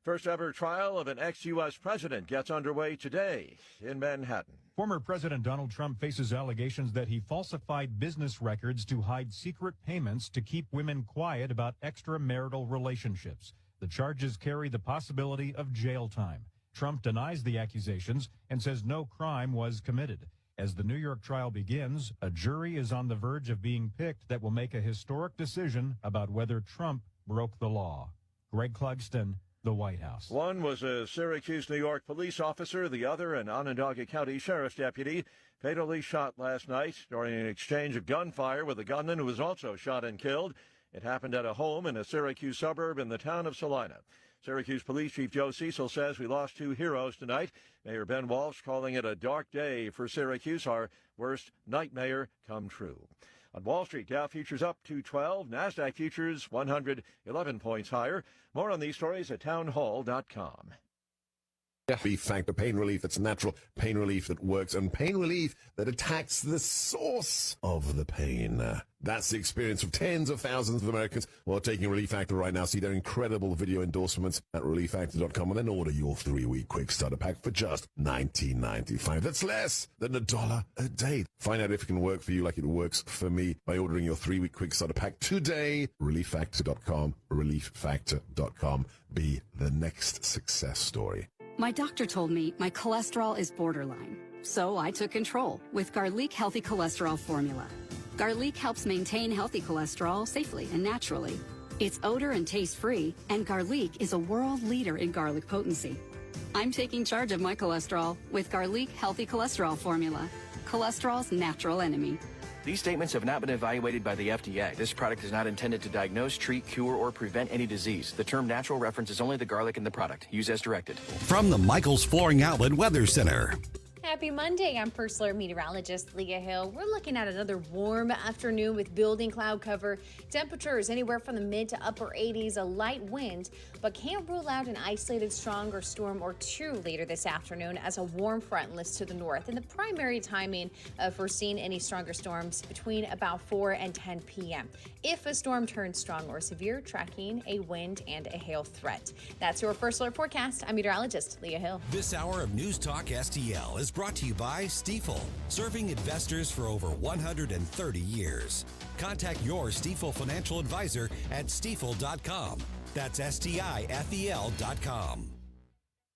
First ever trial of an ex-U.S. president gets underway today in Manhattan. Former President Donald Trump faces allegations that he falsified business records to hide secret payments to keep women quiet about extramarital relationships. The charges carry the possibility of jail time. Trump denies the accusations and says no crime was committed. As the New York trial begins, a jury is on the verge of being picked that will make a historic decision about whether Trump broke the law. Greg Clugston, the White House. One was a Syracuse, New York police officer, the other an Onondaga County sheriff's deputy, fatally shot last night during an exchange of gunfire with a gunman who was also shot and killed. It happened at a home in a Syracuse suburb in the town of Salina. Syracuse Police Chief Joe Cecil says we lost 2 heroes tonight. Mayor Ben Walsh calling it a dark day for Syracuse, our worst nightmare come true. On Wall Street, Dow futures up 212, NASDAQ futures 111 points higher. More on these stories at townhall.com. Relief Factor, pain relief that's natural, pain relief that works, and pain relief that attacks the source of the pain. That's the experience of tens of thousands of Americans who are taking Relief Factor right now. See their incredible video endorsements at relieffactor.com and then order your 3-week quick starter pack for just $19.95. That's less than $1 a day. Find out if it can work for you like it works for me by ordering your 3-week quick starter pack today. Relieffactor.com, relieffactor.com. Be the next success story. My doctor told me my cholesterol is borderline, so I took control with Garlic Healthy Cholesterol Formula. Garlic helps maintain healthy cholesterol safely and naturally. It's odor and taste-free, and Garlic is a world leader in garlic potency. I'm taking charge of my cholesterol with Garlic Healthy Cholesterol Formula, cholesterol's natural enemy. These statements have not been evaluated by the FDA. This product is not intended to diagnose, treat, cure, or prevent any disease. The term natural references only the garlic in the product. Use as directed. From the Michaels Flooring Outlet Weather Center. Happy Monday. I'm First Alert Meteorologist Leah Hill. We're looking at another warm afternoon with building cloud cover. Temperatures anywhere from the mid to upper 80s, a light wind, but can't rule out an isolated stronger storm or two later this afternoon as a warm front lifts to the north. And the primary timing for seeing any stronger storms between about 4 and 10 p.m. If a storm turns strong or severe, tracking a wind and a hail threat. That's your First Alert forecast. I'm meteorologist Leah Hill. This hour of News Talk STL is brought to you by Stifel, serving investors for over 130 years. Contact your Stifel financial advisor at stifel.com. That's STIFEL.com.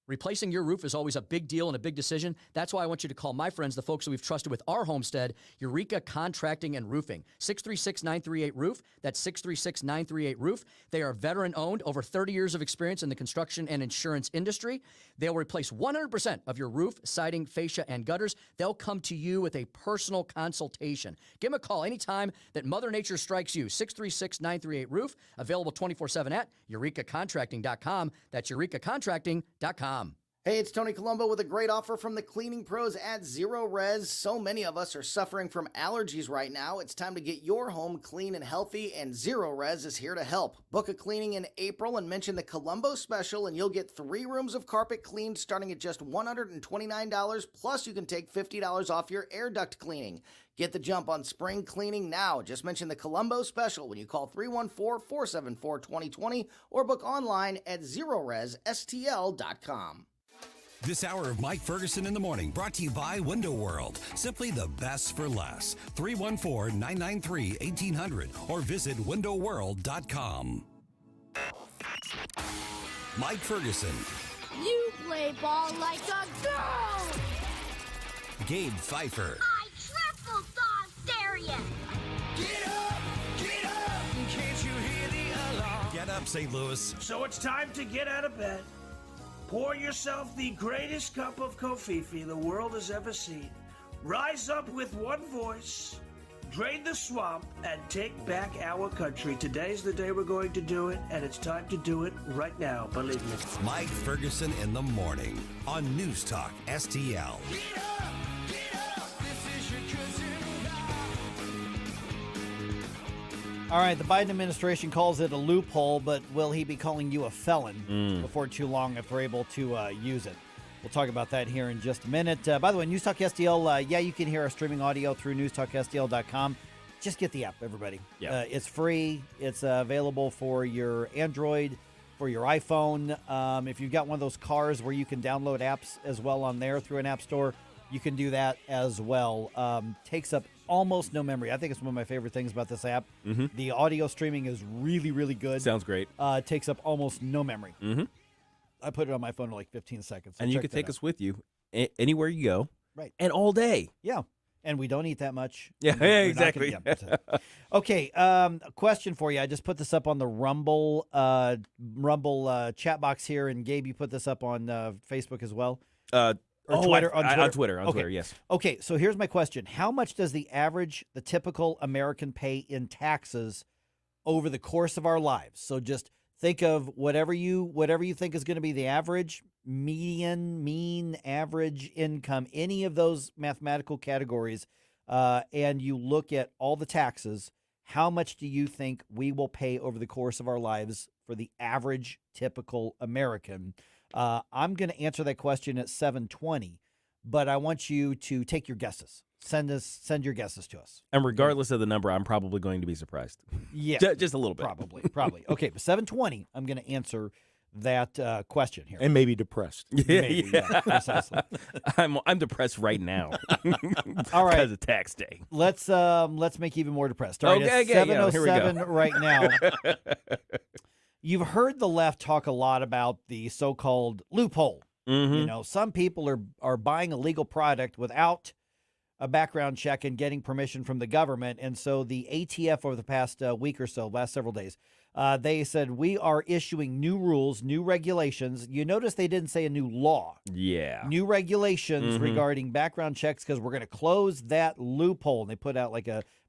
Replacing your roof is always a big deal and a big decision. That's why I want you to call my friends, the folks that we've trusted with our homestead, Eureka Contracting and Roofing. 636-938-ROOF. That's 636-938-ROOF. They are veteran-owned, over 30 years of experience in the construction and insurance industry. They'll replace 100% of your roof, siding, fascia, and gutters. They'll come to you with a personal consultation. Give them a call anytime that Mother Nature strikes you. 636-938-ROOF. Available 24/7 at eurekacontracting.com. That's eurekacontracting.com. Hey, it's Tony Colombo with a great offer from the cleaning pros at Zero Res. So many of us are suffering from allergies right now. It's time to get your home clean and healthy, and Zero Res is here to help. Book a cleaning in April and mention the Colombo special, and you'll get 3 rooms of carpet cleaned starting at just $129, plus you can take $50 off your air duct cleaning. Get the jump on spring cleaning now. Just mention the Colombo special when you call 314-474-2020 or book online at ZeroResSTL.com. This hour of Mike Ferguson in the Morning brought to you by Window World. Simply the best for less. 314-993-1800 or visit windowworld.com. Mike Ferguson. You play ball like a girl. Gabe Pfeiffer. I triple dog dare you. Get up, get up. Can't you hear the alarm? Get up, St. Louis. So it's time to get out of bed. Pour yourself the greatest cup of Kofifi the world has ever seen. Rise up with one voice, drain the swamp, and take back our country. Today's the day we're going to do it, and it's time to do it right now, believe me. Mike Ferguson in the Morning on News Talk STL. Get up, this is your cousin. All right, the Biden administration calls it a loophole, but will he be calling you a felon before too long if we're able to use it? We'll talk about that here in just a minute. By the way, News Talk STL, you can hear our streaming audio through newstalkstl.com. Just get the app, everybody. Yeah. It's free. It's available for your Android, for your iPhone. If you've got one of those cars where you can download apps as well on there through an app store, you can do that as well. Takes up almost no memory. I think it's one of my favorite things about this app. Mm-hmm. The audio streaming is really, really good. Sounds great. It takes up almost no memory. Mm-hmm. I put it on my phone in like 15 seconds. So and you can take us with you anywhere you go. Right. And all day. Yeah. And we don't eat that much. Yeah, exactly. Okay, a question for you. I just put this up on the Rumble chat box here, and Gabe, you put this up on Facebook as well? Twitter. On Twitter, okay. Yes. Okay, so here's my question. How much does the typical American pay in taxes over the course of our lives? So just think of whatever you think is going to be the average, median, mean, average income, any of those mathematical categories, and you look at all the taxes. How much do you think we will pay over the course of our lives for the average typical American? I'm going to answer that question at 7:20, but I want you to take your guesses. Send your guesses to us. And regardless of the number, I'm probably going to be surprised. Yeah. Just a little bit. Probably. Okay, but 7:20, I'm going to answer that question here. And maybe depressed. Maybe, yeah, precisely. I'm depressed right now. All right. Because of tax day. Let's make you even more depressed. All right, Okay, it's here we go. 7:07 right now. You've heard the left talk a lot about the so-called loophole. Mm-hmm. You know, some people are buying a legal product without a background check and getting permission from the government. And so the ATF over the past week or so, last several days, they said, we are issuing new rules, new regulations. You notice they didn't say a new law. Yeah. New regulations regarding background checks because we're going to close that loophole. And they put out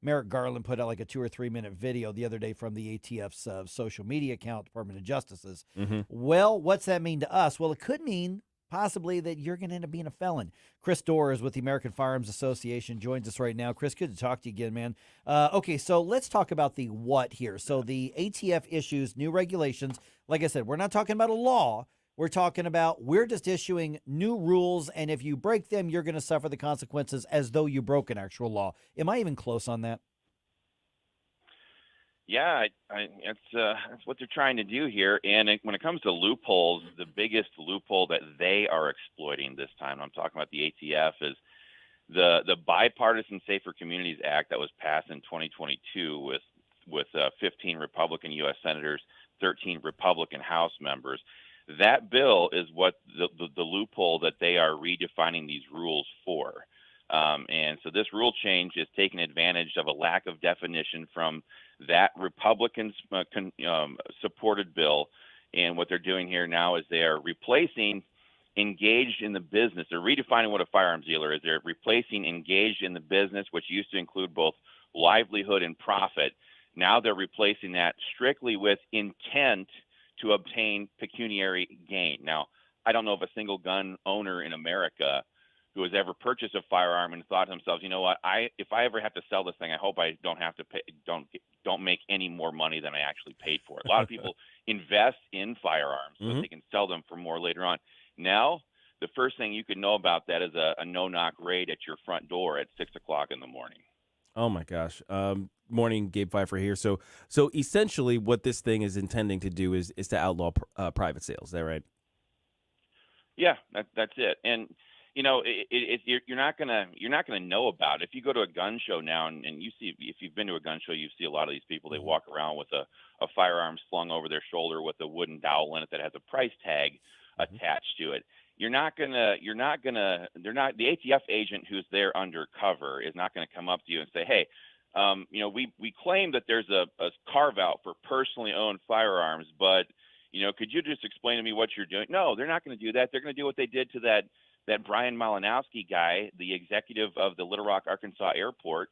Merrick Garland put out like a 2 or 3 minute video the other day from the ATF's social media account, Department of Justice's. Well, what's that mean to us? Well, it could mean possibly that you're going to end up being a felon. Chris Dorr is with the American Firearms Association, joins us right now. Chris, good to talk to you again, man. Okay, so let's talk about the what here. So the ATF issues new regulations. Like I said, we're not talking about a law. We're talking about we're just issuing new rules, and if you break them, you're going to suffer the consequences as though you broke an actual law. Am I even close on that? Yeah, that's what they're trying to do here. And when it comes to loopholes, the biggest loophole that they are exploiting this time, I'm talking about the ATF, is the Bipartisan Safer Communities Act that was passed in 2022 with 15 Republican U.S. senators, 13 Republican House members. That bill is what the loophole that they are redefining these rules for. And so this rule change is taking advantage of a lack of definition from that Republican supported bill. And what they're doing here now is they are replacing engaged in the business. They're redefining what a firearms dealer is. They're replacing engaged in the business, which used to include both livelihood and profit. Now they're replacing that strictly with intent to obtain pecuniary gain. Now, I don't know of a single gun owner in America who has ever purchased a firearm and thought to themselves, you know what, if I ever have to sell this thing, I hope I don't have to pay, don't make any more money than I actually paid for it. A lot of people invest in firearms so they can sell them for more later on. Now, the first thing you could know about that is a no-knock raid at your front door at 6 o'clock in the morning. Oh my gosh. Morning, Gabe Pfeiffer here. So essentially what this thing is intending to do is to outlaw private sales. Is that right? Yeah, that's it. And you know, you're not gonna know about it if you go to a gun show now, and you see, if you've been to a gun show, you see a lot of these people. They walk around with a firearm slung over their shoulder with a wooden dowel in it that has a price tag attached to it. The ATF agent who's there undercover is not going to come up to you and say, hey, you know, we claim that there's a carve out for personally owned firearms, but you know, could you just explain to me what you're doing? No, they're not going to do that. They're going to do what they did to that Brian Malinowski guy, the executive of the Little Rock, Arkansas airport.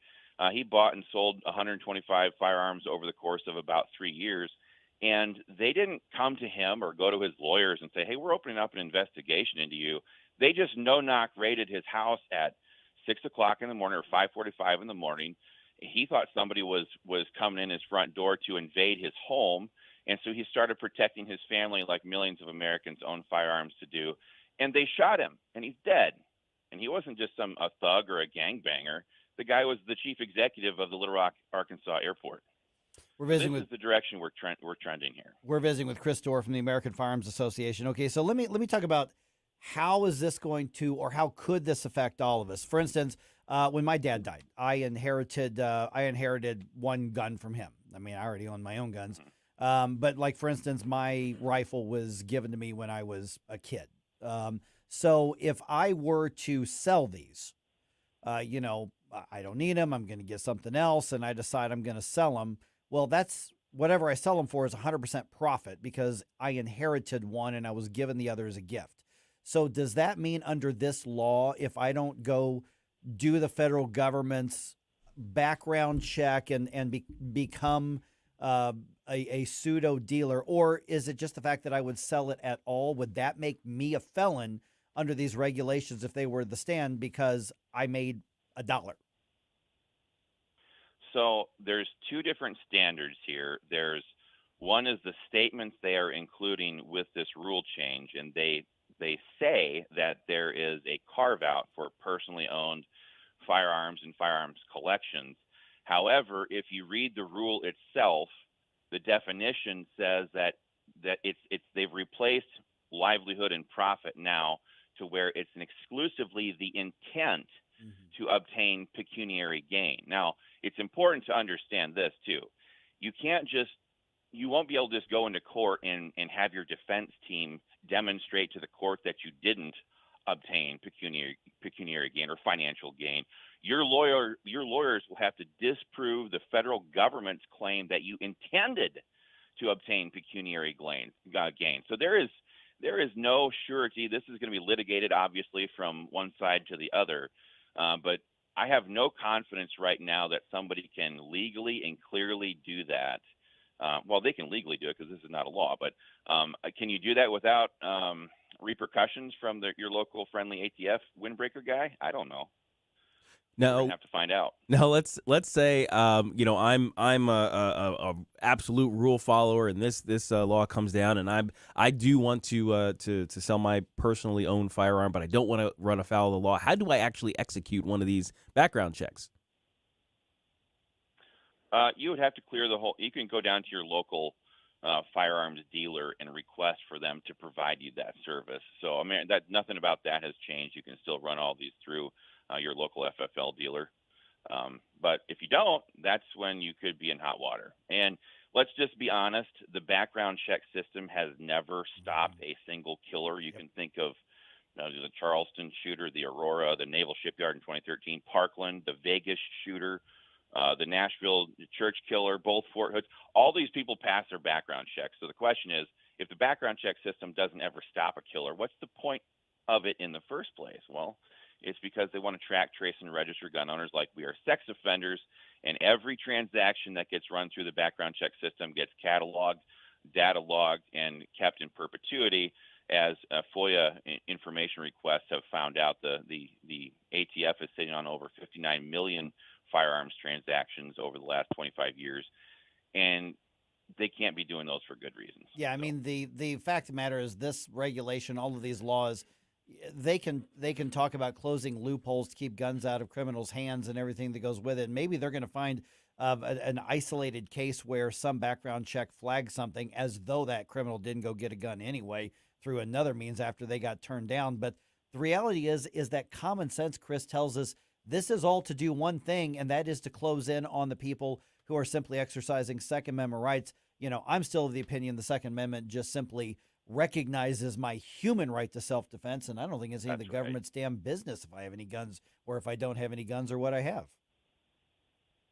He bought and sold 125 firearms over the course of about 3 years. And they didn't come to him or go to his lawyers and say, hey, we're opening up an investigation into you. They just no-knock raided his house at 6 o'clock in the morning or 5:45 in the morning. He thought somebody was coming in his front door to invade his home. And so he started protecting his family like millions of Americans own firearms to do. And they shot him, and he's dead. And he wasn't just a thug or a gangbanger. The guy was the chief executive of the Little Rock, Arkansas airport. This is the direction we're trending here. We're visiting with Chris Dorr from the American Firearms Association. Okay, so let me talk about how is this going to, or how could this affect all of us? For instance, when my dad died, I inherited one gun from him. I mean, I already owned my own guns. But like, for instance, my rifle was given to me when I was a kid. So if I were to sell these, you know, I don't need them, I'm going to get something else, and I decide I'm going to sell them. Well, that's whatever I sell them for is 100% profit because I inherited one and I was given the other as a gift. So does that mean under this law, if I don't go do the federal government's background check and become a pseudo dealer, or is it just the fact that I would sell it at all? Would that make me a felon under these regulations if they were the stand because I made $1? So there's two different standards here. There's One is the statements they are including with this rule change, and they say that there is a carve-out for personally owned firearms and firearms collections. However, if you read the rule itself, the definition says that they've replaced livelihood and profit now to where it's exclusively the intent to obtain pecuniary gain. Now, it's important to understand this too. You won't be able to just go into court and have your defense team demonstrate to the court that you didn't obtain pecuniary gain or financial gain. Your lawyers will have to disprove the federal government's claim that you intended to obtain pecuniary gain. So there is no surety. This is going to be litigated, obviously, from one side to the other. But I have no confidence right now that somebody can legally and clearly do that. Well, they can legally do it because this is not a law. But can you do that without repercussions from your local friendly ATF windbreaker guy? I don't know. No, we're gonna have to find out. Now let's say I'm a absolute rule follower, and this law comes down, and I do want to sell my personally owned firearm, but I don't want to run afoul of the law. How do I actually execute one of these background checks? You would have to clear the whole. You can go down to your local firearms dealer and request for them to provide you that service. So I mean, nothing about that has changed. You can still run all these through your local FFL dealer. But if you don't, that's when you could be in hot water. And let's just be honest, the background check system has never stopped a single killer. You can think of the Charleston shooter, the Aurora, the Naval Shipyard in 2013, Parkland, the Vegas shooter, the Nashville church killer, both Fort Hoods. All these people pass their background checks. So the question is, if the background check system doesn't ever stop a killer, what's the point of it in the first place? Well, it's because they want to track, trace, and register gun owners like we are sex offenders, and every transaction that gets run through the background check system gets cataloged, data logged, and kept in perpetuity. As FOIA information requests have found out, the ATF is sitting on over 59 million firearms transactions over the last 25 years, and they can't be doing those for good reasons. Yeah, I mean, the fact of the matter is this regulation, all of these laws, they can talk about closing loopholes to keep guns out of criminals' hands and everything that goes with it. And maybe they're going to find an isolated case where some background check flags something as though that criminal didn't go get a gun anyway through another means after they got turned down. But the reality is that common sense, Chris, tells us this is all to do one thing, and that is to close in on the people who are simply exercising Second Amendment rights. You know, I'm still of the opinion the Second Amendment just simply recognizes my human right to self-defense, and I don't think it's any of the government's damn business if I have any guns or if I don't have any guns or what I have.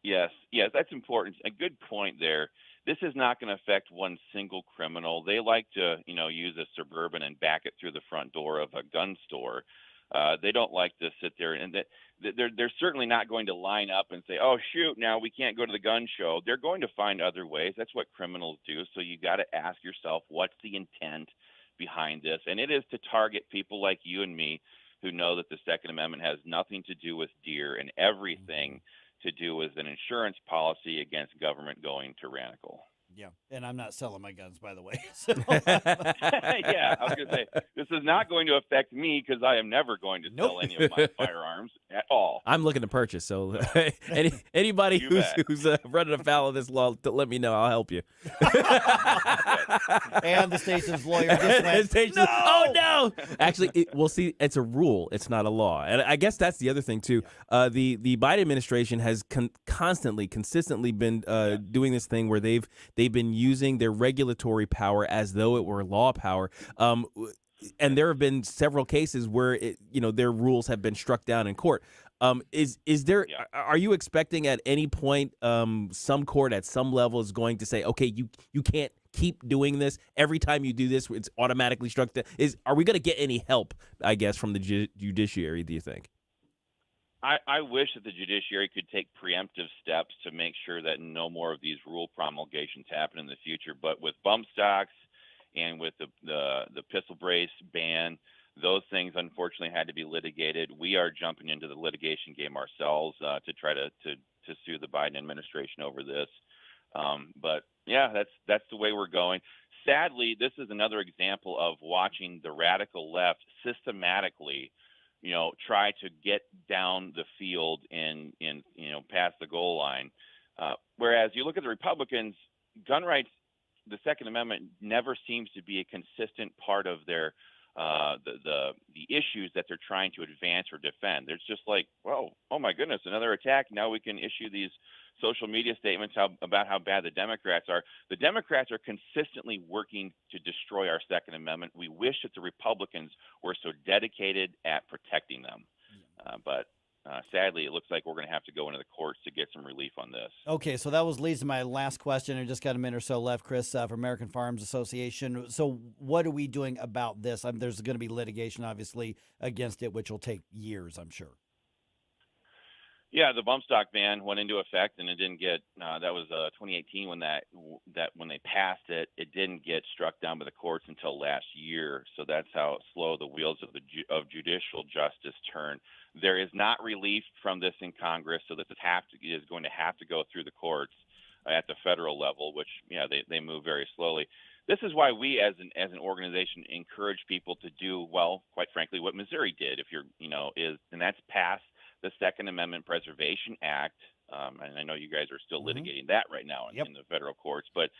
Yes, that's important. A good point there. This is not going to affect one single criminal. They like to, use a Suburban and back it through the front door of a gun store. They don't like to sit there, and they're certainly not going to line up and say, "Oh shoot, now we can't go to the gun show." They're going to find other ways. That's what criminals do. So you got to ask yourself, what's the intent behind this? And it is to target people like you and me, who know that the Second Amendment has nothing to do with deer and everything to do with an insurance policy against government going tyrannical. Yeah, and I'm not selling my guns, by the way. So. Yeah, I was going to say, this is not going to affect me because I am never going to sell any of my firearms at all. I'm looking to purchase, so anybody who's running afoul of this law, let me know. I'll help you. And the station's lawyer just went, no! Oh, no! Actually, we'll see, it's a rule. It's not a law. And I guess that's the other thing, too. The Biden administration has consistently been doing this thing where they've been using their regulatory power as though it were law power. And there have been several cases where their rules have been struck down in court. Is there? Yeah. Are you expecting at any point some court at some level is going to say, okay, you can't keep doing this. Every time you do this, it's automatically struck down? Are we going to get any help, I guess, from the judiciary, do you think? I wish that the judiciary could take preemptive steps to make sure that no more of these rule promulgations happen in the future. But with bump stocks and with the pistol brace ban, those things unfortunately had to be litigated. We are jumping into the litigation game ourselves to try to sue the Biden administration over this. But yeah, that's the way we're going. Sadly, this is another example of watching the radical left systematically, try to get down the field in past the goal line. Whereas you look at the Republicans, gun rights, the Second Amendment never seems to be a consistent part of their the issues that they're trying to advance or defend. There's just like, whoa, oh my goodness, another attack. Now we can issue these social media statements about how bad the Democrats are. The Democrats are consistently working to destroy our Second Amendment. We wish that the Republicans were so dedicated at protecting them. But sadly, it looks like we're going to have to go into the courts to get some relief on this. Okay, so that leads to my last question. I just got a minute or so left, Chris, from American Firearms Association. So what are we doing about this? There's going to be litigation, obviously, against it, which will take years, I'm sure. Yeah, the bump stock ban went into effect, and it didn't get. That was 2018 when when they passed it. It didn't get struck down by the courts until last year. So that's how slow the wheels of judicial justice turn. There is not relief from this in Congress, so this is going to have to go through the courts at the federal level, which they move very slowly. This is why we, as an organization, encourage people to do, well, quite frankly, what Missouri did. If you're, and that's pass the Second Amendment Preservation Act, and I know you guys are still litigating that right now in the federal courts, but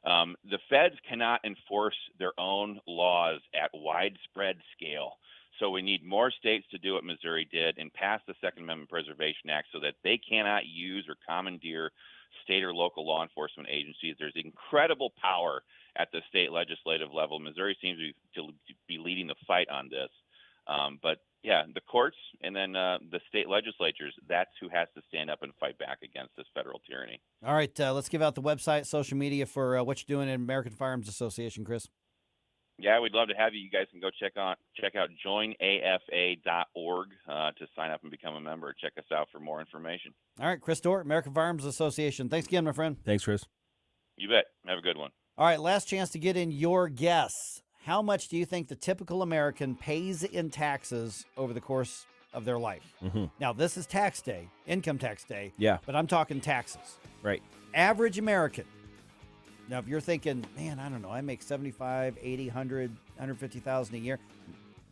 the feds cannot enforce their own laws at widespread scale. So we need more states to do what Missouri did and pass the Second Amendment Preservation Act so that they cannot use or commandeer state or local law enforcement agencies. There's incredible power at the state legislative level. Missouri seems to be leading the fight on this. But yeah, the courts and then the state legislatures, that's who has to stand up and fight back against this federal tyranny. All right, let's give out the website, social media for what you're doing in American Firearms Association, Chris. Yeah, we'd love to have you. You guys can go check out joinafa.org to sign up and become a member. Check us out for more information. All right, Chris Dorr, American Firearms Association. Thanks again, my friend. Thanks, Chris. You bet. Have a good one. All right, last chance to get in your guess. How much do you think the typical American pays in taxes over the course of their life? Mm-hmm. Now, this is tax day, income tax day. Yeah. But I'm talking taxes. Right. Average American. Now, if you're thinking, man, I don't know, I make 75, 80, 100, 150,000 a year,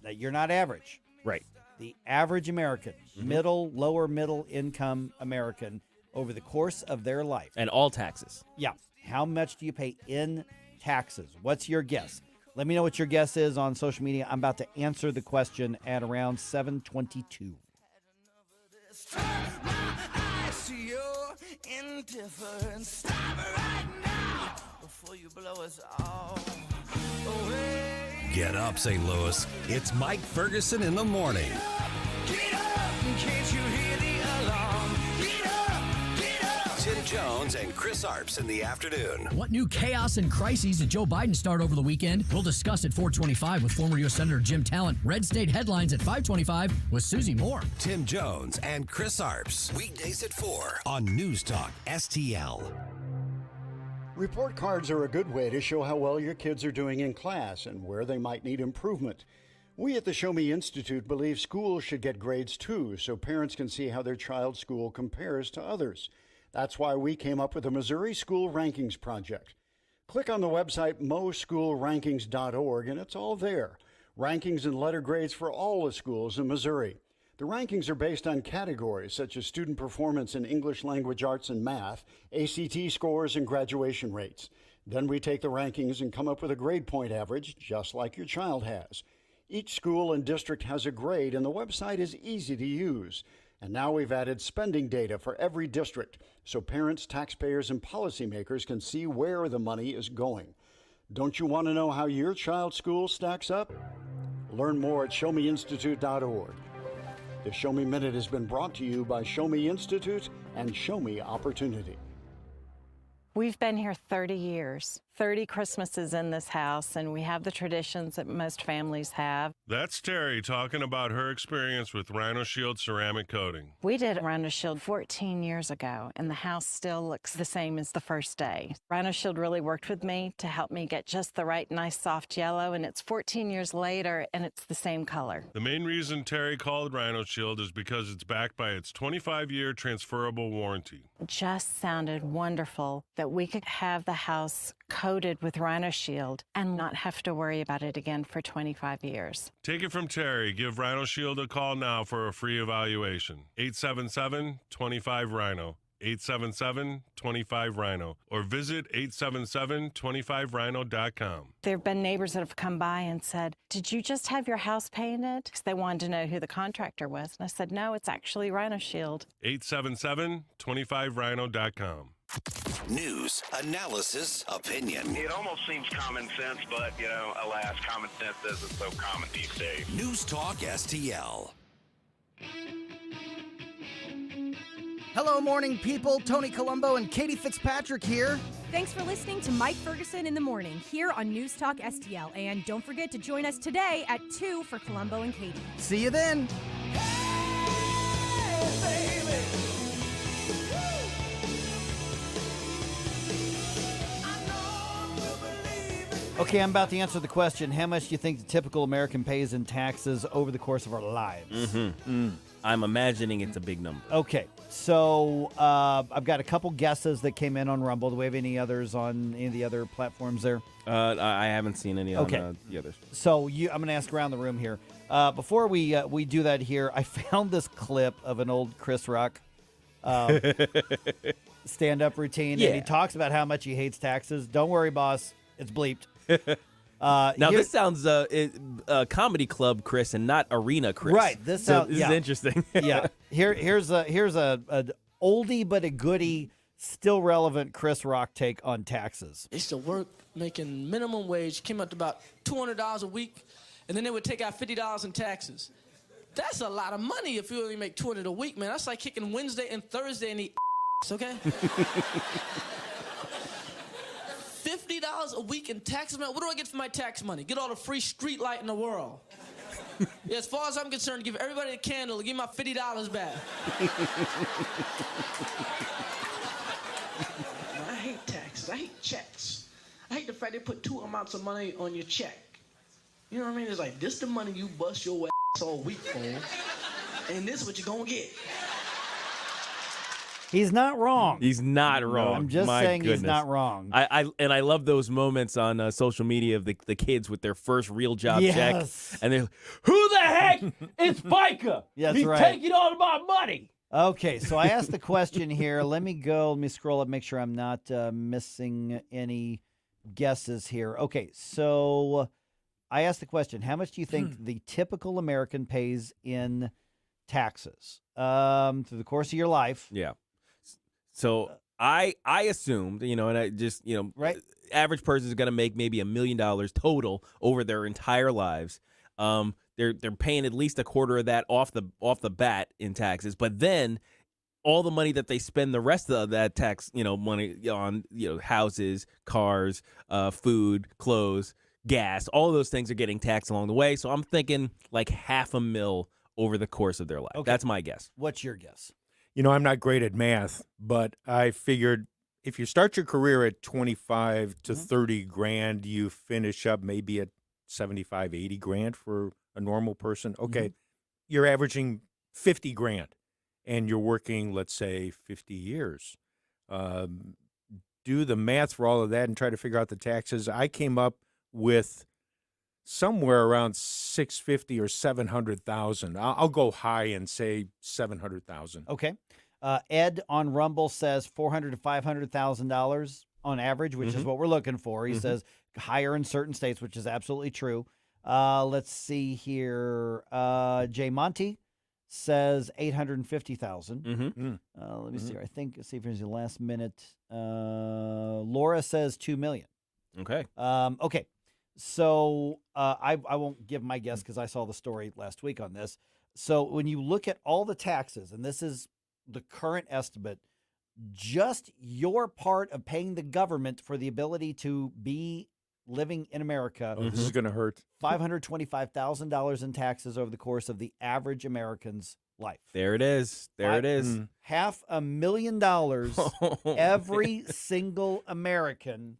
you're not average. Right. The average American, lower middle income American, over the course of their life. And all taxes. Yeah. How much do you pay in taxes? What's your guess? Let me know what your guess is on social media. I'm about to answer the question at around 7:22. Get up, St. Louis. It's Mike Ferguson in the morning. Get up, can't you hear the alarm? Get up, get up. Tim Jones and Chris Arps in the afternoon. What new chaos and crises did Joe Biden start over the weekend? We'll discuss at 4:25 with former U.S. Senator Jim Talent. Red State Headlines at 5:25 with Susie Moore. Tim Jones and Chris Arps. Weekdays at 4 on News Talk STL. Report cards are a good way to show how well your kids are doing in class and where they might need improvement. We at the Show Me Institute believe schools should get grades too, so parents can see how their child's school compares to others. That's why we came up with the Missouri School Rankings Project. Click on the website moschoolrankings.org and it's all there. Rankings and letter grades for all the schools in Missouri. The rankings are based on categories such as student performance in English language arts and math, ACT scores, and graduation rates. Then we take the rankings and come up with a grade point average, just like your child has. Each school and district has a grade, and the website is easy to use. And now we've added spending data for every district, so parents, taxpayers, and policymakers can see where the money is going. Don't you want to know how your child's school stacks up? Learn more at showmeinstitute.org. The Show Me Minute has been brought to you by Show Me Institute and Show Me Opportunity. We've been here 30 years. 30 Christmases in this house, and we have the traditions that most families have. That's Terry talking about her experience with Rhino Shield ceramic coating. We did Rhino Shield 14 years ago, and the house still looks the same as the first day. Rhino Shield really worked with me to help me get just the right nice soft yellow, and it's 14 years later, and it's the same color. The main reason Terry called Rhino Shield is because it's backed by its 25-year transferable warranty. It just sounded wonderful that we could have the house coated with Rhino Shield and not have to worry about it again for 25 years. Take it from Terry. Give Rhino Shield a call now for a free evaluation. 877-25-RHINO. 877-25-RHINO. Or visit 877-25rhino.com. There have been neighbors that have come by and said, "Did you just have your house painted?" Because they wanted to know who the contractor was. And I said, "No, it's actually Rhino Shield." 877-25rhino.com. News, analysis, opinion. It almost seems common sense, but, alas, common sense isn't so common these days. News Talk STL. Hello, morning people. Tony Colombo and Katie Fitzpatrick here. Thanks for listening to Mike Ferguson in the morning here on News Talk STL. And don't forget to join us today at 2 for Colombo and Katie. See you then. Okay, I'm about to answer the question. How much do you think the typical American pays in taxes over the course of our lives? I'm imagining it's a big number. Okay, so I've got a couple guesses that came in on Rumble. Do we have any others on any of the other platforms there? I haven't seen any on the others. So I'm going to ask around the room here. Before we do that here, I found this clip of an old Chris Rock stand-up routine, and he talks about how much he hates taxes. Don't worry, boss. It's bleeped. Now, this sounds comedy club Chris and not arena Chris. Right. This is interesting. Yeah. Here's a oldie but a goodie, still relevant Chris Rock take on taxes. I used to work making minimum wage, came up to about $200 a week, and then they would take out $50 in taxes. That's a lot of money if you only make $200 a week, man. That's like kicking Wednesday and Thursday and eat okay? $50 a week in taxes, man. What do I get for my tax money? Get all the free street light in the world. Yeah, as far as I'm concerned, give everybody a candle and give my $50 back. I hate taxes. I hate checks. I hate the fact they put two amounts of money on your check. You know what I mean? It's like, this the money you bust your ass all week for, and this is what you're gonna get. He's not wrong. He's not wrong. I'm just saying he's not wrong. I love those moments on social media of the kids with their first real job check. And they're like, who the heck is FICA? That's He's right. taking all of my money. Okay, so I asked the question here. Let me scroll up, make sure I'm not missing any guesses here. Okay, so I asked the question, how much do you think the typical American pays in taxes through the course of your life? Yeah. So I assumed, and I just, right. Average person is going to make maybe $1 million total over their entire lives. They're paying at least a quarter of that off the bat in taxes, but then all the money that they spend the rest of that tax, money on, houses, cars, food, clothes, gas, all of those things are getting taxed along the way. So I'm thinking like $500,000 over the course of their life. Okay. That's my guess. What's your guess? I'm not great at math, but I figured if you start your career at 25 to 30 grand, you finish up maybe at 75, 80 grand for a normal person. Okay, you're averaging 50 grand and you're working, let's say, 50 years. Do the math for all of that and try to figure out the taxes. I came up with somewhere around 650 or 700,000. I'll go high and say 700,000. Okay. Ed on Rumble says $400,000 to $500,000 on average, which is what we're looking for. He says higher in certain states, which is absolutely true. Let's see here. Jay Monty says 850,000. Let me see. See if there's a last minute. Laura says 2 million. Okay. Okay. So I won't give my guess because I saw the story last week on this. So when you look at all the taxes, and this is the current estimate, just your part of paying the government for the ability to be living in America. Oh, this is going to hurt. $525,000 in taxes over the course of the average American's life. There it is. There it is. $500,000 every single American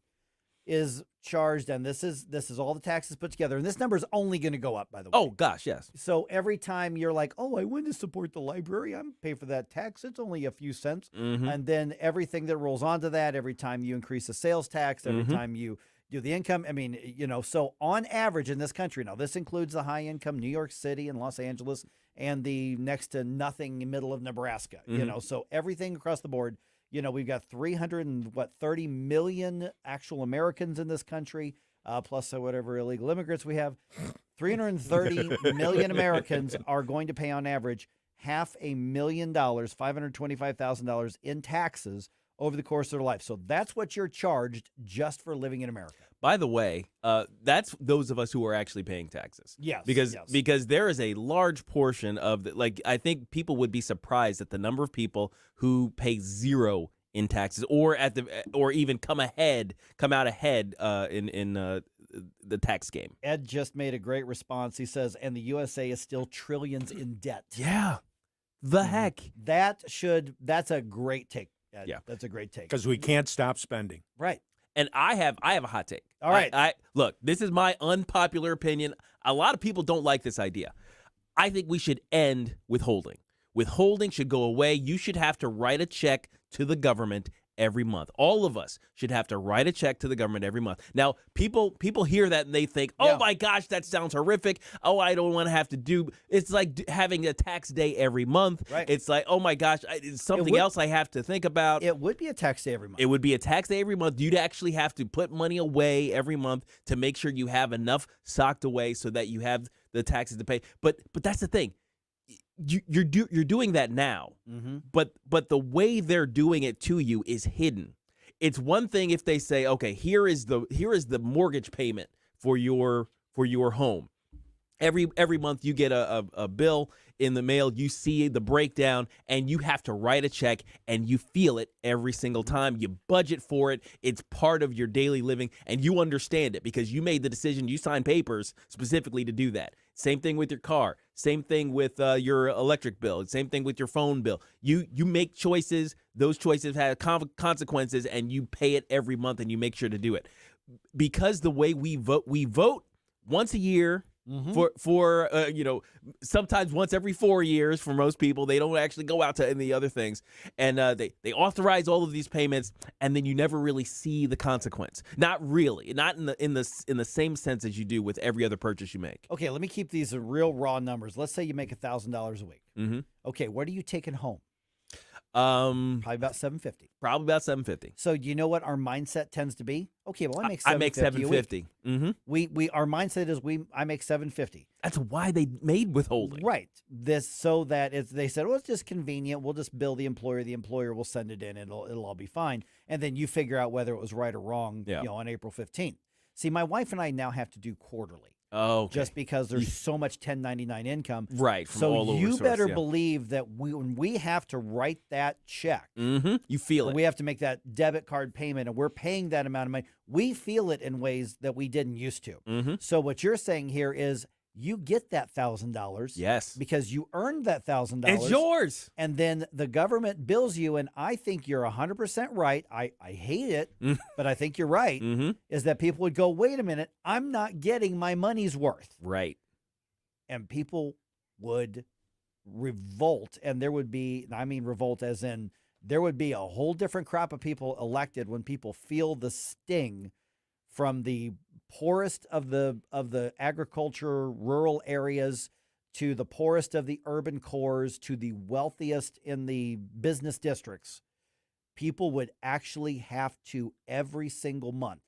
is charged, and this is all the taxes put together, and this number is only going to go up, by the way. Oh gosh, yes. So every time you're like, oh, I want to support the library, I'm pay for that tax. It's only a few cents, and then everything that rolls onto that, every time you increase the sales tax, every time you do the income. I mean, so on average in this country, now this includes the high income New York City and Los Angeles and the next to nothing middle of Nebraska. So everything across the board. We've got 330 million actual Americans in this country, plus whatever illegal immigrants we have. 330 million Americans are going to pay on average $500,000, $525,000 in taxes over the course of their life. So that's what you're charged just for living in America. By the way, that's those of us who are actually paying taxes. Yes. Because there is a large portion of I think people would be surprised at the number of people who pay zero in taxes or even come out ahead in the tax game. Ed just made a great response. He says, and the USA is still trillions in debt. Yeah. The heck. That's a great take. Ed. Yeah. That's a great take. Because we can't stop spending. Right. And I have a hot take. All right. I look, this is my unpopular opinion. A lot of people don't like this idea. I think we should end withholding. Withholding should go away. You should have to write a check to the government every month. All of us should have to write a check to the government every month. Now, people hear that and they think, oh my gosh, that sounds horrific. Oh, I don't want to have to do. It's like having a tax day every month. Right. It's like, oh my gosh, it's something else I have to think about. It would be a tax day every month. It would be a tax day every month. You'd actually have to put money away every month to make sure you have enough socked away so that you have the taxes to pay. But that's the thing. You're doing that now, but the way they're doing it to you is hidden. It's one thing if they say, okay, here is the mortgage payment for your home. Every month you get a bill in the mail, you see the breakdown, and you have to write a check, and you feel it every single time. You budget for it. It's part of your daily living, and you understand it because you made the decision. You signed papers specifically to do that. Same thing with your car. Same thing with your electric bill. Same thing with your phone bill. You make choices. Those choices have consequences, and you pay it every month, and you make sure to do it. Because the way we vote once a year. For sometimes once every 4 years for most people. They don't actually go out to any other things, and they authorize all of these payments, and then you never really see the consequence. Not really, not in the same sense as you do with every other purchase you make. Okay, let me keep these real raw numbers. Let's say you make $1,000 a week. Okay, what are you taking home? Probably about $750. Probably about $750. So do you know what our mindset tends to be? Okay, well I make $750. I make $750. We our mindset is I make $750. That's why they made withholding. Right. This so that they said, well, it's just convenient. We'll just bill the employer. The employer will send it in. It'll all be fine. And then you figure out whether it was right or wrong. On April 15th. See, my wife and I now have to do quarterly. Oh, okay. Just because there's so much 1099 income. Right. From so all over you source, better believe that when we have to write that check, you feel it. We have to make that debit card payment, and we're paying that amount of money. We feel it in ways that we didn't used to. So what you're saying here is you get that $1,000. Yes. Because you earned that $1,000. It's yours. And then the government bills you, and I think you're 100% right. I hate it, but I think you're right, is that people would go, wait a minute, I'm not getting my money's worth. Right. And people would revolt, and there would be, I mean revolt as in there would be a whole different crop of people elected when people feel the sting from the poorest of the agriculture rural areas to the poorest of the urban cores to the wealthiest in the business districts. People would actually have to every single month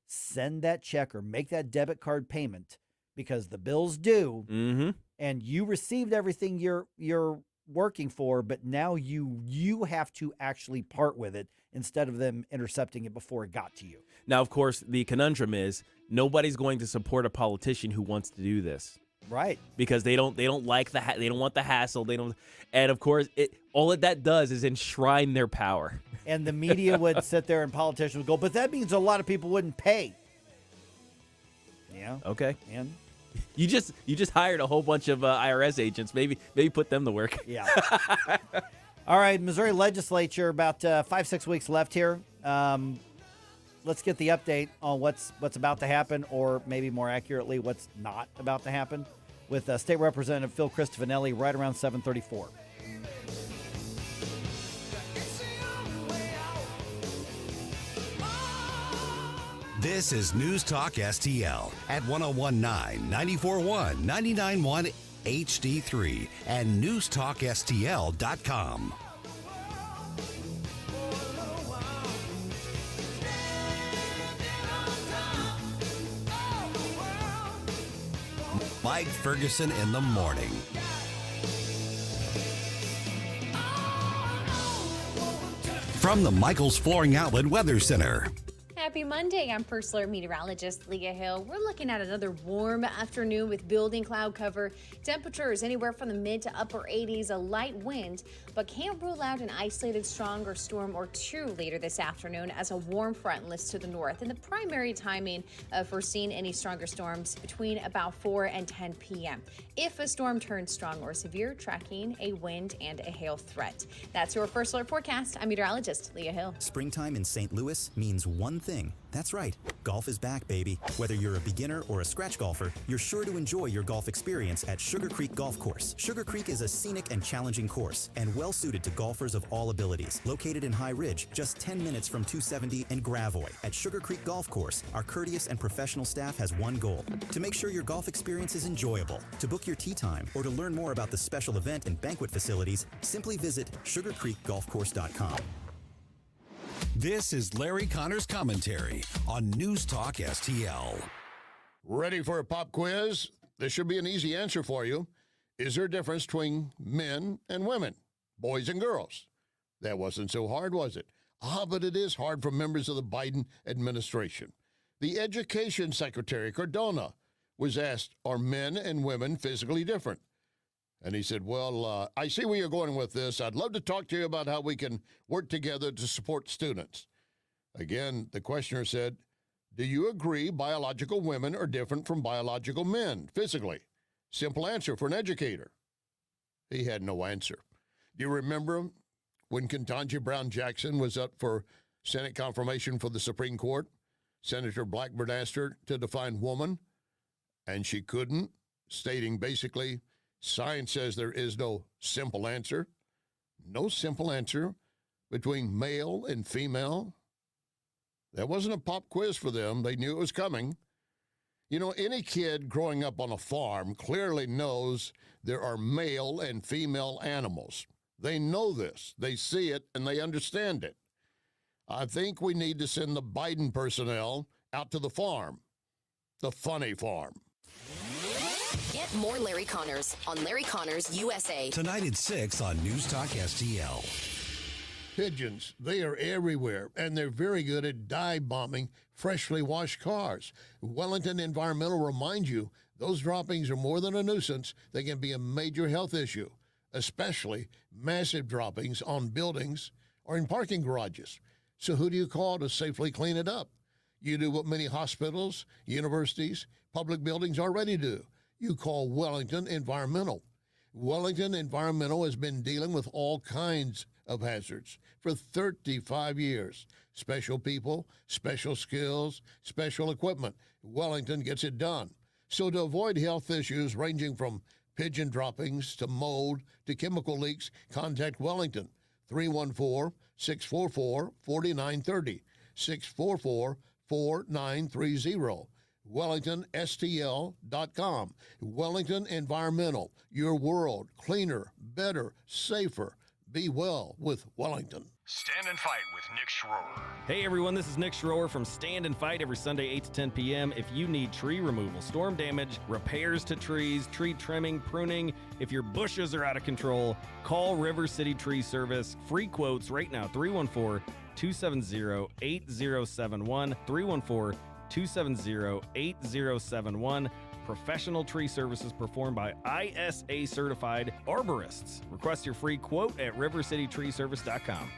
send that check or make that debit card payment because the bill's due and you received everything you're working for, but now you have to actually part with it instead of them intercepting it before it got to you. Now, of course, the conundrum is nobody's going to support a politician who wants to do this. Right. Because they don't like they don't want the hassle. And of course, All that does is enshrine their power. And the media would sit there and politicians would go, but that means a lot of people wouldn't pay. Yeah. Okay. And you just hired a whole bunch of IRS agents. Maybe put them to work. Yeah. All right, Missouri legislature, about 5-6 weeks left here. Let's get the update on what's about to happen, or maybe more accurately, what's not about to happen, with State Representative Phil Christofanelli right around 7:34. This is News Talk STL at 1019, 94.1, 99.1 HD3 and newstalkstl.com. Mike Ferguson in the morning. From the Michaels Flooring Outlet Weather Center. Happy Monday. I'm First Alert Meteorologist Leah Hill. We're looking at another warm afternoon with building cloud cover. Temperatures anywhere from the mid to upper 80s, a light wind, but can't rule out an isolated stronger storm or two later this afternoon as a warm front lifts to the north. And the primary timing for seeing any stronger storms between about 4 and 10 p.m. If a storm turns strong or severe, tracking a wind and a hail threat. That's your First Alert forecast. I'm meteorologist Leah Hill. Springtime in St. Louis means one thing. That's right. Golf is back, baby. Whether you're a beginner or a scratch golfer, you're sure to enjoy your golf experience at Sugar Creek Golf Course. Sugar Creek is a scenic and challenging course and well suited to golfers of all abilities. Located in High Ridge, just 10 minutes from 270 and Gravois. At Sugar Creek Golf Course, our courteous and professional staff has one goal: to make sure your golf experience is enjoyable. To book your tee time or to learn more about the special event and banquet facilities, simply visit sugarcreekgolfcourse.com. This is Larry Connor's commentary on News Talk STL. Ready for a pop quiz? This should be an easy answer for you. Is there a difference between men and women, boys and girls? That wasn't so hard, was it? But it is hard for members of the Biden administration. The Education Secretary, Cardona, was asked, are men and women physically different? And he said, well, I see where you're going with this. I'd love to talk to you about how we can work together to support students. Again, the questioner said, do you agree biological women are different from biological men physically? Simple answer for an educator. He had no answer. Do you remember when Ketanji Brown Jackson was up for Senate confirmation for the Supreme Court? Senator Blackburn asked her to define woman, and she couldn't, stating basically, science says there is no simple answer. No simple answer between male and female. That wasn't a pop quiz for them. They knew it was coming. You know, any kid growing up on a farm clearly knows there are male and female animals. They know this. They see it, and they understand it. I think we need to send the Biden personnel out to the farm, the funny farm. Get more Larry Connors on Larry Connors USA. Tonight at 6 on News Talk STL. Pigeons, they are everywhere, and they're very good at dive bombing freshly washed cars. Wellington Environmental reminds you those droppings are more than a nuisance. They can be a major health issue, especially massive droppings on buildings or in parking garages. So who do you call to safely clean it up? You do what many hospitals, universities, public buildings already do. You call Wellington Environmental. Wellington Environmental has been dealing with all kinds of hazards for 35 years. Special people, special skills, special equipment. Wellington gets it done. So to avoid health issues ranging from pigeon droppings to mold to chemical leaks, contact Wellington. 314-644-4930. 644-4930. WellingtonSTL.com. Wellington Environmental. Your world cleaner, better, safer. Be well with Wellington. Stand and Fight with Nick Schroer. Hey everyone, this is Nick Schroer from Stand and Fight every Sunday 8 to 10 p.m. If you need tree removal, storm damage, repairs to trees, tree trimming, pruning, if your bushes are out of control, call River City Tree Service. Free quotes right now, 314-270-8071, 314-270-8071. Professional tree services performed by ISA-certified arborists. Request your free quote at rivercitytreeservice.com.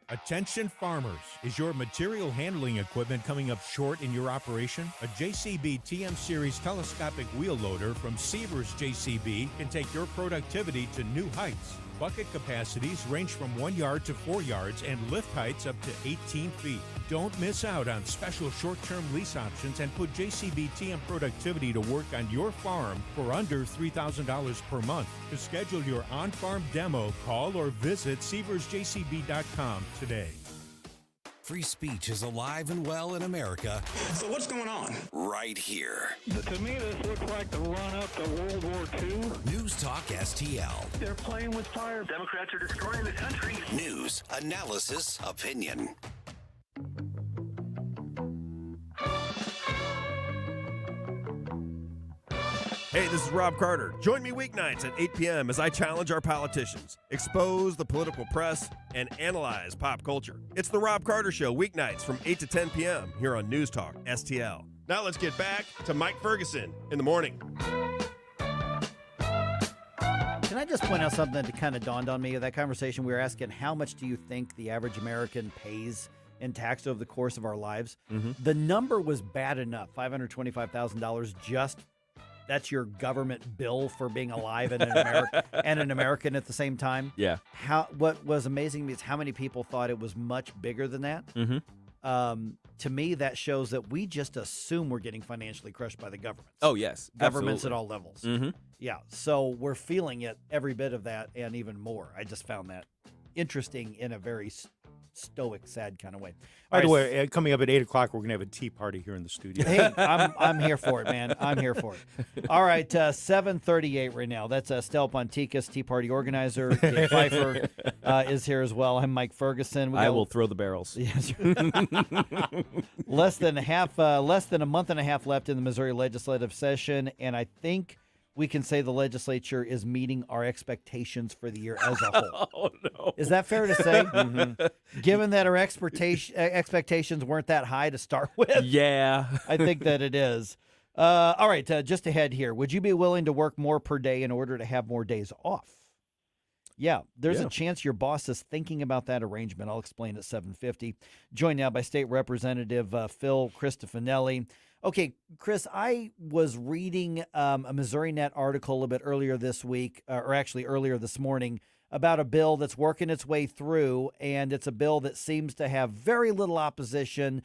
Attention farmers, is your material handling equipment coming up short in your operation? A JCB TM Series telescopic wheel loader from Sievers JCB can take your productivity to new heights. Bucket capacities range from 1 yard to 4 yards and lift heights up to 18 feet. Don't miss out on special short-term lease options and put JCB TM productivity to work on your farm for under $3,000 per month. To schedule your on-farm demo, call or visit SieversJCB.com today. Free speech is alive and well in America. So what's going on? Right here. To me, this looks like the run-up to World War II. News Talk STL. They're playing with fire. Democrats are destroying the country. News, analysis, opinion. Hey, this is Rob Carter. Join me weeknights at 8 p.m. as I challenge our politicians, expose the political press, and analyze pop culture. It's the Rob Carter Show weeknights from 8 to 10 p.m. here on News Talk STL. Now let's get back to Mike Ferguson in the morning. Can I just point out something that kind of dawned on me of that conversation? We were asking, how much do you think the average American pays in tax over the course of our lives? Mm-hmm. The number was bad enough, $525,000 just. That's your government bill for being alive and an American at the same time. Yeah. What was amazing to me is how many people thought it was much bigger than that. Mm-hmm. To me, that shows that we just assume we're getting financially crushed by the government. Oh, yes. Governments Absolutely. at all levels. Mm-hmm. Yeah. So we're feeling it, every bit of that, and even more. I just found that interesting in a very stoic, sad kind of way. By the way, coming up at 8 o'clock, we're going to have a tea party here in the studio. Hey, I'm here for it, man. I'm here for it. All right, 7:38 right now. That's Stel Ponticus, Tea Party organizer. Dave Pfeiffer is here as well. I'm Mike Ferguson. I will throw the barrels. Yes. less than a month and a half left in the Missouri legislative session, and I think we can say the legislature is meeting our expectations for the year as a whole. Oh, no. Is that fair to say? Mm-hmm. Given that our expectations weren't that high to start with? Yeah. I think that it is. All right, just ahead here. Would you be willing to work more per day in order to have more days off? Yeah, there's a chance your boss is thinking about that arrangement. I'll explain at 7:50. Joined now by State Representative Phil Christofanelli. Okay, Chris, I was reading a Missouri Net article a little bit earlier this week, or actually earlier this morning, about a bill that's working its way through, and it's a bill that seems to have very little opposition,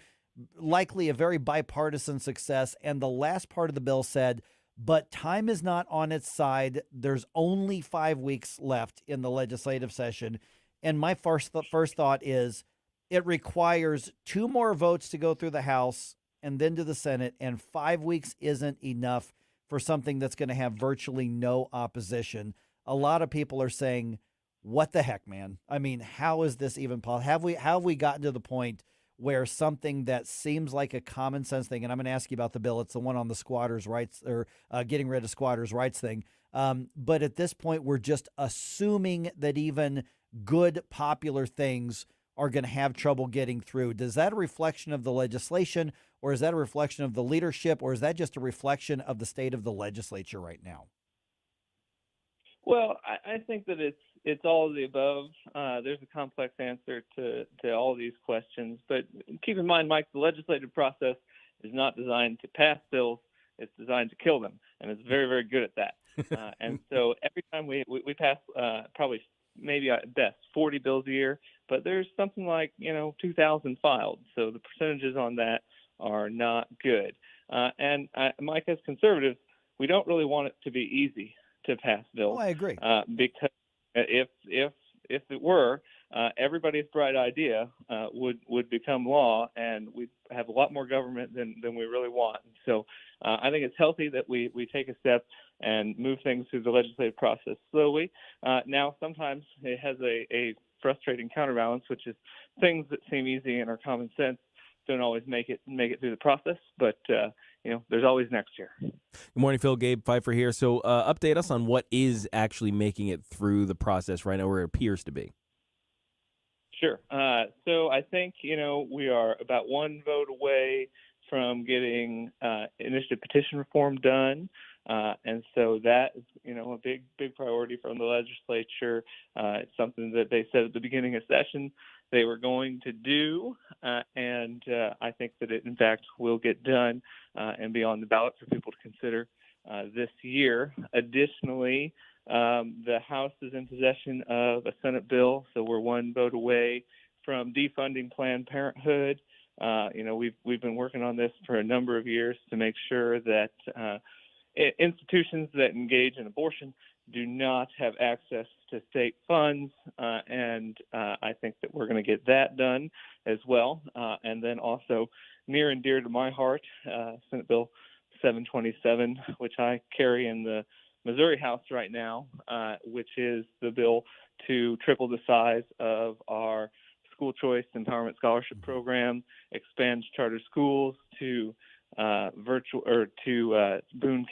likely a very bipartisan success, and the last part of the bill said, but time is not on its side. There's only 5 weeks left in the legislative session, and my first thought is it requires 2 more votes to go through the House and then to the Senate, and 5 weeks isn't enough for something that's going to have virtually no opposition. A lot of people are saying, what the heck, man? I mean, how is this even possible? Have we gotten to the point where something that seems like a common sense thing, and I'm going to ask you about the bill, it's the one on the squatters' rights, or getting rid of squatters' rights thing, but at this point, we're just assuming that even good, popular things are going to have trouble getting through. Does that a reflection of the legislation, or is that a reflection of the leadership, or is that just a reflection of the state of the legislature right now? Well, I think that it's all of the above. There's a complex answer to all these questions, but keep in mind, Mike, the legislative process is not designed to pass bills; it's designed to kill them, and it's very, very good at that. And so every time we pass, probably maybe at best 40 bills a year, but there's something like 2,000 filed. So the percentages on that are not good. And Mike, as conservatives, we don't really want it to be easy to pass bills. Oh, I agree. Because if it were, everybody's bright idea would become law, and we'd have a lot more government than we really want. So I think it's healthy that we take a step and move things through the legislative process slowly. Now, sometimes it has a frustrating counterbalance, which is things that seem easy and are common sense don't always make it through the process. But there's always next year. Good morning, Phil. Gabe Pfeiffer here. So update us on what is actually making it through the process right now, where it appears to be. Sure. So I think, we are about one vote away from getting initiative petition reform done. And so that is, a big priority from the legislature. It's something that they said at the beginning of session they were going to do. And I think that it, in fact, will get done and be on the ballot for people to consider this year. Additionally, the House is in possession of a Senate bill, so we're one vote away from defunding Planned Parenthood. We've been working on this for a number of years to make sure that institutions that engage in abortion do not have access to state funds, and I think that we're going to get that done as well. And then also near and dear to my heart, Senate Bill 727, which I carry in the Missouri House right now, which is the bill to triple the size of our school choice empowerment scholarship program, expands charter schools to Boone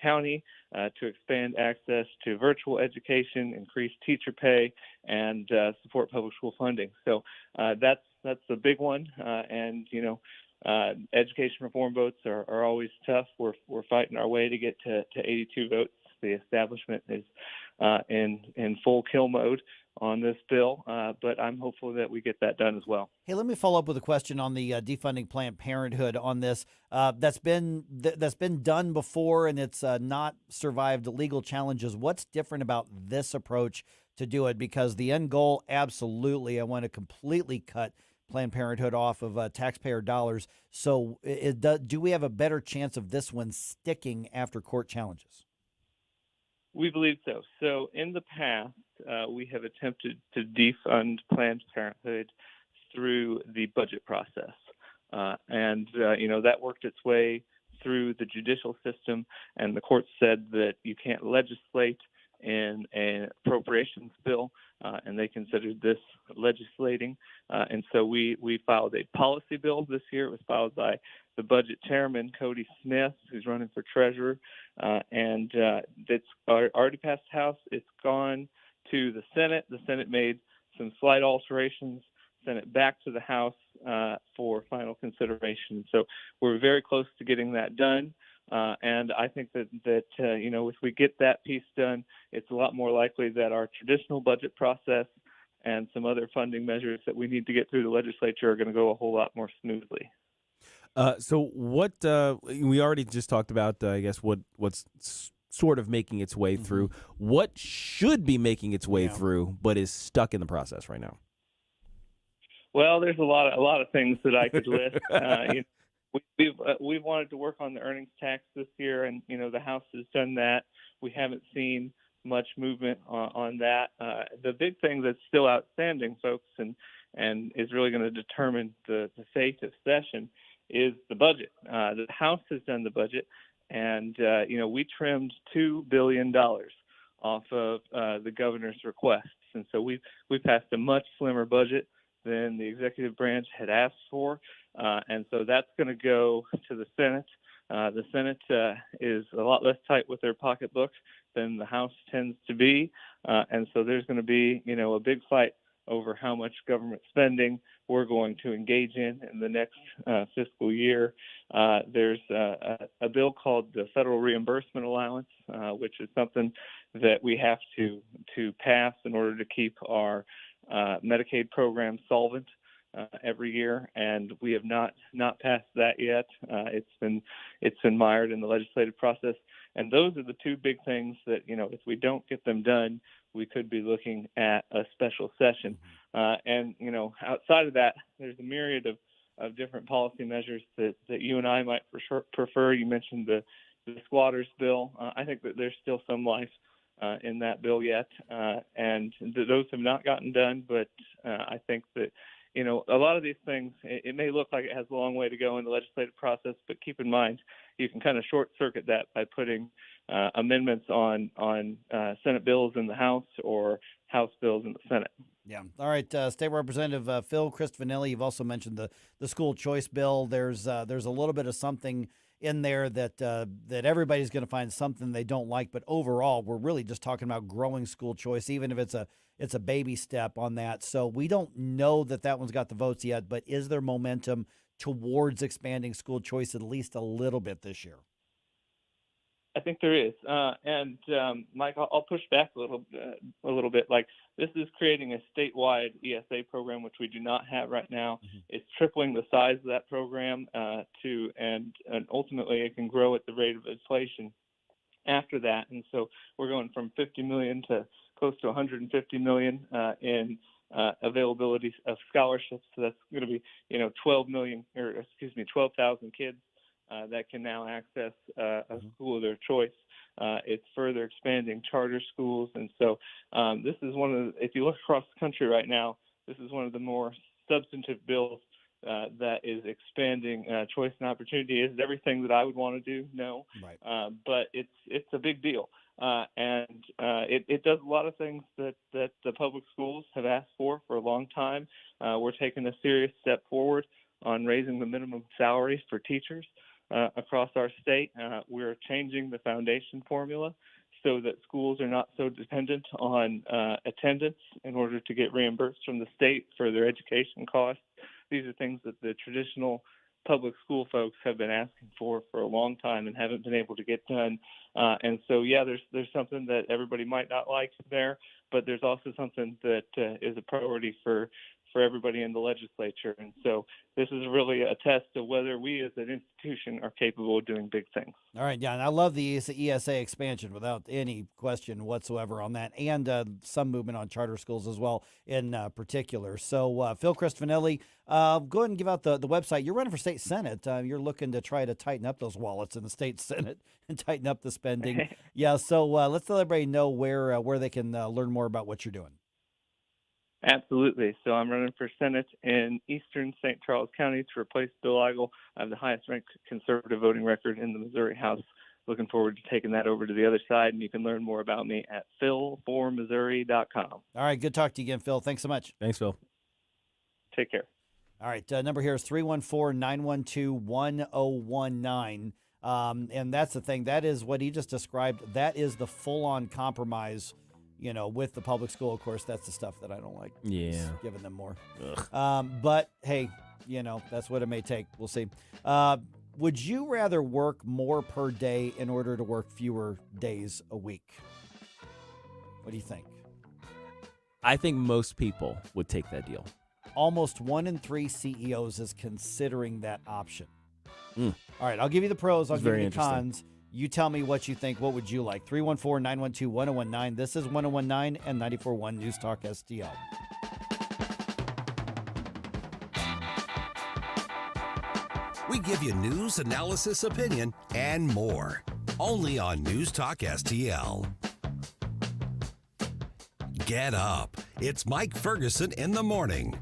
County, to expand access to virtual education, increase teacher pay, and support public school funding. So that's the big one. And education reform votes are always tough. We're fighting our way to get to 82 votes. The establishment is in full kill mode on this bill, but I'm hopeful that we get that done as well. Hey, let me follow up with a question on the defunding Planned Parenthood on this. That's been done before, and it's not survived legal challenges. What's different about this approach to do it? Because the end goal, absolutely, I want to completely cut Planned Parenthood off of taxpayer dollars. So do we have a better chance of this one sticking after court challenges? We believe so. So in the past, we have attempted to defund Planned Parenthood through the budget process. And that worked its way through the judicial system, and the court said that you can't legislate in an appropriations bill, and they considered this legislating. And so we filed a policy bill this year. It was filed by the budget chairman, Cody Smith, who's running for treasurer, and it's already passed the House. It's gone to the Senate. The Senate made some slight alterations, sent it back to the House for final consideration. So we're very close to getting that done. And I think that if we get that piece done, it's a lot more likely that our traditional budget process and some other funding measures that we need to get through the legislature are going to go a whole lot more smoothly. So what we already just talked about, I guess, what's sort of making its way through. What should be making its way through, but is stuck in the process right now? Well, there's a lot of things that I could list. We've wanted to work on the earnings tax this year, and the House has done that. We haven't seen much movement on that. The big thing that's still outstanding, folks, and is really going to determine the fate of session is the budget. The House has done the budget, and we trimmed $2 billion off of the governor's requests, and so we passed a much slimmer budget than the executive branch had asked for, and so that's going to go to the Senate. The Senate is a lot less tight with their pocketbooks than the House tends to be, and so there's going to be a big fight over how much government spending we're going to engage in the next fiscal year. There's a bill called the Federal Reimbursement Allowance, which is something that we have to pass in order to keep our Medicaid program solvent every year, and we have not passed that yet. It's been mired in the legislative process, and those are the two big things that if we don't get them done, we could be looking at a special session. And outside of that, there's a myriad of different policy measures that you and I might prefer. You mentioned the squatters bill. I think that there's still some life in that bill yet, and those have not gotten done. But I think that a lot of these things, it may look like it has a long way to go in the legislative process, but keep in mind you can kind of short circuit that by putting amendments on Senate bills in the House or House bills in the Senate. Yeah. All right. State Representative Phil Christofanelli, you've also mentioned the school choice bill. There's a little bit of something in there that everybody's going to find something they don't like. But overall, we're really just talking about growing school choice, even if it's a baby step on that. So we don't know that one's got the votes yet, but is there momentum towards expanding school choice at least a little bit this year? I think there is, and Mike, I'll push back a little bit. Like, this is creating a statewide ESA program, which we do not have right now. Mm-hmm. It's tripling the size of that program and ultimately it can grow at the rate of inflation after that. And so we're going from 50 million to close to 150 million in availability of scholarships. So that's going to be 12,000 kids that can now access a school of their choice. It's further expanding charter schools. And so this is if you look across the country right now, this is one of the more substantive bills that is expanding choice and opportunity. Is it everything that I would want to do? No. Right. But it's a big deal. And it does a lot of things that the public schools have asked for a long time. We're taking a serious step forward on raising the minimum salary for teachers across our state. We're changing the foundation formula so that schools are not so dependent on attendance in order to get reimbursed from the state for their education costs. These are things that the traditional public school folks have been asking for a long time and haven't been able to get done. And so, yeah, there's something that everybody might not like there, but there's also something that is a priority for everybody in the legislature. And so this is really a test of whether we as an institution are capable of doing big things. All right, yeah, and I love the ESA expansion without any question whatsoever on that, and some movement on charter schools as well in particular. So, Phil Christofanelli, go ahead and give out the website. You're running for state senate. You're looking to try to tighten up those wallets in the state senate and tighten up the spending. Yeah, so let's let everybody know where they can learn more about what you're doing. Absolutely. So I'm running for Senate in eastern St. Charles County to replace Bill Eigel. I have the highest ranked conservative voting record in the Missouri House. Looking forward to taking that over to the other side, and you can learn more about me at philformissouri.com. All right, good talk to you again, Phil. Thanks so much. Thanks, Phil. Take care. All right, number here is 314-912-1019. And that's the thing. That is what he just described. That is the full-on compromise, with the public school. Of course, that's the stuff that I don't like. Yeah. Just giving them more. But, hey, that's what it may take. We'll see. Would you rather work more per day in order to work fewer days a week? What do you think? I think most people would take that deal. Almost 1 in 3 CEOs is considering that option. All right, I'll give you the pros. I'll give you the cons. You tell me what you think. What would you like? 314-912-1019. This is 1019 and 94.1 News Talk STL. We give you news, analysis, opinion, and more. Only on News Talk STL. Get up. It's Mike Ferguson in the morning.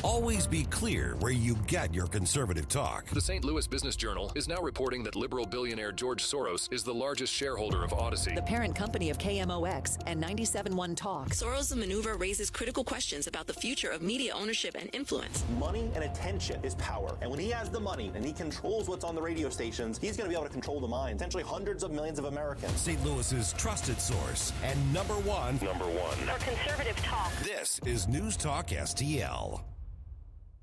Always be clear where you get your conservative talk. The St. Louis Business Journal is now reporting that liberal billionaire George Soros is the largest shareholder of Odyssey, the parent company of KMOX and 97.1 Talk. Soros' maneuver raises critical questions about the future of media ownership and influence. Money and attention is power. And when he has the money and he controls what's on the radio stations, he's going to be able to control the mind, potentially hundreds of millions of Americans. St. Louis's trusted source and number one for conservative talk. This is News Talk STL.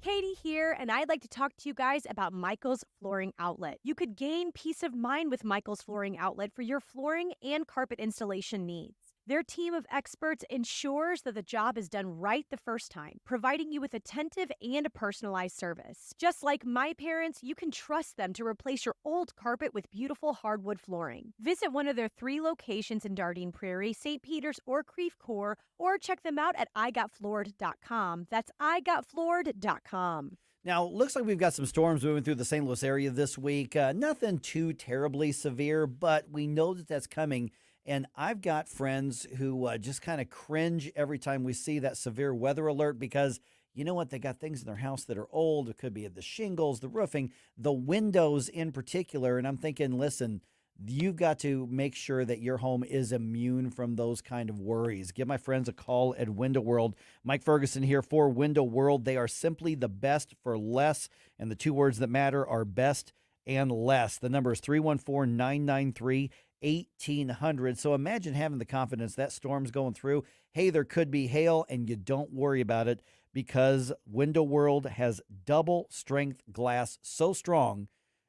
Katie here, and I'd like to talk to you guys about Michael's Flooring Outlet. You could gain peace of mind with Michael's Flooring Outlet for your flooring and carpet installation needs. Their team of experts ensures that the job is done right the first time, providing you with attentive and personalized service. Just like my parents, you can trust them to replace your old carpet with beautiful hardwood flooring. Visit one of their 3 locations in Dardenne Prairie, St. Peters, or Creve Coeur, or check them out at igotfloored.com. That's igotfloored.com. Now, looks like we've got some storms moving through the St. Louis area this week. Nothing too terribly severe, but we know that that's coming. And I've got friends who just kind of cringe every time we see that severe weather alert because, you know what, they got things in their house that are old. It could be the shingles, the roofing, the windows in particular. And I'm thinking, listen, You've got to make sure that your home is immune from those kind of worries. Give my friends a call at Window World. Mike Ferguson here for Window World. They are simply the best for less, and the two words that matter are best and less. The number is 314-993-1800. So imagine having the confidence that storm's going through. Hey, there could be hail, and you don't worry about it because Window World has double strength glass so strong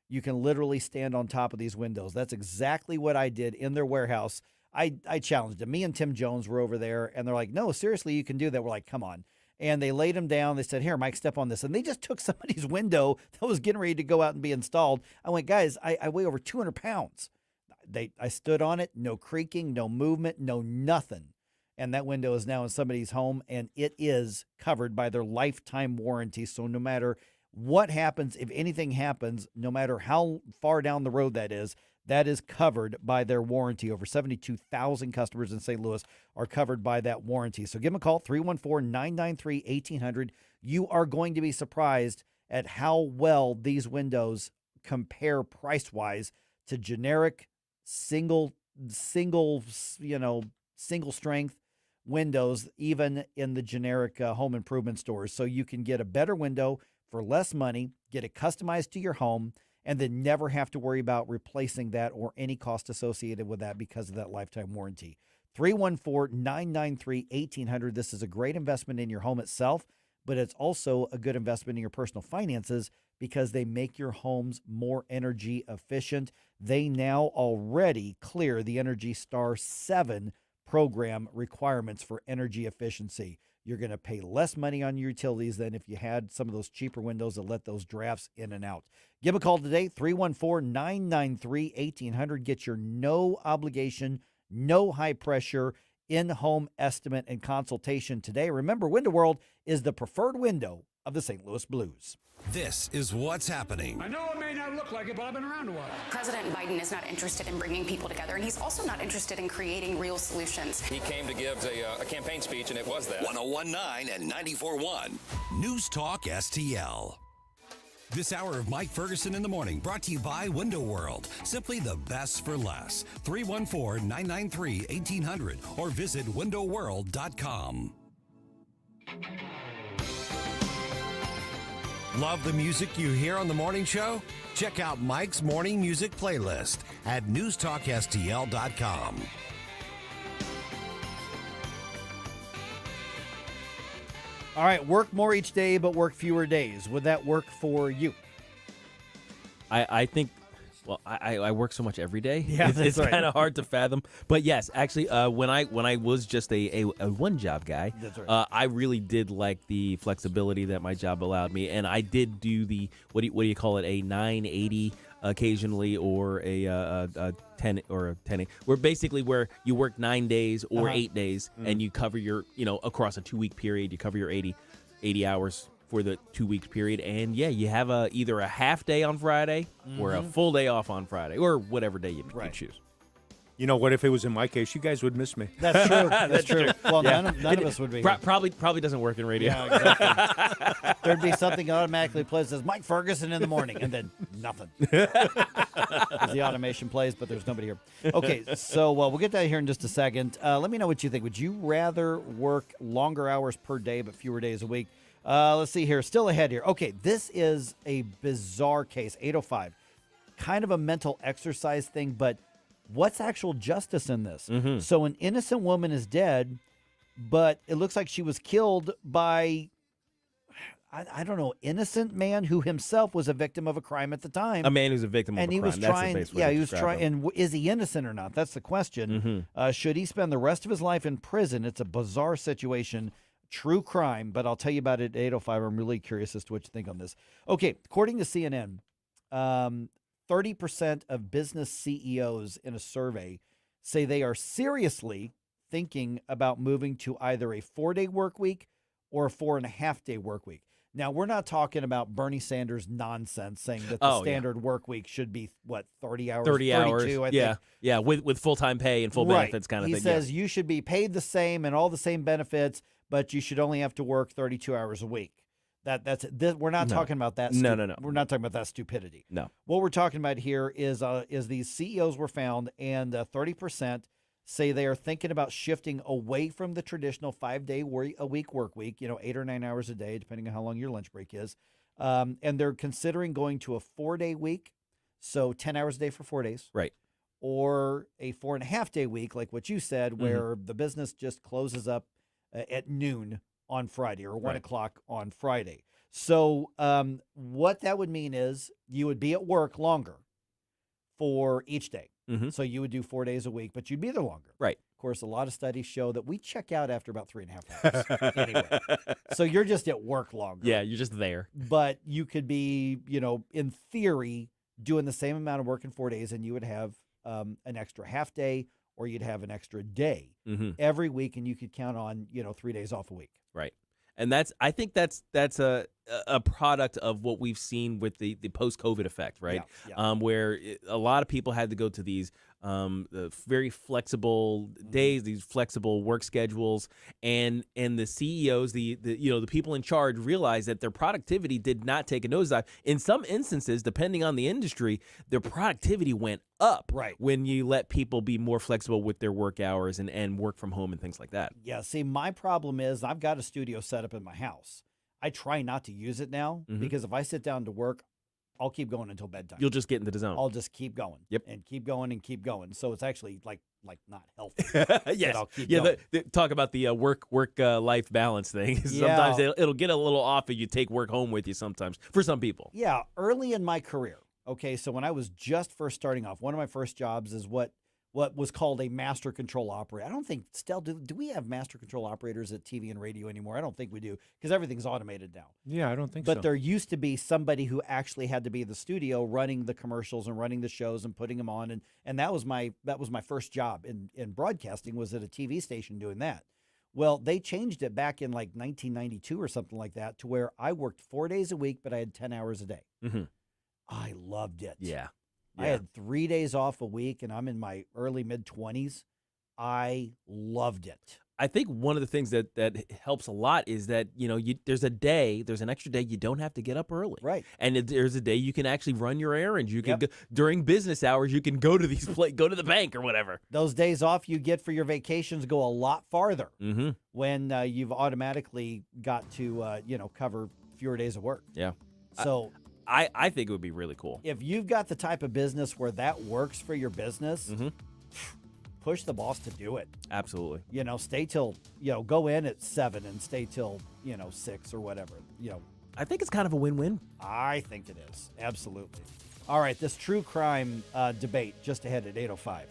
you can literally stand on top of these windows. That's exactly what I did in their warehouse. I challenged them. Me and Tim Jones were over there, and they're like, no, seriously, you can do that. We're like, come on. And they laid them down. They said, here, Mike, step on this. And they just took somebody's window that was getting ready to go out and be installed. I went, guys, I weigh over 200 pounds. I stood on it, no creaking, no movement, no nothing. And that window is now in somebody's home, and it is covered by their lifetime warranty. So no matter what happens, if anything happens, no matter how far down the road that is covered by their warranty. Over 72,000 customers in St. Louis are covered by that warranty. So give them a call, 314-993-1800. You are going to be surprised at how well these windows compare price-wise to generic single strength windows, even in the generic home improvement stores. So you can get a better window for less money, get it customized to your home, and then never have to worry about replacing that or any cost associated with that because of that lifetime warranty. 314-993-1800. This is a great investment in your home itself, but it's also a good investment in your personal finances because they make your homes more energy efficient. They now already clear the Energy Star 7 program requirements for energy efficiency. You're going to pay less money on your utilities than if you had some of those cheaper windows that let those drafts in and out. Give a call today, 314-993-1800. Get your no obligation, no high pressure in-home estimate and consultation today. Remember, Window World is the preferred window of the St. Louis Blues. This is what's happening. I know it may not look like it, but I've been around a while. President Biden is not interested in bringing people together, and he's also not interested in creating real solutions. He came to give a campaign speech, and it was that. 101.9 and 94.1 News Talk STL. This hour of Mike Ferguson in the Morning brought to you by Window World. Simply the best for less. 314-993-1800 or visit windowworld.com. Love the music you hear on the morning show? Check out Mike's morning music playlist at newstalkstl.com. All right, work more each day, but work fewer days. Would that work for you? I think, well, I work so much every day. Yeah, it's right. kind of hard to fathom. But yes, actually, when I was just a one job guy, That's right. I really did like the flexibility that my job allowed me, and I did do the what do you call it, a 980 occasionally, or a 10 or a 10, where you work 9 days or 8 days, and you cover your across a 2-week period, you cover your 80 hours for the 2 week period, and you have either a half day on Friday or a full day off on Friday, or whatever day you choose. You know what? If it was in my case, you guys would miss me. That's true. That's true. Well, Yeah. none of us would be. Probably doesn't work in radio. Yeah, exactly. There'd be something automatically plays as Mike Ferguson in the morning, and then nothing. As the automation plays, but there's nobody here. Okay, so we'll get to that here in just a second. Let me know what you think. Would you rather work longer hours per day but fewer days a week? Let's see here. Still ahead here. Okay, this is a bizarre case. 805. Kind of a mental exercise thing, but what's actual justice in this? Mm-hmm. So an innocent woman is dead, but it looks like she was killed by, I don't know, innocent man who himself was a victim of a crime at the time. A man who's a victim of a crime. He was trying, That's the best way to he was describe trying, him. and is he innocent or not? That's the question. Mm-hmm. Should he spend the rest of his life in prison? It's a bizarre situation. True crime, but I'll tell you about it at 8:05. I'm really curious as to what you think on this. Okay, according to CNN, 30% of business CEOs in a survey say they are seriously thinking about moving to either a 4-day work week or a 4.5-day work week. Now, we're not talking about Bernie Sanders nonsense saying that the standard work week should be, 30 hours? 30 hours. I think. Yeah, with full-time pay and full benefits kind of thing. thing. He says you should be paid the same and all the same benefits, but you should only have to work 32 hours a week. We're not talking about that. No. We're not talking about that stupidity. No. What we're talking about here is these CEOs were found, and 30% say they are thinking about shifting away from the traditional 5-day a week work week, 8 or 9 hours a day, depending on how long your lunch break is. And they're considering going to a 4-day week, so 10 hours a day for 4 days. Right. Or a 4.5-day week, like what you said, where the business just closes up at noon on Friday or 1 o'clock on Friday. So what that would mean is you would be at work longer for each day. So you would do 4 days a week, but you'd be there longer. Right. Of course, a lot of studies show that we check out after about 3.5 hours anyway. So you're just at work longer. Yeah, you're just there. But you could be, in theory, doing the same amount of work in 4 days, and you would have an extra half day, or you'd have an extra day every week, and you could count on 3 days off a week. Right. And I think that's a product of what we've seen with the post-COVID effect, right? Yeah. Where a lot of people had to go to these very flexible days, these flexible work schedules, and the CEOs, the people in charge realized that their productivity did not take a nosedive. In some instances, depending on the industry, their productivity went up when you let people be more flexible with their work hours and work from home and things like that. Yeah, see, my problem is I've got a studio set up in my house. I try not to use it now because if I sit down to work, I'll keep going until bedtime. You'll just get into the zone. I'll just keep going. Yep. And keep going and keep going. So it's actually like not healthy. Yes. I'll keep going. Talk about the work-life balance thing. Sometimes it'll get a little off if you take work home with you sometimes, for some people. Yeah, early in my career. Okay, so when I was just first starting off, one of my first jobs is what was called a master control operator. I don't think, Stell, do we have master control operators at TV and radio anymore? I don't think we do, because everything's automated now. Yeah, I don't think so. But there used to be somebody who actually had to be in the studio running the commercials and running the shows and putting them on. And that was my first job in broadcasting, was at a TV station doing that. Well, they changed it back in like 1992 or something like that, to where I worked 4 days a week, but I had 10 hours a day. I loved it. Yeah. I had 3 days off a week, and I'm in my early mid-20s. I loved it. I think one of the things that helps a lot is that, there's an extra day you don't have to get up early. Right. And there's a day you can actually run your errands. You can go, during business hours, you can go to go to the bank or whatever. Those days off you get for your vacations go a lot farther when you've automatically got to, cover fewer days of work. Yeah. So I think it would be really cool. If you've got the type of business where that works for your business, push the boss to do it. Absolutely. Stay till, go in at 7 and stay till, 6 or whatever. I think it's kind of a win-win. I think it is. Absolutely. All right, this true crime debate just ahead at 8:05.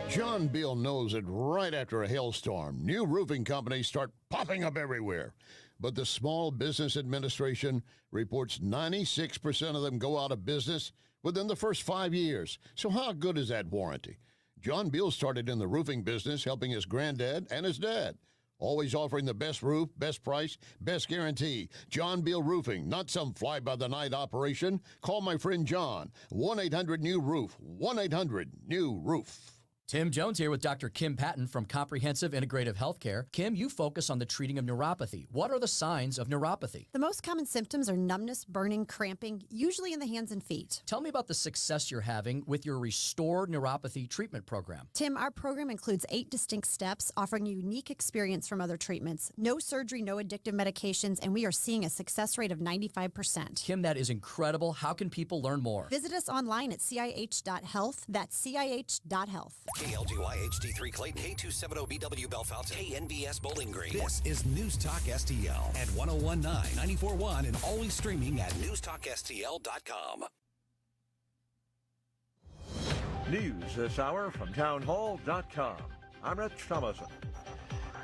John Beal knows it right after a hailstorm. New roofing companies start popping up everywhere. But the Small Business Administration reports 96% of them go out of business within the first 5 years. So how good is that warranty? John Beal started in the roofing business helping his granddad and his dad. Always offering the best roof, best price, best guarantee. John Beal Roofing, not some fly-by-the-night operation. Call my friend John, 1-800-NEW-ROOF, 1-800-NEW-ROOF. Tim Jones here with Dr. Kim Patton from Comprehensive Integrative Healthcare. Kim, you focus on the treating of neuropathy. What are the signs of neuropathy? The most common symptoms are numbness, burning, cramping, usually in the hands and feet. Tell me about the success you're having with your Restore Neuropathy treatment program. Tim, our program includes 8 distinct steps, offering a unique experience from other treatments. No surgery, no addictive medications, and we are seeing a success rate of 95%. Kim, that is incredible. How can people learn more? Visit us online at CIH.health. That's CIH.health. KLGY HD3 Clayton, K270BW Bellefontaine, KNBS Bowling Green. This is News Talk STL at 1019, 94.1, and always streaming at newstalkstl.com. News this hour from townhall.com. I'm Rich Thomason.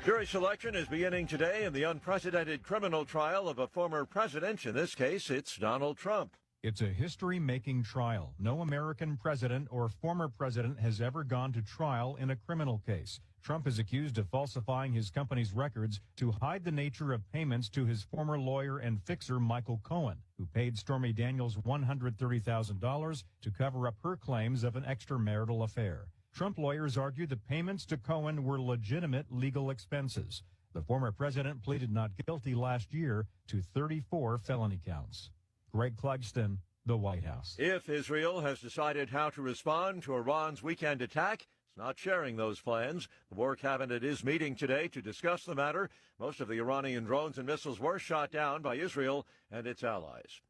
Jury selection is beginning today in the unprecedented criminal trial of a former president. In this case, it's Donald Trump. It's a history-making trial. No American president or former president has ever gone to trial in a criminal case. Trump is accused of falsifying his company's records to hide the nature of payments to his former lawyer and fixer Michael Cohen, who paid Stormy Daniels $130,000 to cover up her claims of an extramarital affair. Trump lawyers argue the payments to Cohen were legitimate legal expenses. The former president pleaded not guilty last year to 34 felony counts. Greg Clugston, the White House. If Israel has decided how to respond to Iran's weekend attack, it's not sharing those plans. The War Cabinet is meeting today to discuss the matter. Most of the Iranian drones and missiles were shot down by Israel and its allies.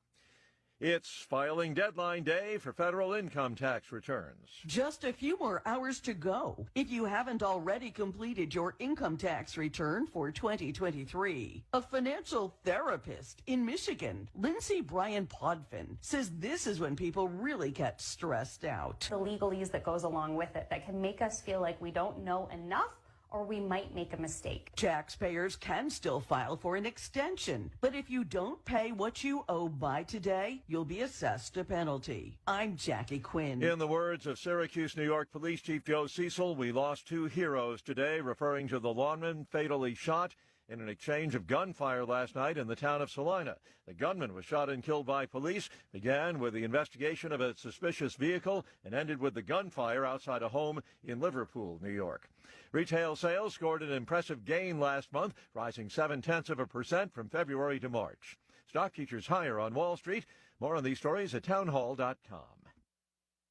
It's filing deadline day for federal income tax returns. Just a few more hours to go if you haven't already completed your income tax return for 2023. A financial therapist in Michigan, Lindsay Bryan Podfin, says this is when people really get stressed out. The legalese that goes along with it that can make us feel like we don't know enough or we might make a mistake. Taxpayers can still file for an extension, but if you don't pay what you owe by today, you'll be assessed a penalty. I'm Jackie Quinn. In the words of Syracuse, New York Police Chief Joe Cecil, we lost 2 heroes today, referring to the lawman fatally shot in an exchange of gunfire last night in the town of Salina. The gunman was shot and killed by police, began with the investigation of a suspicious vehicle, and ended with the gunfire outside a home in Liverpool, New York. Retail sales scored an impressive gain last month, rising 0.7% from February to March. Stock futures higher on Wall Street. More on these stories at townhall.com.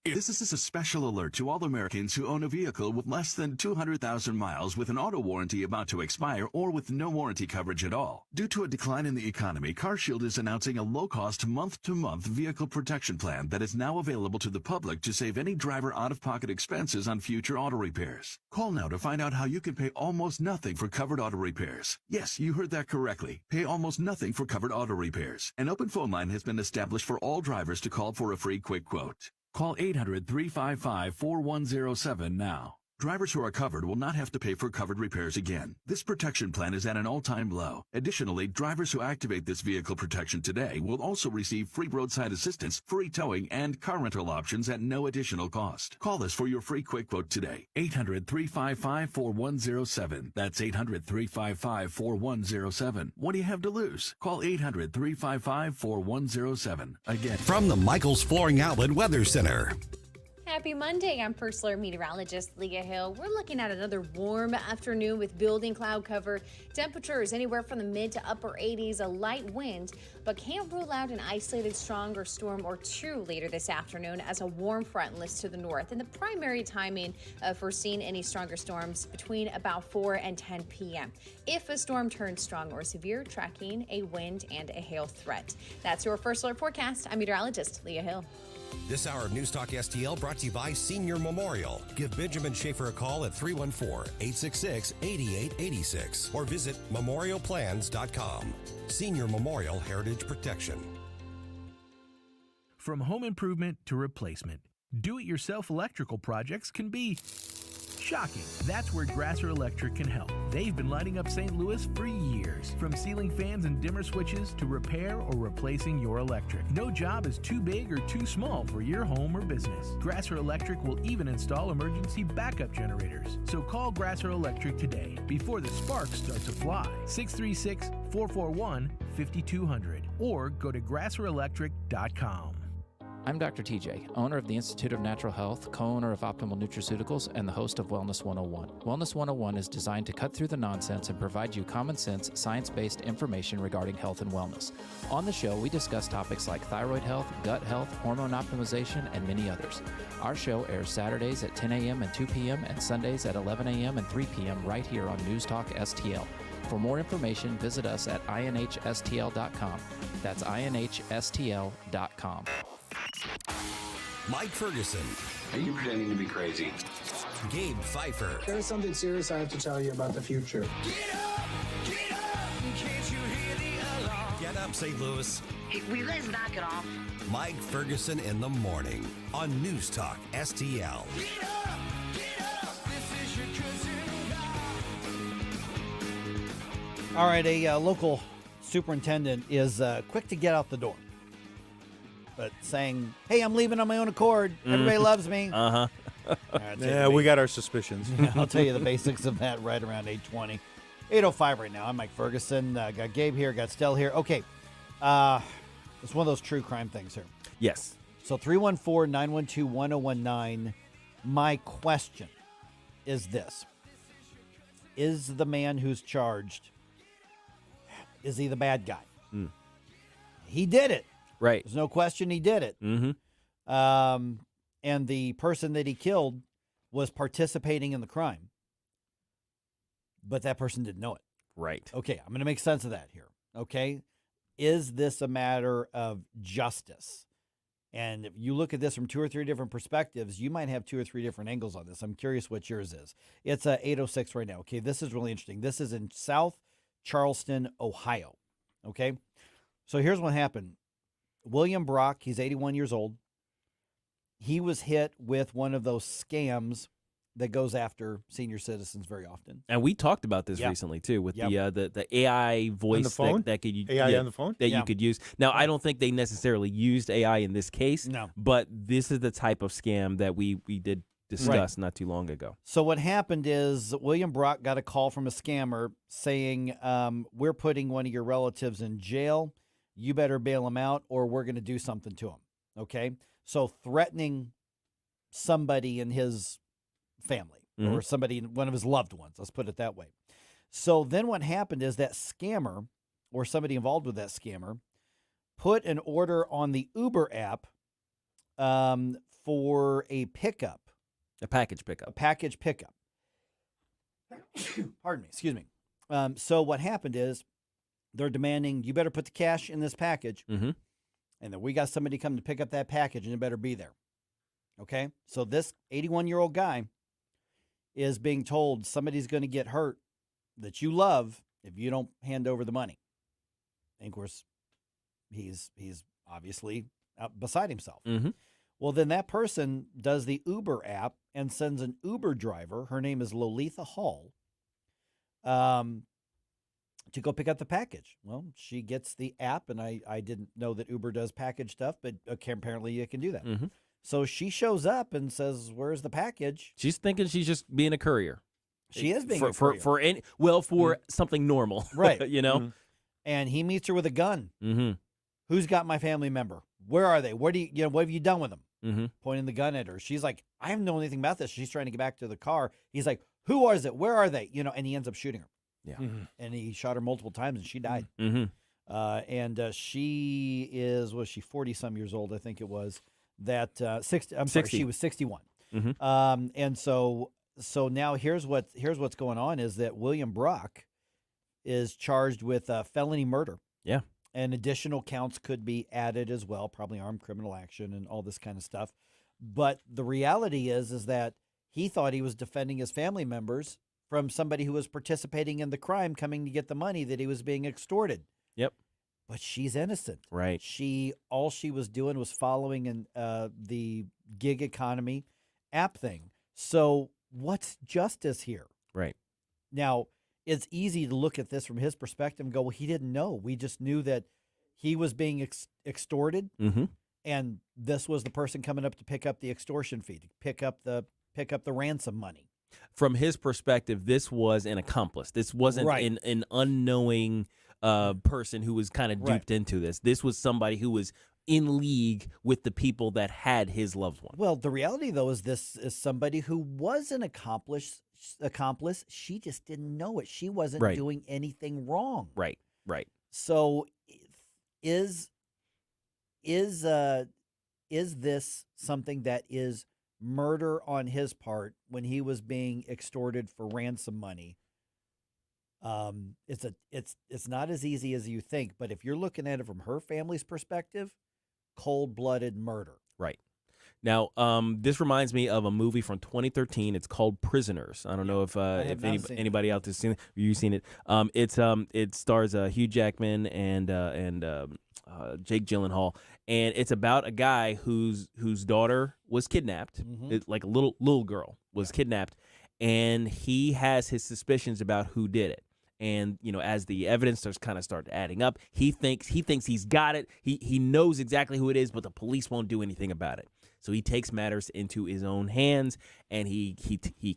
This is a special alert to all Americans who own a vehicle with less than 200,000 miles with an auto warranty about to expire or with no warranty coverage at all. Due to a decline in the economy, CarShield is announcing a low-cost month-to-month vehicle protection plan that is now available to the public to save any driver out-of-pocket expenses on future auto repairs. Call now to find out how you can pay almost nothing for covered auto repairs. Yes, you heard that correctly. Pay almost nothing for covered auto repairs. An open phone line has been established for all drivers to call for a free quick quote. Call 800-355-4107 now. Drivers who are covered will not have to pay for covered repairs again. This protection plan is at an all-time low. Additionally, drivers who activate this vehicle protection today will also receive free roadside assistance, free towing, and car rental options at no additional cost. Call us for your free quick quote today. 800-355-4107. That's 800-355-4107. What do you have to lose? Call 800-355-4107. Again. From the Michaels Flooring Outlet Weather Center. Happy Monday. I'm First Alert Meteorologist Leah Hill. We're looking at another warm afternoon with building cloud cover. Temperatures anywhere from the mid to upper 80s, a light wind, but can't rule out an isolated stronger storm or two later this afternoon as a warm front lifts to the north. And the primary timing for seeing any stronger storms between about 4 and 10 p.m. If a storm turns strong or severe, tracking a wind and a hail threat. That's your First Alert forecast. I'm meteorologist Leah Hill. This hour of News Talk STL brought to you by Senior Memorial. Give Benjamin Schaefer a call at 314-866-8886 or visit memorialplans.com. Senior Memorial Heritage Protection. From home improvement to replacement, do-it-yourself electrical projects can be shocking. That's where Grasser Electric can help. They've been lighting up St. Louis for years. From ceiling fans and dimmer switches to repair or replacing your electric. No job is too big or too small for your home or business. Grasser Electric will even install emergency backup generators. So call Grasser Electric today before the sparks start to fly. 636-441-5200 or go to grasserelectric.com. I'm Dr. TJ, owner of the Institute of Natural Health, co-owner of Optimal Nutraceuticals, and the host of Wellness 101. Wellness 101 is designed to cut through the nonsense and provide you common sense, science-based information regarding health and wellness. On the show, we discuss topics like thyroid health, gut health, hormone optimization, and many others. Our show airs Saturdays at 10 a.m. and 2 p.m. and Sundays at 11 a.m. and 3 p.m. right here on News Talk STL. For more information, visit us at inhstl.com. That's inhstl.com. Mike Ferguson. Are you pretending to be crazy? Gabe Pfeiffer. There's something serious I have to tell you about the future. Get up! Get up! Can't you hear the alarm? Get up, St. Louis. Hey, will you guys knock it off? Mike Ferguson in the morning on News Talk STL. Get up! Get up! This is your cousin. All right, a local superintendent is quick to get out the door, but saying, hey, I'm leaving on my own accord. Everybody loves me. Uh-huh. Right, yeah, we got our suspicions. I'll tell you the basics of that right around 8:20. 8:05 right now. I'm Mike Ferguson. Got Gabe here. Got Stell here. Okay. It's one of those true crime things here. Yes. So 314-912-1019. My question is this. Is the man who's charged, is he the bad guy? He did it. Right. There's no question he did it. Mm-hmm. And the person that he killed was participating in the crime. But that person didn't know it. Right. Okay, I'm going to make sense of that here. Okay? Is this a matter of justice? And if you look at this from 2 or 3 different perspectives, you might have 2 or 3 different angles on this. I'm curious what yours is. It's 8:06 right now. Okay, this is really interesting. This is in South Charleston, Ohio. Okay? So here's what happened. William Brock, he's 81 years old. He was hit with one of those scams that goes after senior citizens very often. And we talked about this recently too, with the AI voice on the phone? that could AI on the phone that you could use. Now, I don't think they necessarily used AI in this case. No. But this is the type of scam that we did discuss not too long ago. So what happened is William Brock got a call from a scammer saying, we're putting one of your relatives in jail. You better bail him out or we're going to do something to him. Okay? So threatening somebody in his family or somebody, one of his loved ones. Let's put it that way. So then what happened is that scammer or somebody involved with that scammer put an order on the Uber app for a pickup. A package pickup. A package pickup. Pardon me. Excuse me. So what happened is they're demanding, you better put the cash in this package. Mm-hmm. And then we got somebody come to pick up that package and it better be there. Okay? So this 81-year-old guy is being told somebody's going to get hurt that you love if you don't hand over the money. And of course, he's obviously beside himself. Mm-hmm. Well, then that person does the Uber app and sends an Uber driver, her name is Lolitha Hall, to go pick up the package. Well, she gets the app, and I didn't know that Uber does package stuff, but apparently you can do that. Mm-hmm. So she shows up and says, "Where's the package?" She's thinking she's just being a courier. She is being for a courier. for something normal, Right? You know. Mm-hmm. And he meets her with a gun. Mm-hmm. Who's got my family member? Where are they? What have you done with them? Mm-hmm. Pointing the gun at her. She's like, I haven't known anything about this. She's trying to get back to the car. He's like, who is it? Where are they? And he ends up shooting her. Yeah. Mm-hmm. And he shot her multiple times and she died. Mm-hmm. And she was she 40-some years old, I think it was. That 60. I'm sorry, she was 61. Mm-hmm. And so now here's what's going on is that William Brock is charged with felony murder. Yeah. And additional counts could be added as well, probably armed criminal action and all this kind of stuff. But the reality is that he thought he was defending his family members from somebody who was participating in the crime coming to get the money that he was being extorted. Yep. But she's innocent. Right. All she was doing was following the gig economy app thing. So what's justice here? Right. Now, it's easy to look at this from his perspective and go, well, he didn't know. We just knew that he was being extorted, and this was the person coming up to pick up the extortion fee, to pick up the ransom money. From his perspective, this was an accomplice. This wasn't an unknowing person who was kind of duped into this. This was somebody who was in league with the people that had his loved one. Well, the reality, though, is this is somebody who was an accomplice. She just didn't know it. She wasn't doing anything wrong. Right. So is this something that is murder on his part when he was being extorted for ransom money? It's not as easy as you think, but if you're looking at it from her family's perspective, cold-blooded murder. Right. Now, this reminds me of a movie from 2013. It's called Prisoners. I don't know if anybody out there's seen it. You've seen it. It stars Hugh Jackman and Jake Gyllenhaal, and it's about a guy whose daughter was kidnapped. Like a little girl was kidnapped, and he has his suspicions about who did it. And as the evidence starts adding up, he thinks he's got it. He knows exactly who it is, but the police won't do anything about it. So he takes matters into his own hands, and he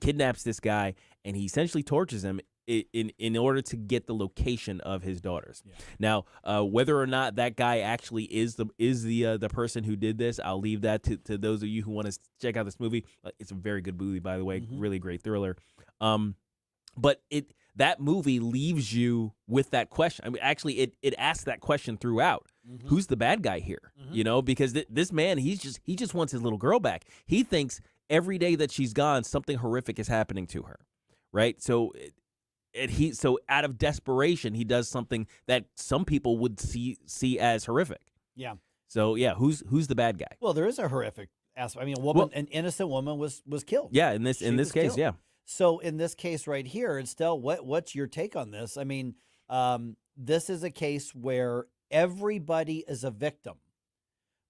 kidnaps this guy, and he essentially tortures him in order to get the location of his daughters. Now, whether or not that guy actually is the person who did this, I'll leave that to those of you who want to check out this movie. It's a very good movie, by the way, really great thriller. But that movie leaves you with that question. I mean, actually, it asks that question throughout. Who's the bad guy here? You know, because this man, he just wants his little girl back. He thinks every day that she's gone, something horrific is happening to her, right? So, so out of desperation, he does something that some people would see as horrific. Yeah. So yeah, who's the bad guy? Well, there is a horrific aspect. I mean, an innocent woman was killed. Yeah, in this case, killed. yeah. So in this case right here, Estelle, what's your take on this? I mean, this is a case where everybody is a victim,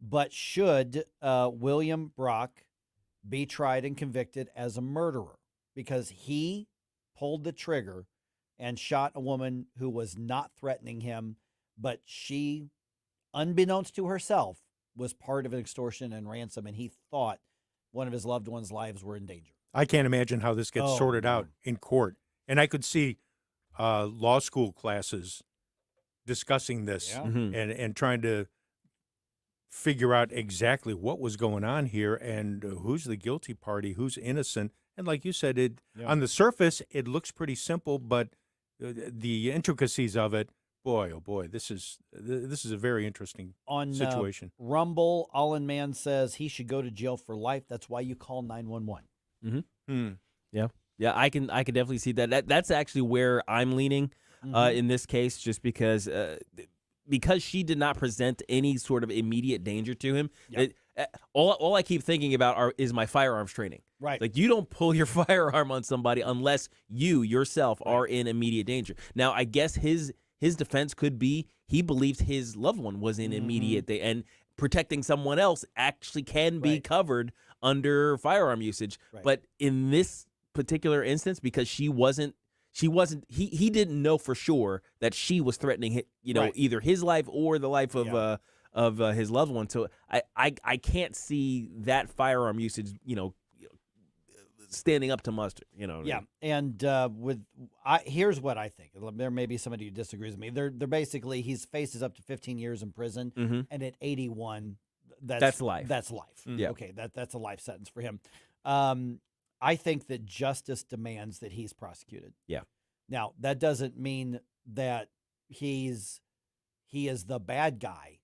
but should William Brock be tried and convicted as a murderer because he pulled the trigger and shot a woman who was not threatening him, but she, unbeknownst to herself, was part of an extortion and ransom, and he thought one of his loved ones' lives were in danger. I can't imagine how this gets sorted out in court. And I could see law school classes discussing this and trying to figure out exactly what was going on here and who's the guilty party, who's innocent. And like you said, on the surface, it looks pretty simple, but the intricacies of it, boy, oh boy, this is a very interesting situation. Rumble, Allen Man says he should go to jail for life. That's why you call 911. Yeah, I can definitely see that. That's actually where I'm leaning in this case, just because she did not present any sort of immediate danger to him. All I keep thinking about is my firearms training. Right, like you don't pull your firearm on somebody unless you yourself are in immediate danger. Now, I guess his defense could be he believed his loved one was in immediate and protecting someone else actually can be covered under firearm usage. But in this particular instance, because he didn't know for sure that she was threatening, either his life or the life of his loved one. So I can't see that firearm usage, standing up to muster. And here's what I think. There may be somebody who disagrees with me. They're basically he faces up to 15 years in prison, and at 81. That's life. That's life. Yeah. Okay, that's a life sentence for him. I think that justice demands that he's prosecuted. Yeah. Now, that doesn't mean that he is the bad guy.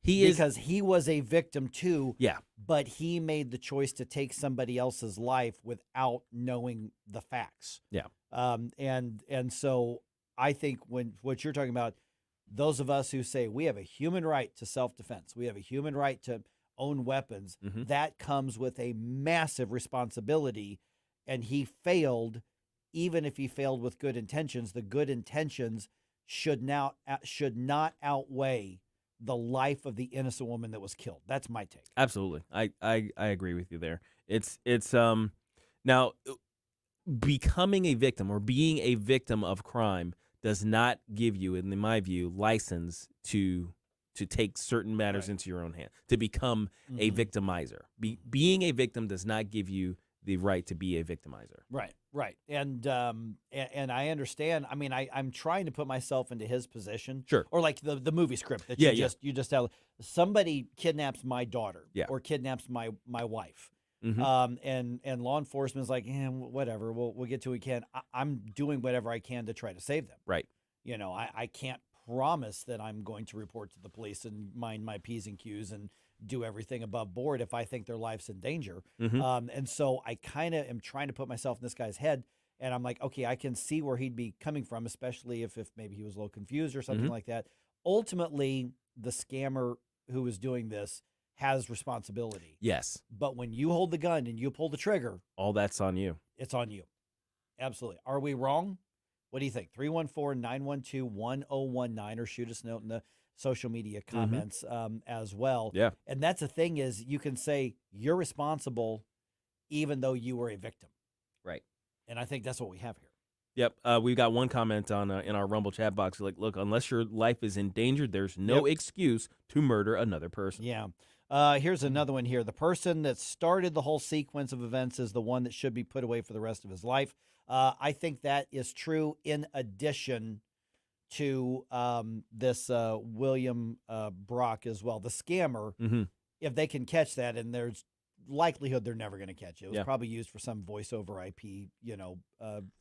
Because he was a victim too. Yeah. But he made the choice to take somebody else's life without knowing the facts. Yeah. And so I think what you're talking about, those of us who say we have a human right to self-defense, we have a human right to own weapons, that comes with a massive responsibility. And he failed, even if he failed with good intentions. The good intentions should not outweigh the life of the innocent woman that was killed. That's my take. Absolutely, I agree with you there. It's now becoming a victim or being a victim of crime does not give you, in my view, license to take certain matters into your own hand, to become a victimizer. Being a victim does not give you the right to be a victimizer. Right. And I understand. I mean, I'm trying to put myself into his position. Sure. Or like the movie script that you just tell. Somebody kidnaps my daughter or kidnaps my wife. And law enforcement is like, whatever, we'll get to what we can. I'm doing whatever I can to try to save them. Right. I can't promise that I'm going to report to the police and mind my P's and Q's and do everything above board if I think their life's in danger. And so I kind of am trying to put myself in this guy's head, and I'm like, okay, I can see where he'd be coming from, especially if maybe he was a little confused or something like that. Ultimately, the scammer who was doing this has responsibility. Yes. But when you hold the gun and you pull the trigger, all that's on you. It's on you. Absolutely. Are we wrong? What do you think? 314-912-1019, or shoot us a note in the social media comments as well. Yeah. And that's the thing is you can say you're responsible even though you were a victim. Right. And I think that's what we have here. Yep. We've got one comment on in our Rumble chat box. Like, look, unless your life is endangered, there's no excuse to murder another person. Yeah. Here's another one here. The person that started the whole sequence of events is the one that should be put away for the rest of his life. I think that is true in addition to this William Brock as well, the scammer. Mm-hmm. If they can catch that, and there's likelihood they're never going to catch it. It was Yeah. probably used for some voice over IP,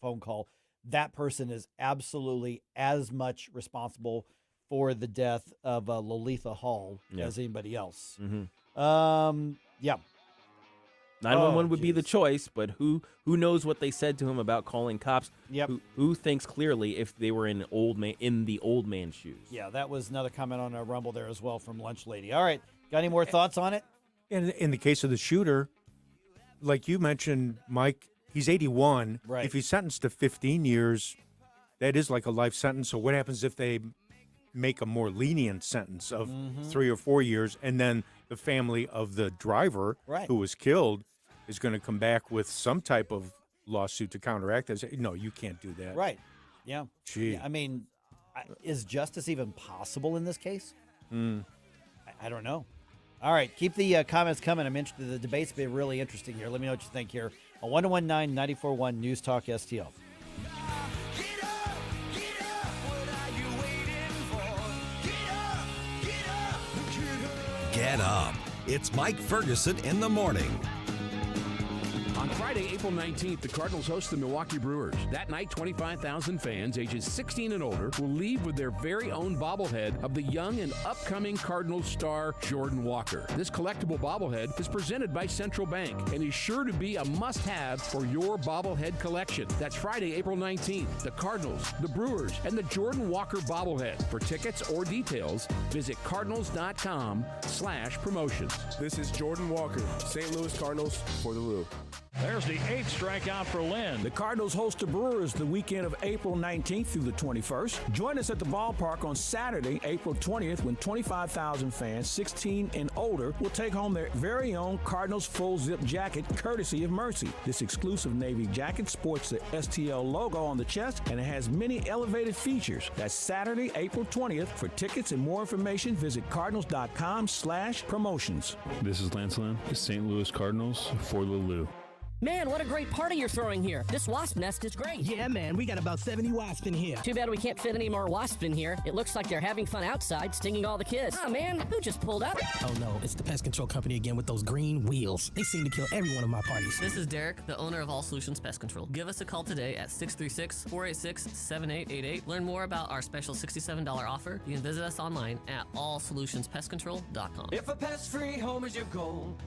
phone call. That person is absolutely as much responsible for the death of Lolitha Hall as anybody else. Mm-hmm. Yeah. 911 would be the choice, but who knows what they said to him about calling cops? Yep. Who thinks clearly if they were in the old man's shoes? Yeah, that was another comment on Rumble there as well from Lunch Lady. All right, got any more thoughts on it? In the case of the shooter, like you mentioned, Mike, he's 81. Right. If he's sentenced to 15 years, that is like a life sentence. So what happens if they make a more lenient sentence of 3 or 4 years, and then the family of the driver who was killed is going to come back with some type of lawsuit to counteract that? No, you can't do that. Right. Yeah. Gee. Yeah, I mean, is justice even possible in this case? I don't know. All right, keep the comments coming. I'm interested. The debate's been really interesting here. Let me know what you think here on 1019 94.1 News Talk STL. Get up. It's Mike Ferguson in the morning. On Friday, April 19th, the Cardinals host the Milwaukee Brewers. That night, 25,000 fans ages 16 and older will leave with their very own bobblehead of the young and upcoming Cardinals star Jordan Walker. This collectible bobblehead is presented by Central Bank and is sure to be a must-have for your bobblehead collection. That's Friday, April 19th. The Cardinals, the Brewers, and the Jordan Walker bobblehead. For tickets or details, visit cardinals.com/promotions. This is Jordan Walker, St. Louis Cardinals for the Lou. There's the 8th strikeout for Lynn. The Cardinals host the Brewers the weekend of April 19th through the 21st. Join us at the ballpark on Saturday, April 20th, when 25,000 fans 16 and older will take home their very own Cardinals full zip jacket courtesy of Mercy. This exclusive Navy jacket sports the STL logo on the chest and it has many elevated features. That's Saturday, April 20th. For tickets and more information, visit cardinals.com/promotions. This is Lance Lynn, the St. Louis Cardinals for the Lou. Man, what a great party you're throwing here. This wasp nest is great. Yeah, man, we got about 70 wasps in here. Too bad we can't fit any more wasps in here. It looks like they're having fun outside, stinging all the kids. Oh, man, who just pulled up? Oh, no, it's the pest control company again with those green wheels. They seem to kill every one of my parties. This is Derek, the owner of All Solutions Pest Control. Give us a call today at 636-486-7888. Learn more about our special $67 offer. You can visit us online at allsolutionspestcontrol.com. If a pest-free home is your goal,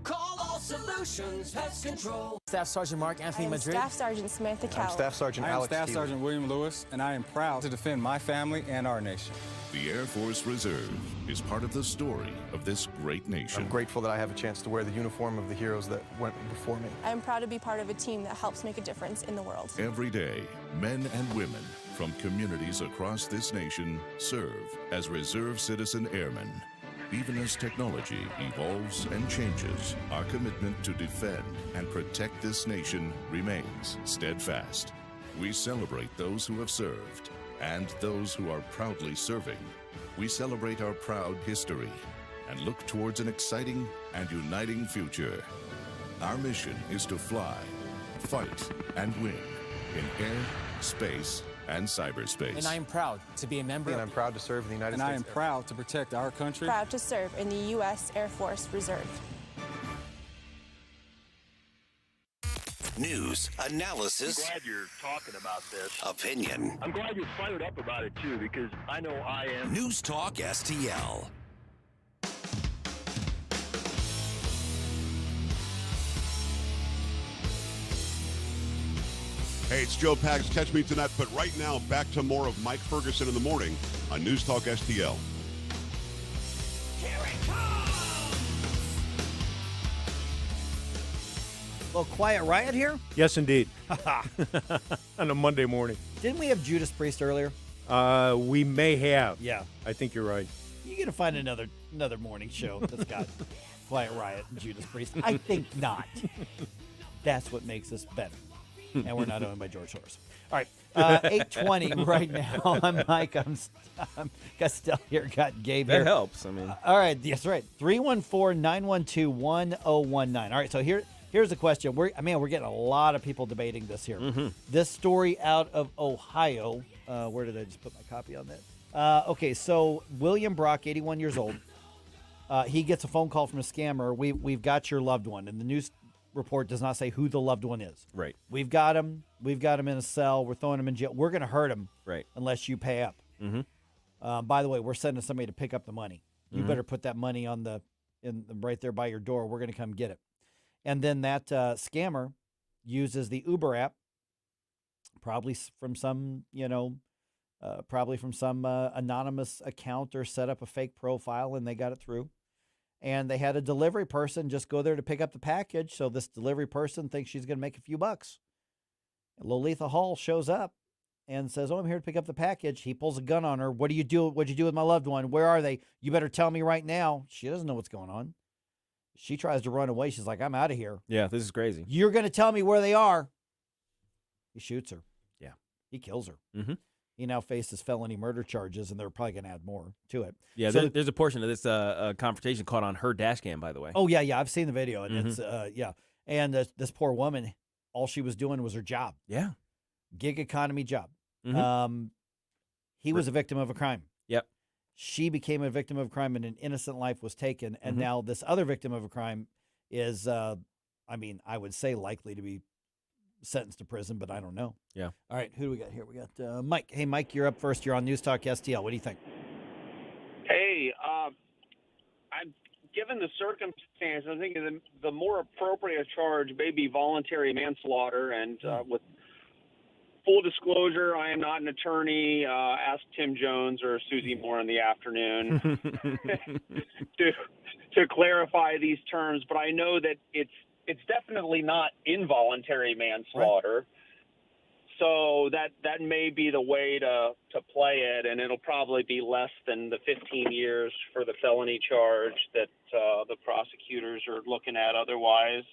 call All Solutions Pest Control. Staff Sergeant Mark Anthony Madrid. Staff Sergeant Samantha Cow. I'm Staff Sergeant Alex Staff Keeler. Sergeant William Lewis, and I am proud to defend my family and our nation. The Air Force Reserve is part of the story of this great nation. I'm grateful that I have a chance to wear the uniform of the heroes that went before me. I'm proud to be part of a team that helps make a difference in the world. Every day, men and women from communities across this nation serve as reserve citizen airmen. Even as technology evolves and changes, our commitment to defend and protect this nation remains steadfast. We celebrate those who have served and those who are proudly serving. We celebrate our proud history and look towards an exciting and uniting future. Our mission is to fly, fight, and win in air, space, and cyberspace. And I am proud to be a member. And I'm proud to serve in the United States. And I am proud to protect our country. Proud to serve in the U.S. Air Force Reserve. News, analysis, I'm glad you're talking about this. Opinion. I'm glad you're fired up about it, too, because I know I am. News Talk STL. Hey, it's Joe Pags. Catch me tonight, but right now, back to more of Mike Ferguson in the morning on News Talk STL. A little quiet riot here? Yes, indeed. On a Monday morning. Didn't we have Judas Priest earlier? We may have. Yeah. I think you're right. You're going to find another morning show that's got Quiet Riot and Judas Priest. I think not. That's what makes us better. And we're not owned by George Soros. All right, 8:20 right now. I'm Mike. I'm Costello here. Got Gabe here. That helps. I mean, all right. Yes, right. 314-912-1019. All right. So Here's the question. We're getting a lot of people debating this here. This story out of Ohio. Where did I just put my copy on that? Okay, so William Brock, 81 years old. He gets a phone call from a scammer. We've got your loved one, and the news report does not say who the loved one is. Right. We've got him. We've got him in a cell. We're throwing him in jail. We're going to hurt him. Right. Unless you pay up. By the way, we're sending somebody to pick up the money. You better put that money on right there by your door. We're going to come get it. And then that scammer uses the Uber app, probably from some anonymous account, or set up a fake profile, and they got it through. And they had a delivery person just go there to pick up the package. So this delivery person thinks she's going to make a few bucks. Lolitha Hall shows up and says, "Oh, I'm here to pick up the package." He pulls a gun on her. "What do you do? What'd you do with my loved one? Where are they? You better tell me right now." She doesn't know what's going on. She tries to run away. She's like, "I'm out of here." Yeah, this is crazy. "You're going to tell me where they are." He shoots her. Yeah. He kills her. He now faces felony murder charges, and they're probably going to add more to it. Yeah, so there's a portion of this confrontation caught on her dash cam, by the way. Oh, yeah. I've seen the video, and it's, And this poor woman, all she was doing was her job. Yeah. Gig economy job. He was a victim of a crime. Yep. She became a victim of a crime, and an innocent life was taken. And now this other victim of a crime is, I would say likely to be sentenced to prison, but I don't know. Yeah. All right, who do we got here? We got Mike. Hey, Mike, you're up first. You're on News Talk STL. What do you think? Hey, I'm given the circumstances, I think the more appropriate charge may be voluntary manslaughter. And with full disclosure, I am not an attorney. Ask Tim Jones or Susie Moore in the afternoon to clarify these terms. But I know that it's definitely not involuntary manslaughter. Right. So that may be the way to play it, and it'll probably be less than the 15 years for the felony charge that the prosecutors are looking at otherwise.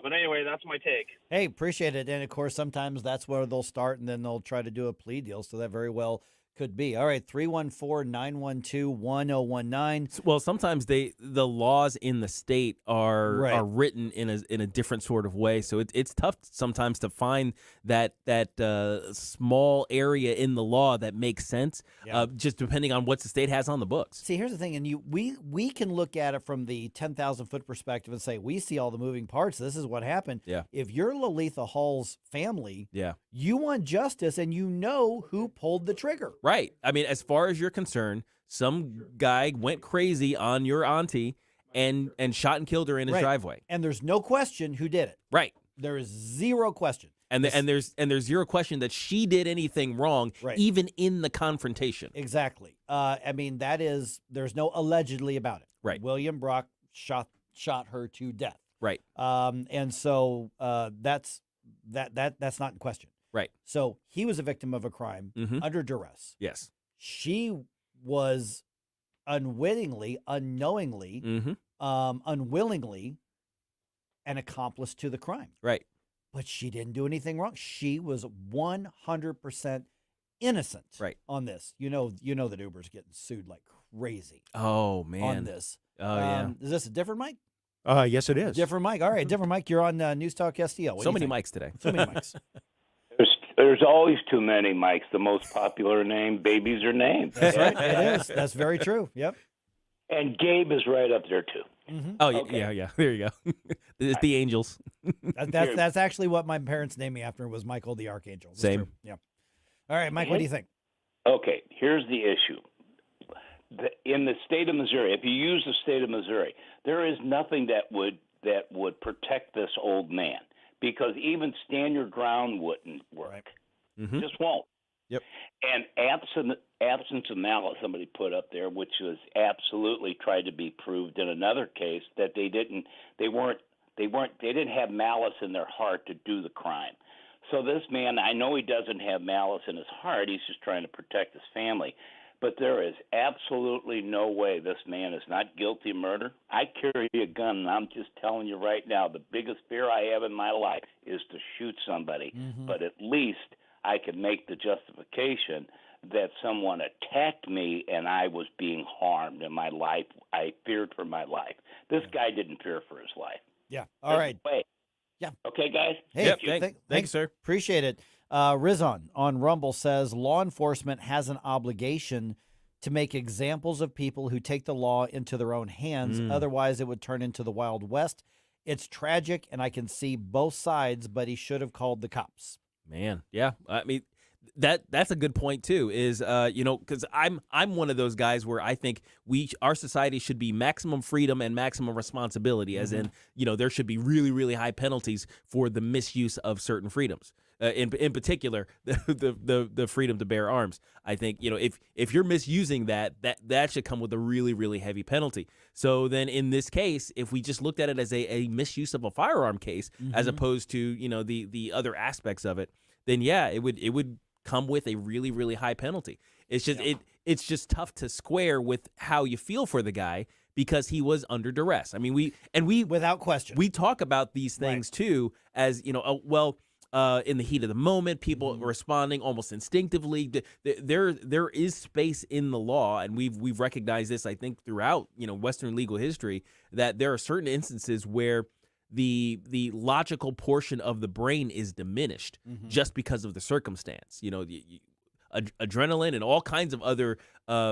But anyway, that's my take. Hey, appreciate it. And, of course, sometimes that's where they'll start, and then they'll try to do a plea deal, so that very well could be. All right, 314-912-1019. Well, sometimes the laws in the state are written in a different sort of way, so it's tough sometimes to find that small area in the law that makes sense, just depending on what the state has on the books. See, here's the thing, and we can look at it from the 10,000-foot perspective and say, we see all the moving parts. This is what happened. Yeah. If you're Lolitha Hall's family, yeah, you want justice, and you know who pulled the trigger. Right. I mean, as far as you're concerned, some guy went crazy on your auntie and shot and killed her in his driveway. And there's no question who did it. Right. There is zero question. And there's zero question that she did anything wrong, even in the confrontation. Exactly. There's no allegedly about it. Right. William Brock shot her to death. Right. And so that's not in question. Right. So he was a victim of a crime under duress. Yes. She was unwittingly, unknowingly, unwillingly an accomplice to the crime. Right. But she didn't do anything wrong. She was 100% innocent on this. You know that Uber's getting sued like crazy. Oh, man. On this. Oh, yeah. Is this a different mic? Yes, it is. Different mic. All right, different mic. You're on News Talk STL. So many mics today. So many mics. There's always too many mics. The most popular name, babies are named. That's right. It is. That's very true. Yep. And Gabe is right up there, too. Oh, yeah. There you go. It's the Angels. That's actually what my parents named me after, was Michael the Archangel. That's Same. True. Yeah. All right, Mike, what do you think? Okay, here's the issue. In the state of Missouri, if you use the state of Missouri, there is nothing that would protect this old man, because even stand your ground wouldn't work. Right. Just won't. Yep. And absence of malice, somebody put up there, which was absolutely tried to be proved in another case, that they didn't have malice in their heart to do the crime. So this man, I know he doesn't have malice in his heart. He's just trying to protect his family. But there is absolutely no way this man is not guilty of murder. I carry a gun, and I'm just telling you right now, the biggest fear I have in my life is to shoot somebody. But at least I can make the justification that someone attacked me and I was being harmed in my life. I feared for my life. This guy didn't fear for his life. Yeah. All right. Wait. Yeah. Okay, guys. Hey, Yep, thanks, thanks, sir. Appreciate it. Rizon on Rumble says law enforcement has an obligation to make examples of people who take the law into their own hands. Otherwise, it would turn into the Wild West. It's tragic, and I can see both sides, but he should have called the cops. Man, yeah. I mean, that's a good point too. Is because I'm one of those guys where I think our society should be maximum freedom and maximum responsibility. As in, there should be really, really high penalties for the misuse of certain freedoms. In particular, the freedom to bear arms. I think if you're misusing that should come with a really, really heavy penalty. So then in this case, if we just looked at it as a misuse of a firearm case, as opposed to the other aspects of it, then yeah, it would come with a really, really high penalty. It's just it's just tough to square with how you feel for the guy because he was under duress. I mean, we without question we talk about these things too as in the heat of the moment, people responding almost instinctively. There is space in the law, and we've recognized this, I think, throughout Western legal history, that there are certain instances where the logical portion of the brain is diminished just because of the circumstance. Adrenaline and all kinds of other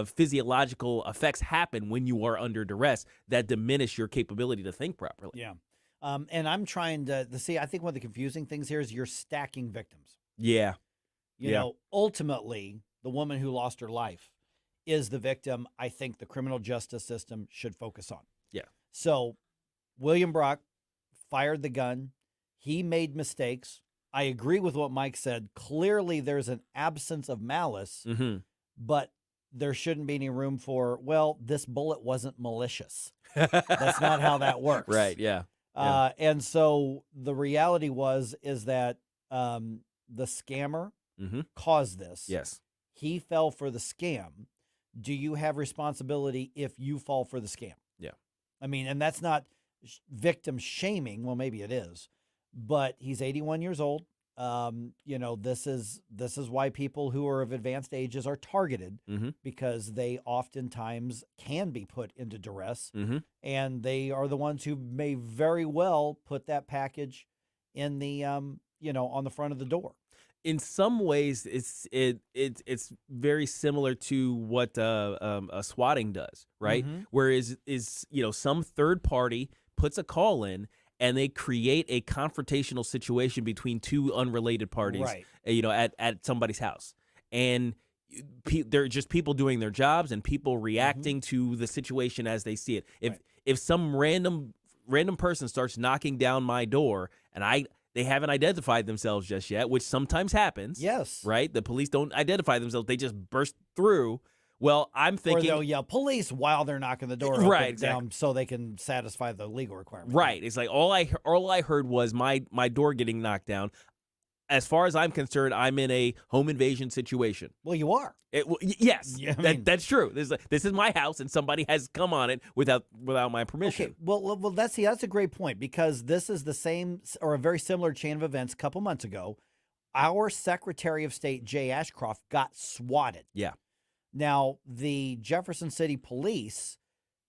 physiological effects happen when you are under duress that diminish your capability to think properly. Yeah. And I'm trying to see, I think one of the confusing things here is you're stacking victims. Yeah. You know, ultimately, the woman who lost her life is the victim I think the criminal justice system should focus on. Yeah. So William Brock fired the gun. He made mistakes. I agree with what Mike said. Clearly, there's an absence of malice, but there shouldn't be any room for, well, this bullet wasn't malicious. That's not how that works. Right, yeah. And so the reality is that the scammer caused this. Yes. He fell for the scam. Do you have responsibility if you fall for the scam? Yeah. I mean, and that's not victim shaming. Well, maybe it is, but he's 81 years old. This is why people who are of advanced ages are targeted because they oftentimes can be put into duress, and they are the ones who may very well put that package in the on the front of the door. In some ways, it's very similar to what a swatting does, right? Whereas some third party puts a call in, and they create a confrontational situation between two unrelated parties, at somebody's house. And they're just people doing their jobs and people reacting to the situation as they see it. If some random person starts knocking down my door and they haven't identified themselves just yet, which sometimes happens. Yes. Right? The police don't identify themselves. They just burst through. Well, I'm thinking... Or they'll yell police while they're knocking the door open down so they can satisfy the legal requirement. Right. It's like all I heard was my door getting knocked down. As far as I'm concerned, I'm in a home invasion situation. Well, you are. Yes, Yeah, that's true. This is my house, and somebody has come on it without my permission. Okay. Well, that's a great point, because this is the same or a very similar chain of events. A couple months ago, our Secretary of State, Jay Ashcroft, got swatted. Yeah. Now, the Jefferson City Police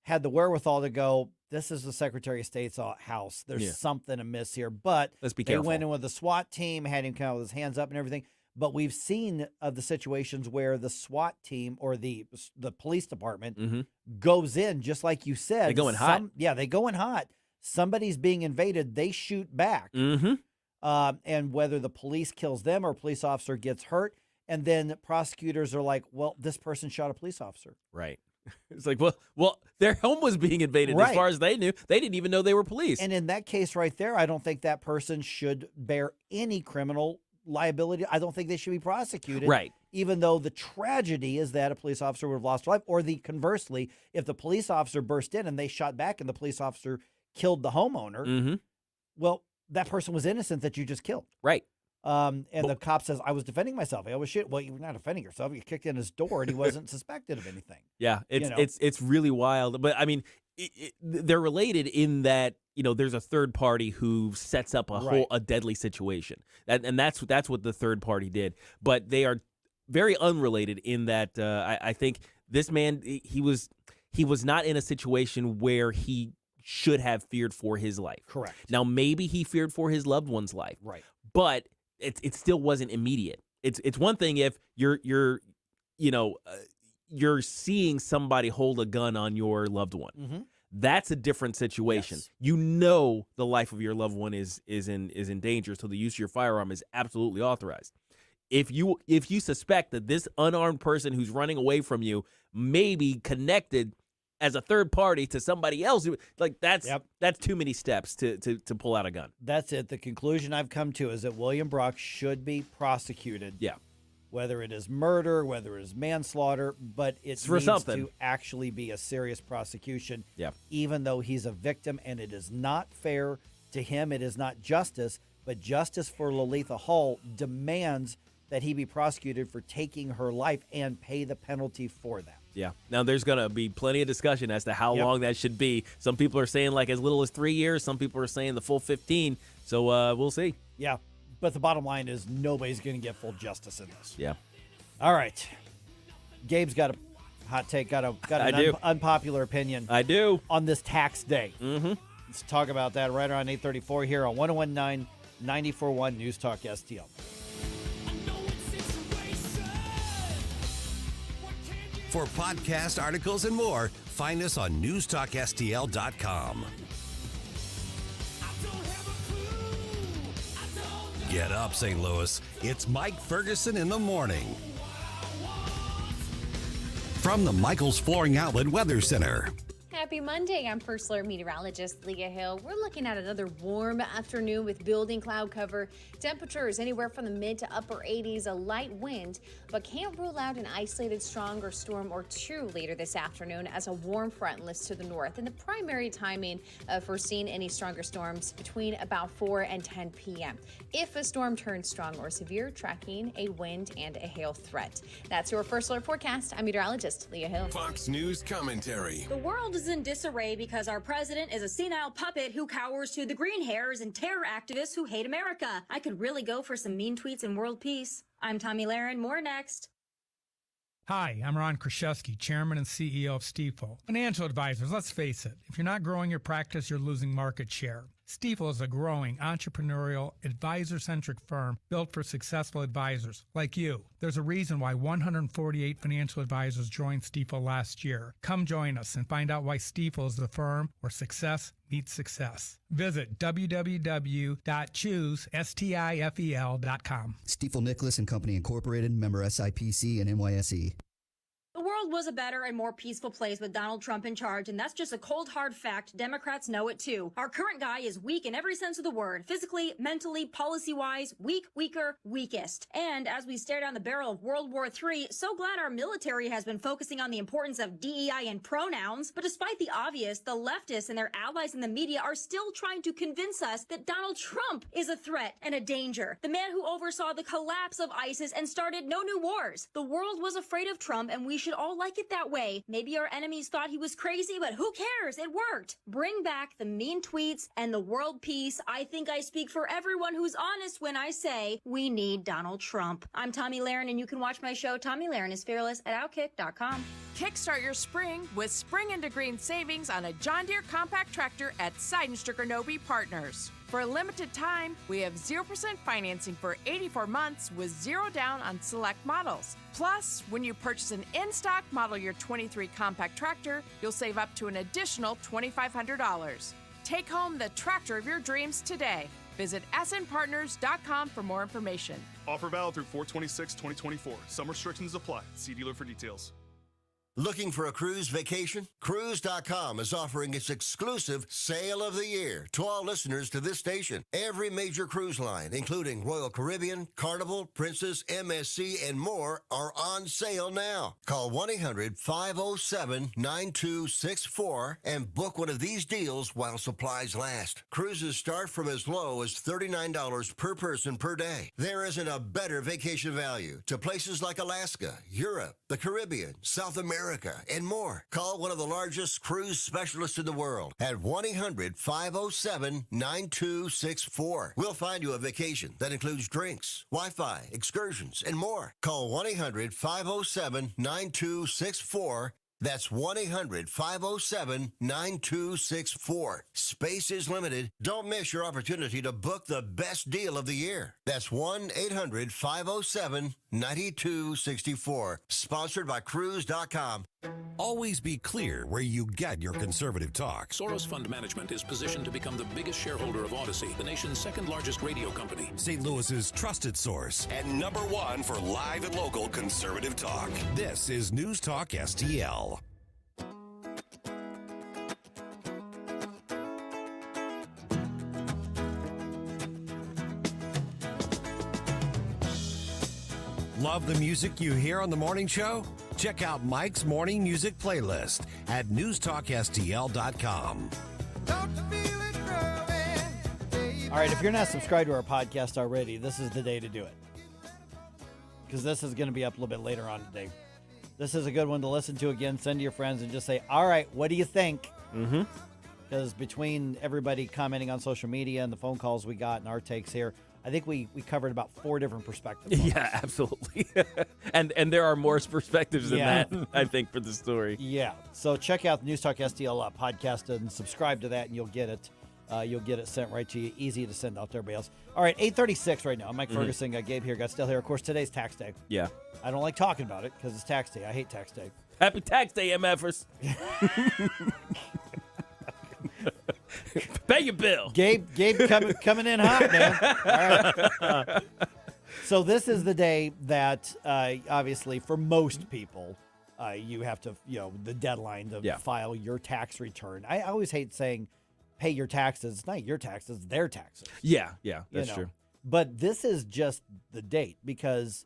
had the wherewithal to go, this is the Secretary of State's house. There's something amiss here. But let's be careful. They went in with the SWAT team, had him kind of with his hands up and everything. But we've seen the situations where the SWAT team or the police department goes in, just like you said. They go in hot. Yeah, they go in hot. Somebody's being invaded. They shoot back. And whether the police kills them or a police officer gets hurt, and then prosecutors are like, well, this person shot a police officer. Right. It's like, well, their home was being invaded as far as they knew. They didn't even know they were police. And in that case right there, I don't think that person should bear any criminal liability. I don't think they should be prosecuted. Right. Even though the tragedy is that a police officer would have lost life, or conversely, if the police officer burst in and they shot back and the police officer killed the homeowner, well, that person was innocent that you just killed. Right. And the cop says, I was defending myself. I was shit. Well, you're not defending yourself. You kicked in his door and he wasn't suspected of anything. Yeah, it's really wild. But I mean, they're related in that, there's a third party who sets up a deadly situation. And that's what the third party did. But they are very unrelated in that I think this man, he was not in a situation where he should have feared for his life. Correct. Now, maybe he feared for his loved one's life. Right. But it still wasn't immediate. It's one thing if you're seeing somebody hold a gun on your loved one. Mm-hmm. That's a different situation. Yes. You know the life of your loved one is in danger, so the use of your firearm is absolutely authorized. If you suspect that this unarmed person who's running away from you may be connected as a third party to somebody else, like that's too many steps to pull out a gun. That's it. The conclusion I've come to is that William Brock should be prosecuted. Yeah. Whether it is murder, whether it is manslaughter, but it for needs something to actually be a serious prosecution. Yeah. Even though he's a victim, and it is not fair to him. It is not justice, but justice for Lalitha Hall demands that he be prosecuted for taking her life and pay the penalty for that. Yeah. Now, there's going to be plenty of discussion as to how long that should be. Some people are saying like as little as 3 years. Some people are saying the full 15. So we'll see. Yeah. But the bottom line is nobody's going to get full justice in this. Yeah. All right. Gabe's got a hot take, got an unpopular opinion. I do. On this tax day. Mm-hmm. Let's talk about that right around 8:34 here on 101.9 94.1 News Talk STL. For podcast articles and more, find us on newstalkstl.com. Get up, St. Louis. It's Mike Ferguson in the morning. From the Michaels Flooring Outlet Weather Center. Happy Monday. I'm First Alert Meteorologist Leah Hill. We're looking at another warm afternoon with building cloud cover. Temperatures anywhere from the mid to upper 80s, a light wind, but can't rule out an isolated stronger storm or two later this afternoon as a warm front lifts to the north. And the primary timing for seeing any stronger storms between about 4 and 10 p.m. If a storm turns strong or severe, tracking a wind and a hail threat. That's your First Alert forecast. I'm meteorologist Leah Hill. Fox News commentary. The world is in disarray because our president is a senile puppet who cowers to the green hairs and terror activists who hate America. I could really go for some mean tweets and world peace. I'm Tommy Lahren. More next. Hi, I'm Ron Kraszewski, Chairman and CEO of Stifel. Financial advisors, let's face it, if you're not growing your practice, you're losing market share. Stifel is a growing, entrepreneurial, advisor-centric firm built for successful advisors like you. There's a reason why 148 financial advisors joined Stifel last year. Come join us and find out why Stifel is the firm where success meets success. Visit www.choosestifel.com. Stifel Nicholas and Company Incorporated, member SIPC and NYSE. The world was a better and more peaceful place with Donald Trump in charge, and that's just a cold, hard fact. Democrats know it too. Our current guy is weak in every sense of the word. Physically, mentally, policy-wise, weak, weaker, weakest. And as we stare down the barrel of World War III, so glad our military has been focusing on the importance of DEI and pronouns. But despite the obvious, the leftists and their allies in the media are still trying to convince us that Donald Trump is a threat and a danger. The man who oversaw the collapse of ISIS and started no new wars. The world was afraid of Trump, and we should all like it that way. Maybe our enemies thought he was crazy, but who cares? It worked. Bring back the mean tweets and the world peace. I think I speak for everyone who's honest when I say we need Donald Trump. I'm Tommy Lahren, and you can watch my show, Tommy Lahren is Fearless, at Outkick.com. Kickstart your spring with spring into green savings on a John Deere compact tractor at Seidenstricker Nobe Partners. For a limited time, we have 0% financing for 84 months with zero down on select models. Plus, when you purchase an in-stock model year 23 compact tractor, you'll save up to an additional $2,500. Take home the tractor of your dreams today. Visit snpartners.com for more information. Offer valid through 4/26/2024. Some restrictions apply. See dealer for details. Looking for a cruise vacation? Cruise.com is offering its exclusive Sale of the Year to all listeners to this station. Every major cruise line, including Royal Caribbean, Carnival, Princess, MSC, and more, are on sale now. Call 1-800-507-9264 and book one of these deals while supplies last. Cruises start from as low as $39 per person per day. There isn't a better vacation value to places like Alaska, Europe, the Caribbean, South America, and more. Call one of the largest cruise specialists in the world at 1-800-507-9264. We'll find you a vacation that includes drinks, Wi-Fi, excursions, and more. Call 1-800-507-9264. That's 1-800-507-9264. Space is limited. Don't miss your opportunity to book the best deal of the year. That's 1-800-507-9264. Sponsored by Cruise.com. Always be clear where you get your conservative talk. Soros Fund Management is positioned to become the biggest shareholder of Odyssey, the nation's second largest radio company. St. Louis's trusted source and number one for live and local conservative talk. This is News Talk STL. Love the music you hear on the morning show? Check out Mike's morning music playlist at newstalkstl.com. All right, if you're not subscribed to our podcast already, this is the day to do it. Because this is going to be up a little bit later on today. This is a good one to listen to again. Send to your friends and just say, all right, what do you think? Mm-hmm. Because between everybody commenting on social media and the phone calls we got and our takes here, I think we covered about 4 different perspectives. Yeah, absolutely. and there are more perspectives than that, I think, for the story. Yeah. So check out the News Talk STL podcast and subscribe to that, and you'll get it. You'll get it sent right to you. Easy to send out to everybody else. All right, 8:36 right now. I'm Mike Ferguson. Got Gabe here. Got Still here. Of course, today's tax day. Yeah. I don't like talking about it because it's tax day. I hate tax day. Happy tax day, MFers. Pay your bill. Gabe coming in hot, man. All right. So this is the day that, obviously, for most people, you have to, the deadline to file your tax return. I always hate saying pay your taxes. It's not your taxes, their taxes. Yeah, that's true. But this is just the date because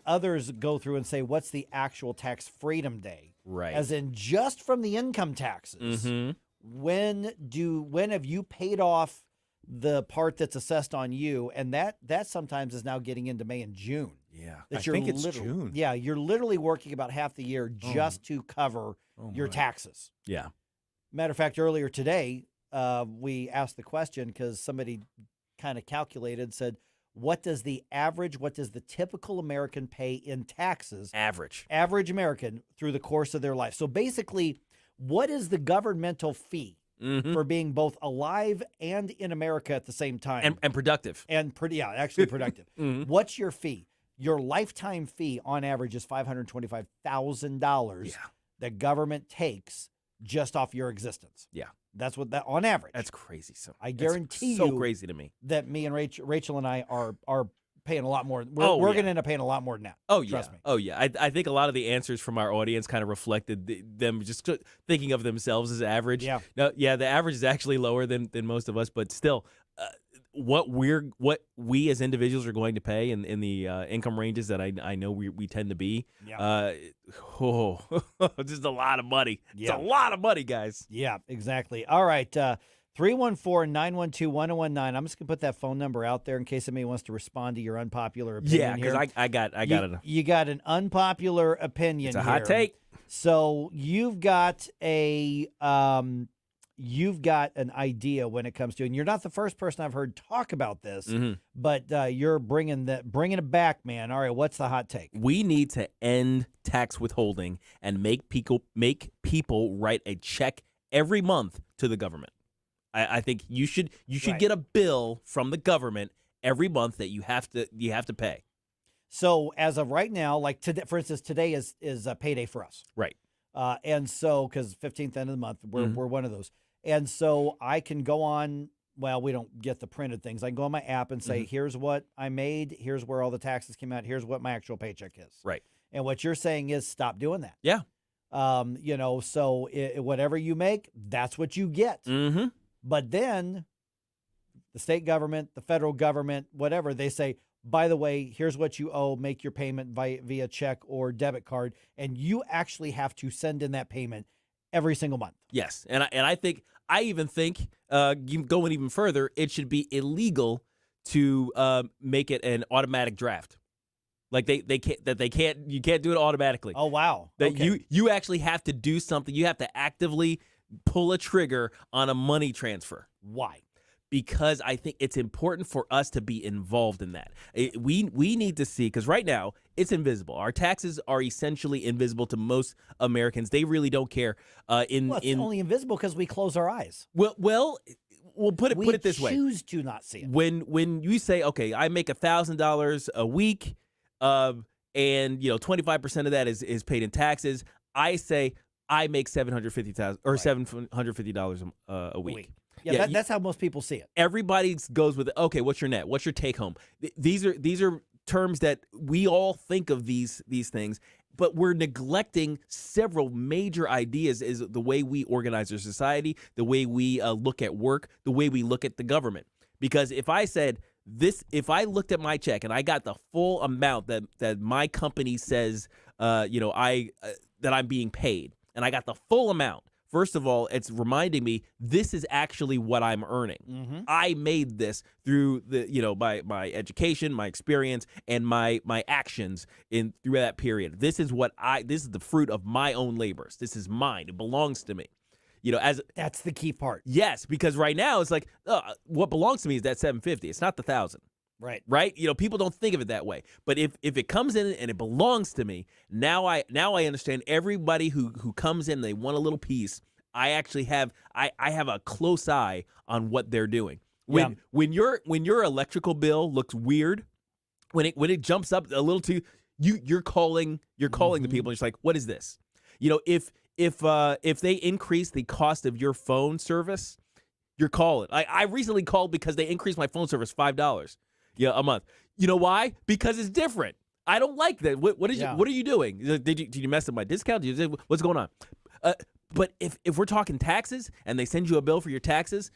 others go through and say, what's the actual tax freedom day? Right. As in just from the income taxes. Mm-hmm. When have you paid off the part that's assessed on you? And that sometimes is now getting into May and June. Yeah, I think it's June. Yeah, you're literally working about half the year just to cover your taxes. Yeah. Matter of fact, earlier today, we asked the question because somebody kind of calculated, said, what does the typical American pay in taxes? Average American through the course of their life. So basically, what is the governmental fee for being both alive and in America at the same time? And productive. And actually productive. What's your fee? Your lifetime fee on average is $525,000 that government takes just off your existence. Yeah. That's what that on average. That's crazy. So I guarantee so you crazy to me that me and Rachel and I are paying a lot more. We're going to end up paying a lot more than that. Oh, Trust me. Oh, yeah. I think a lot of the answers from our audience kind of reflected them just thinking of themselves as average. Yeah. No, yeah, the average is actually lower than most of us, but still, what we as individuals are going to pay in the income ranges that I know we tend to be, just a lot of money. Yeah. It's a lot of money, guys. Yeah, exactly. All right. 314-912-1019. I'm just going to put that phone number out there in case somebody wants to respond to your unpopular opinion. Yeah, because I got it. You got an unpopular opinion. It's a hot take. So you've got an idea when it comes to, and you're not the first person I've heard talk about this, but you're bringing it back, man. All right, what's the hot take? We need to end tax withholding and make people write a check every month to the government. I think you should get a bill from the government every month that you have to pay. So as of right now, like today, for instance, today is a payday for us, right? And so because 15th end of the month, we're one of those, and so I can go on. Well, we don't get the printed things. I can go on my app and say, here's what I made, here's where all the taxes came out, here's what my actual paycheck is. Right. And what you're saying is stop doing that. Yeah. So whatever you make, that's what you get. Mm-hmm. But then the state government, the federal government, whatever, they say, by the way, here's what you owe, make your payment via check or debit card, and you actually have to send in that payment every single month. Yes, and I even think going even further, it should be illegal to make it an automatic draft. Like you can't do it automatically. Oh wow. That you actually have to do something. You have to actively pull a trigger on a money transfer. Why? because I think it's important for us to be involved in that. We need to see, because right now it's invisible. Our taxes are essentially invisible to most Americans. They really don't care. It's only invisible because we close our eyes. Well, we'll put it this way. We choose to not see it. When you say, okay, I make $1,000 a week, and 25% of that is paid in taxes, I say I make $750,000 or $750 a week. Yeah, that's how most people see it. Everybody goes with, okay, what's your net? What's your take home? These are terms that we all think of these things, but we're neglecting several major ideas is the way we organize our society, the way we look at work, the way we look at the government. Because if I said if I looked at my check and I got the full amount that my company says, that I'm being paid, and I got the full amount, first of all, it's reminding me this is actually what I'm earning. Mm-hmm. I made this through my education, my experience, and my actions through that period. This is the fruit of my own labors. This is mine. It belongs to me. That's the key part. Yes, because right now it's like what belongs to me is that $750. It's not the $1,000. Right. People don't think of it that way. But if it comes in and it belongs to me, now I understand everybody who comes in, they want a little piece. I actually have I have a close eye on what they're doing. When your electrical bill looks weird, when it jumps up a little too, you're calling the people and you're like, what is this? If they increase the cost of your phone service, you're calling. I recently called because they increased my phone service $5. A month. You know why? Because it's different. I don't like that. What are you doing? Did you mess up my discount? What's going on? But if we're talking taxes and they send you a bill for your taxes,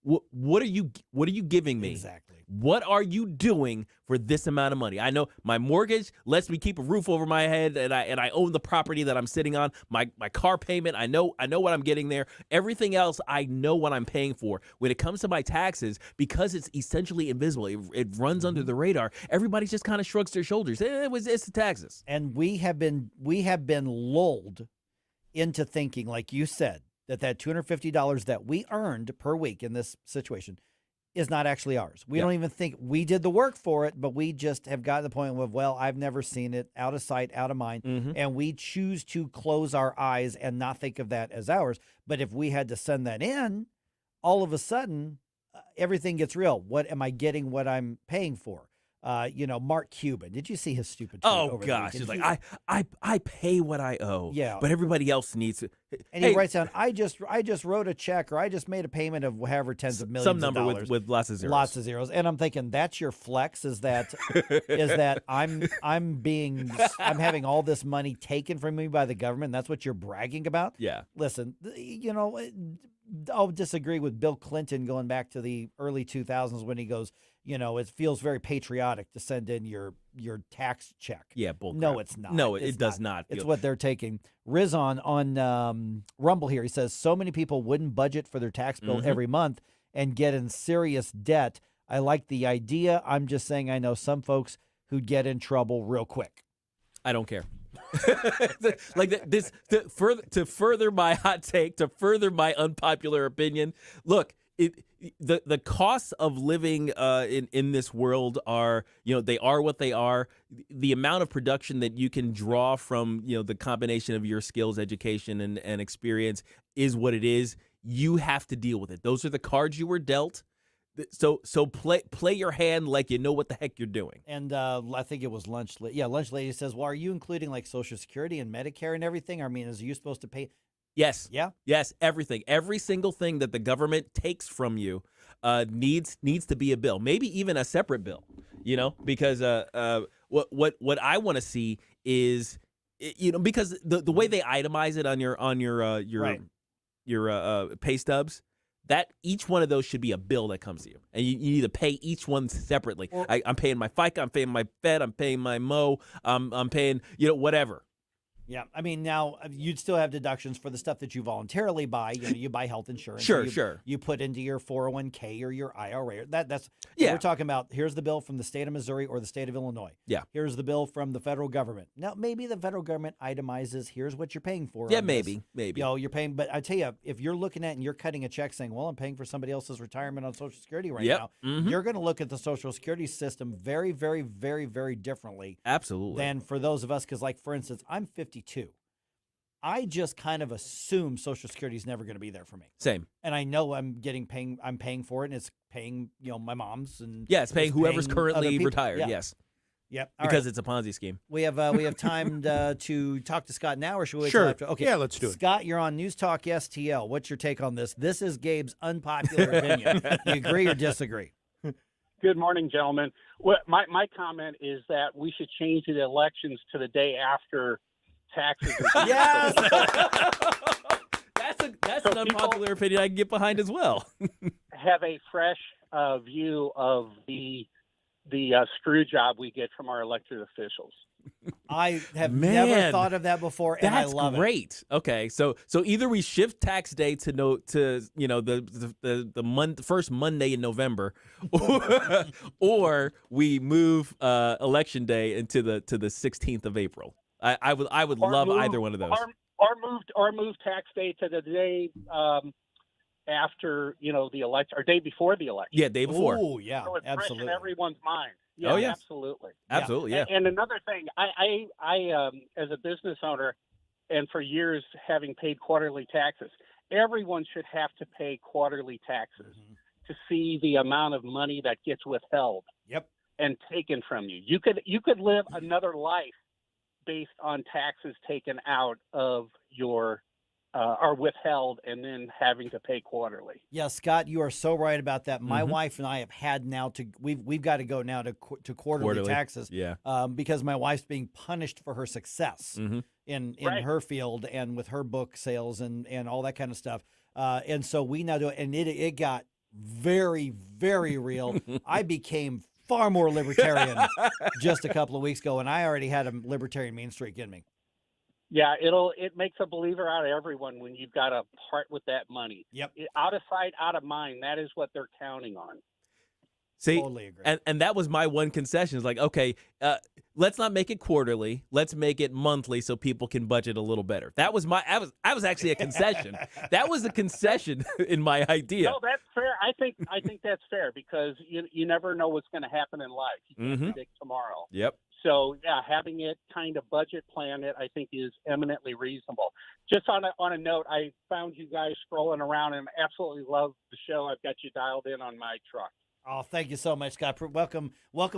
what are you giving me? Exactly. What are you doing for this amount of money? I know my mortgage lets me keep a roof over my head, and I own the property that I'm sitting on. My car payment, I know what I'm getting there. Everything else, I know what I'm paying for. When it comes to my taxes, because it's essentially invisible, it runs under the radar. Everybody just kind of shrugs their shoulders. It's the taxes. And we have been lulled into thinking, like you said, that $250 that we earned per week in this situation is not actually ours. We don't even think we did the work for it, but we just have gotten to the point of, well, I've never seen it, out of sight, out of mind, and we choose to close our eyes and not think of that as ours. But if we had to send that in, all of a sudden, everything gets real. What am I getting what I'm paying for? Mark Cuban. Did you see his stupid tweet over gosh. the He's weekend? like, I pay what I owe. Yeah. But everybody else needs to. And he writes down, I just wrote a check, or I just made a payment of however tens of millions some number of dollars. with lots of zeros. Lots of zeros. And I'm thinking, that's your flex, is that I'm having all this money taken from me by the government, and that's what you're bragging about? Yeah. Listen, I'll disagree with Bill Clinton going back to the early 2000s when he goes, it feels very patriotic to send in your tax check. Yeah, bull No, crap. it's not. No, it does not. It's what they're taking. Riz on Rumble here, he says, so many people wouldn't budget for their tax bill every month and get in serious debt. I like the idea. I'm just saying I know some folks who get in trouble real quick. I don't care. To further my hot take, to further my unpopular opinion, look, the costs of living in this world are, they are what they are. The amount of production that you can draw from, the combination of your skills, education, and experience is what it is. You have to deal with it. Those are the cards you were dealt. So play your hand like you know what the heck you're doing. And I think it was Lunch Lady says, well, are you including like Social Security and Medicare and everything? I mean, is you supposed to pay? Yes. Yeah. Yes. Everything. Every single thing that the government takes from you needs to be a bill. Maybe even a separate bill. Because what I want to see is, because the way they itemize it on your pay stubs, that each one of those should be a bill that comes to you, and you need to pay each one separately. I'm paying my FICA, I'm paying my Fed, I'm paying my Mo, I'm paying whatever. Yeah, I mean, now you'd still have deductions for the stuff that you voluntarily buy. You buy health insurance. Sure. You put into your 401k or your IRA. That's Yeah. We're talking about. Here's the bill from the state of Missouri or the state of Illinois. Yeah. Here's the bill from the federal government. Now, maybe the federal government itemizes. Here's what you're paying for. Yeah, on maybe. this. You're paying. But I tell you, if you're looking at and you're cutting a check saying, "Well, I'm paying for somebody else's retirement on Social Security right now," you're going to look at the Social Security system very, very, very, very differently. Absolutely. Than for those of us, because, like, for instance, I'm 52. I just kind of assume Social Security is never going to be there for me. Same. And I know I'm paying for it, and it's paying, my mom's and it's paying whoever's currently other people. retired. Yeah. Yes. Yep. All Because right. it's a Ponzi scheme. We have time to talk to Scott now, or should we wait Sure. till after? Okay. Yeah, let's do it. Scott, you're on News Talk STL. What's your take on this? This is Gabe's unpopular opinion. You agree or disagree? Good morning, gentlemen. Well, my comment is that we should change the elections to the day after taxes. Yes. That's an unpopular opinion I can get behind as well. Have a fresh view of the screw job we get from our elected officials. I have Man, never thought of that before, and That's I love great. Okay, so either we shift tax day to the first Monday in November, or we move election day into the 16th of April. I would love either one of those. Or move tax day to the day after the election, or day before the election. Yeah, day before. Oh yeah, so it's absolutely. fresh in everyone's mind. Yeah, Oh, yeah. absolutely. Absolutely, yeah. And another thing, I as a business owner, and for years having paid quarterly taxes, everyone should have to pay quarterly taxes to see the amount of money that gets withheld. Yep. And taken from you. You could live another life based on taxes taken out of your are withheld and then having to pay quarterly. Yeah, Scott, you are so right about that. My wife and I have had now we've got to go now to quarterly taxes. Yeah. Because my wife's being punished for her success in Right. her field and with her book sales and all that kind of stuff. And so we now do it, and it got very, very real. I became far more libertarian just a couple of weeks ago, and I already had a libertarian mean streak in me. Yeah, it makes a believer out of everyone when you've got to part with that money. Yep. Out of sight, out of mind. That is what they're counting on. See, Totally agree. And that was my one concession. It's like, okay, let's not make it quarterly. Let's make it monthly so people can budget a little better. That was I was actually a concession. That was a concession in my idea. No, that's fair. I think that's fair because you never know what's going to happen in life. You can't predict tomorrow. Yep. So yeah, having it kind of budget plan it, I think is eminently reasonable. Just on a note, I found you guys scrolling around and absolutely love the show. I've got you dialed in on my truck. Oh, thank you so much, Scott. Welcome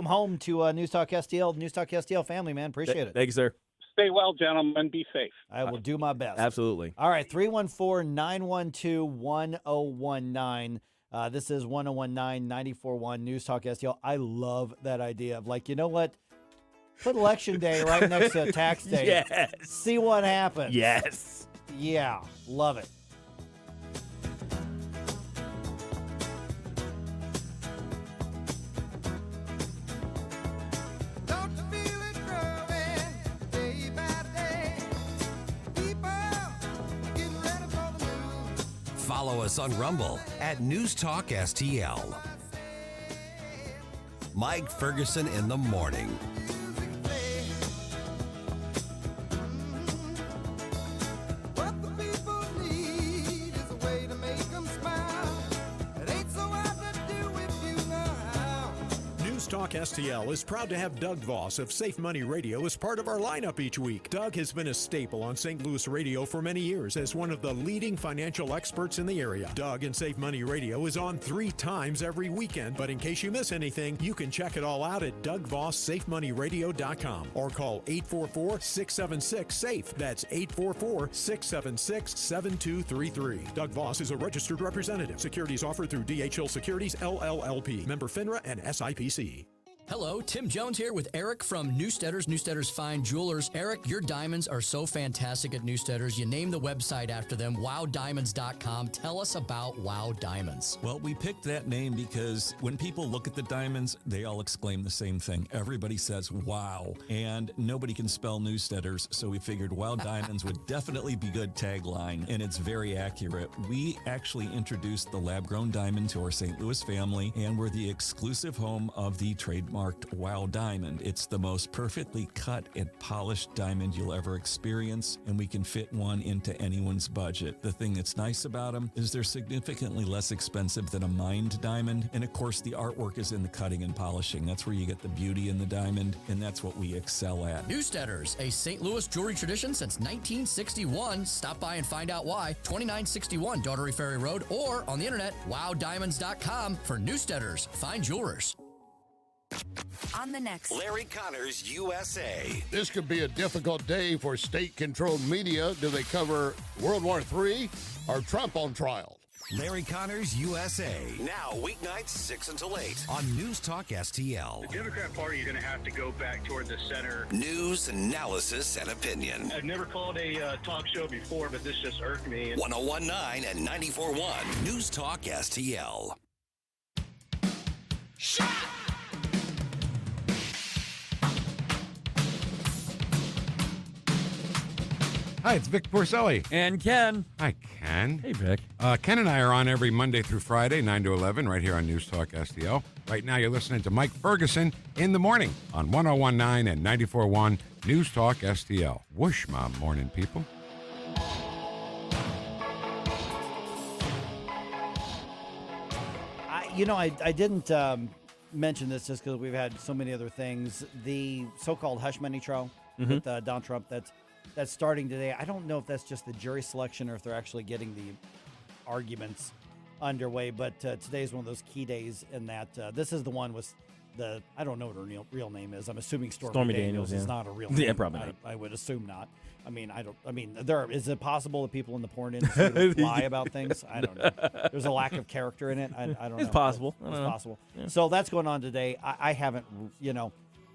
home to News Talk STL, News Talk STL family, man. Appreciate it. Thank you, sir. Stay well, gentlemen. Be safe. I will do my best. Absolutely. All right, 314-912-1019. This is 1019-941 News Talk STL. I love that idea of, like, you know what? Put election day right next to tax day. Yes. See what happens. Yes. Yeah, love it. Follow us on Rumble at News Talk STL. Mike Ferguson in the morning. Talk STL is proud to have Doug Voss of Safe Money Radio as part of our lineup each week. Doug has been a staple on St. Louis radio for many years as one of the leading financial experts in the area. Doug and Safe Money Radio is on 3 times every weekend, but in case you miss anything, you can check it all out at DougVossSafeMoneyRadio.com or call 844-676-SAFE. That's 844-676-7233. Doug Voss is a registered representative. Securities offered through DHL Securities, LLLP. Member FINRA and SIPC. Hello, Tim Jones here with Eric from Newsteaders, Newsteaders Fine Jewelers. Eric, your diamonds are so fantastic at Newsteaders. You named the website after them, wowdiamonds.com. Tell us about Wow Diamonds. Well, we picked that name because when people look at the diamonds, they all exclaim the same thing. Everybody says, wow. And nobody can spell Newsteaders, so we figured Wow Diamonds would definitely be good tagline, and it's very accurate. We actually introduced the lab-grown diamond to our St. Louis family, and we're the exclusive home of the trademarked Wow Diamond. It's the most perfectly cut and polished diamond you'll ever experience, and we can fit one into anyone's budget. The thing that's nice about them is they're significantly less expensive than a mined diamond, and of course the artwork is in the cutting and polishing. That's where you get the beauty in the diamond, and that's what we excel at. Newsteaders, a St. Louis jewelry tradition since 1961. Stop by and find out why. 2961 Daughtery Ferry Road, or on the internet, wowdiamonds.com for Newsteaders Fine Jewelers. On the next Larry Connors USA. This could be a difficult day for state-controlled media. Do they cover World War III or Trump on trial? Larry Connors USA. Now, weeknights 6 until 8 on News Talk STL. The Democrat Party is going to have to go back toward the center. News, analysis, and opinion. I've never called a talk show before, but this just irked me. 101.9 and 94.1 News Talk STL. Shot! Hi, it's Vic Porcelli. And Ken. Hi, Ken. Hey, Vic. Ken and I are on every Monday through Friday, 9 to 11, right here on News Talk STL. Right now, you're listening to Mike Ferguson in the morning on 101.9 and 94.1 News Talk STL. Whoosh, my morning people. I didn't mention this just because we've had so many other things. The so-called hush money trial with Donald Trump, that's starting today. I don't know if that's just the jury selection or if they're actually getting the arguments underway, but today's one of those key days in that this is the one with I don't know what her real name is. I'm assuming Stormy Daniels is not a real name. Yeah, probably not. I would assume not. Is it possible that people in the porn industry lie about things? I don't know. There's a lack of character in it. I don't know. It's possible. It's possible. Yeah. So that's going on today. I haven't,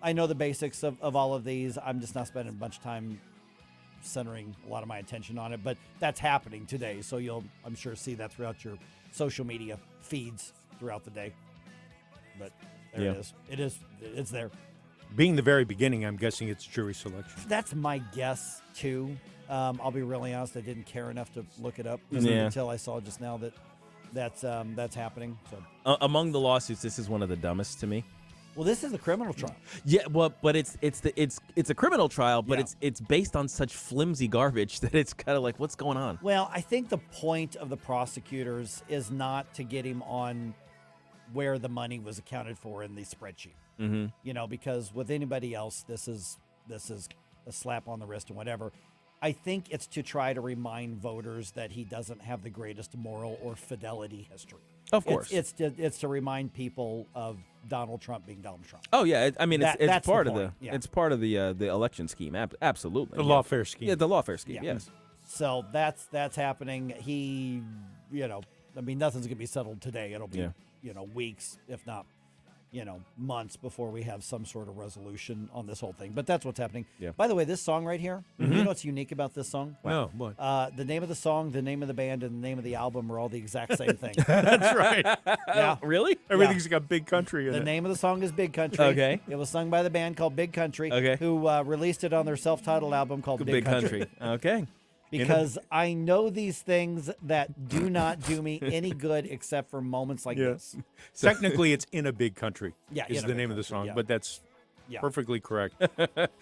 I know the basics of all of these. I'm just not spending a bunch of time centering a lot of my attention on it, but that's happening today. So you'll, I'm sure, see that throughout your social media feeds throughout the day. But there it is. It's there. Being the very beginning, I'm guessing it's jury selection. That's my guess, too. I'll be really honest. I didn't care enough to look it up until I saw just now that's happening. So among the lawsuits, this is one of the dumbest to me. Well, this is a criminal trial. Yeah, well, but it's a criminal trial, but it's based on such flimsy garbage that it's kind of like, what's going on? Well, I think the point of the prosecutors is not to get him on where the money was accounted for in the spreadsheet. Mm-hmm. Because with anybody else, this is a slap on the wrist and whatever. I think it's to try to remind voters that he doesn't have the greatest moral or fidelity history. Of course, it's to remind people of Donald Trump being Donald Trump. Oh yeah, it's part of it's part of the election scheme. Absolutely, the lawfare scheme. Yeah, the lawfare scheme. Yeah. Yes. So that's happening. He, nothing's gonna be settled today. It'll be weeks, if not months before we have some sort of resolution on this whole thing. But that's what's happening. Yeah. By the way, this song right here, you know what's unique about this song? No, what? The name of the song, the name of the band, and the name of the album are all the exact same thing. That's right. Yeah. Really? Everything's got Big Country in it. The name of the song is Big Country. Okay. It was sung by the band called Big Country, who released it on their self-titled album called Big Country. Okay. Because I know these things that do not do me any good except for moments like this. Technically, it's In a Big Country. Yeah, is the name of the song, but that's perfectly correct.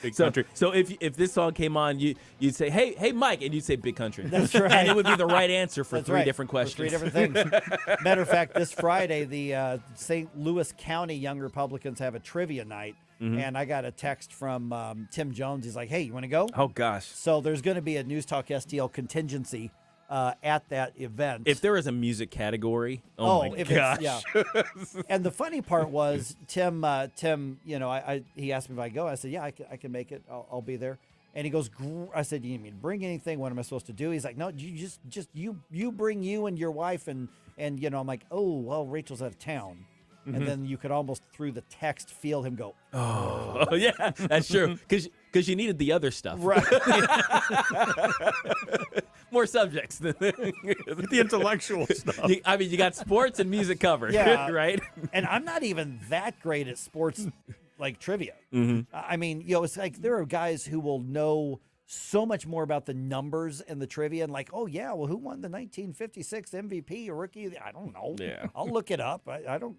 Big Country. So if this song came on, you'd say, hey, Mike, and you'd say Big Country. That's right. And it would be the right answer for three different questions. For 3 different things. Matter of fact, this Friday, the St. Louis County Young Republicans have a trivia night. And I got a text from Tim Jones. He's like, hey, you want to go? Oh, gosh. So there's going to be a News Talk STL contingency at that event. If there is a music category, my gosh. And the funny part was, Tim, he asked me if I go. I said, yeah, I can make it. I'll be there. And he goes, I said, do you need me to bring anything? What am I supposed to do? He's like, no, you just you bring you and your wife. And I'm like, oh, well, Rachel's out of town. and then you could almost through the text feel him go, Oh, yeah, that's true. Because you needed the other stuff. Right. More subjects. The intellectual stuff. You got sports and music covered, Yeah. right? And I'm not even that great at sports, like trivia. I mean, it's like there are guys who will know so much more about the numbers and the trivia and like, oh, yeah, well, who won the 1956 MVP or rookie? I don't know. Yeah. I'll look it up. I don't,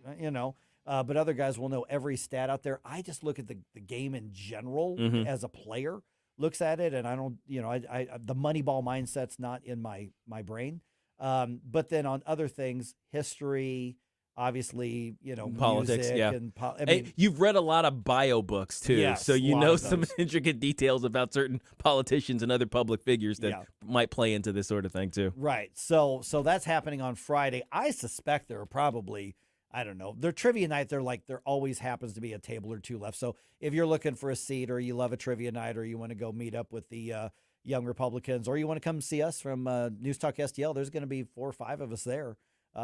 but other guys will know every stat out there. I just look at the game in general as a player looks at it, and I don't, I the Moneyball mindset's not in my brain. But then on other things, history, obviously, Politics, music yeah. and Hey, you've read a lot of bio books too, Yes, so you a lot know of some those. intricate details about certain politicians and other public figures that Yeah. might play into this sort of thing too. Right. So that's happening on Friday. I suspect there are probably, I don't know, their trivia night, there always happens to be a table or two left. So if you're looking for a seat or you love a trivia night or you want to go meet up with the young Republicans or you want to come see us from News Talk STL, there's going to be 4 or 5 of us there.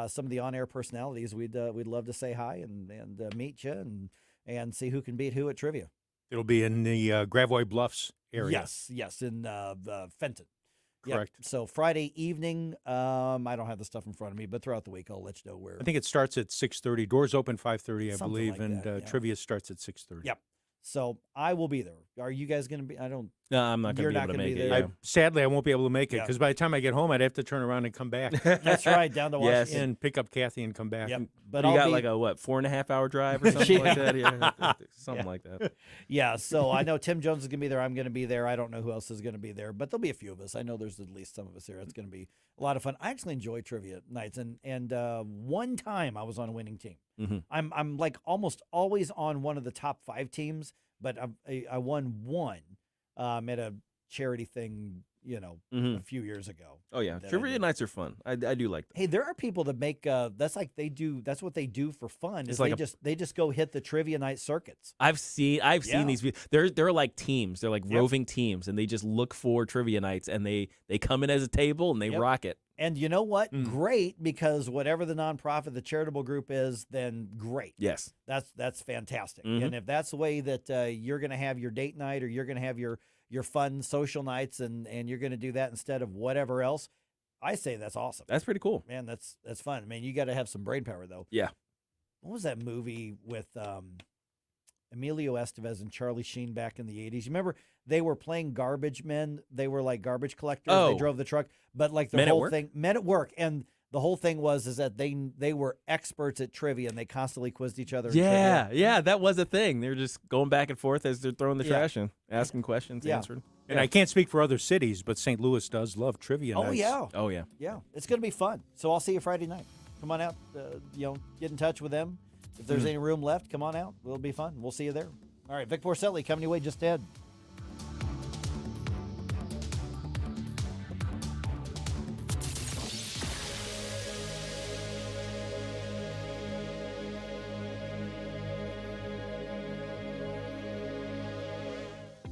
Some of the on-air personalities, we'd love to say hi and meet you and see who can beat who at trivia. It'll be in the Gravois Bluffs area. Yes, in Fenton. Correct. Yep. So Friday evening, I don't have the stuff in front of me, but throughout the week I'll let you know where. I think it starts at 6:30. Doors open 5:30, I Something believe, like and that, yeah. trivia starts at 6:30. Yep. So I will be there. Are you guys going to be? I don't. No, I'm not going You're to be not able to gonna make be it. there. yeah. Sadly, I won't be able to make it Yeah. because by the time I get home, I'd have to turn around and come back. That's right, down to Yes. Washington. And pick up Kathy and come back. Yep. But you I'll got be, like a 4.5 hour drive or something like that? Yeah, something Yeah. like that. Yeah. So I know Tim Jones is going to be there. I'm going to be there. I don't know who else is going to be there, but there'll be a few of us. I know there's at least some of us here. It's going to be a lot of fun. I actually enjoy trivia nights, and one time I was on a winning team. I'm like almost always on one of the top 5 teams, but I won one at a charity thing, a few years ago. Oh yeah, that I trivia did. nights are fun. I do like them. Hey, there are people that make that's what they do for fun. It's Is like they just go hit the trivia night circuits. I've seen Yeah. these. They're like teams. They're like roving teams, and they just look for trivia nights, and they come in as a table and they Yep. rock it. And you know what? Great, because whatever the nonprofit, the charitable group is, then great. Yes. That's fantastic. Mhm. And if that's the way that you're going to have your date night or you're going to have your fun social nights and you're going to do that instead of whatever else, I say that's awesome. That's pretty cool. Man, that's fun. I mean, you got to have some brain power though. Yeah. What was that movie with Emilio Estevez and Charlie Sheen back in the 80s? You remember they were playing garbage men? They were like garbage collectors. Oh. They drove the truck, but like the Men at whole Work? thing, Men at Work. And the whole thing was that they were experts at trivia and they constantly quizzed each other. in Yeah, trivia. yeah, that was a thing. They were just going back and forth as they're throwing the Yeah. trash in, asking questions, Yeah. answering. And I can't speak for other cities, but St. Louis does love trivia Oh, nights. yeah. Oh yeah. Yeah. It's going to be fun. So I'll see you Friday night. Come on out, get in touch with them. If there's any room left, come on out. It'll be fun. We'll see you there. All right, Vic Porcelli coming your way just ahead.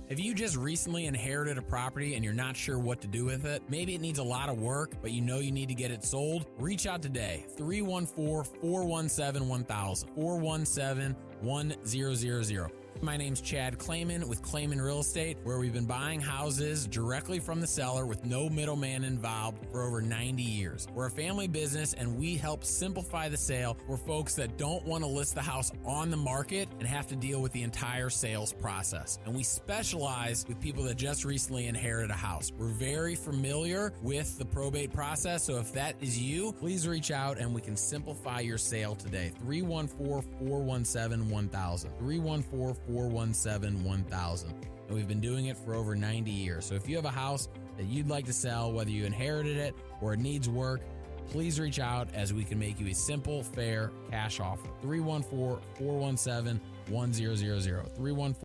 Have you just recently inherited a property and you're not sure what to do with it? Maybe it needs a lot of work, but you know you need to get it sold? Reach out today. 314-417-1000. 417-1000. My name's Chad Clayman with Clayman Real Estate, where we've been buying houses directly from the seller with no middleman involved for over 90 years. We're a family business and we help simplify the sale for folks that don't want to list the house on the market and have to deal with the entire sales process. And we specialize with people that just recently inherited a house. We're very familiar with the probate process, so if that is you, please reach out and we can simplify your sale today. 314-417-1000. 314-417-1000. And we've been doing it for over 90 years. So if you have a house that you'd like to sell, whether you inherited it or it needs work, please reach out as we can make you a simple, fair cash offer. 314-417-1000. 314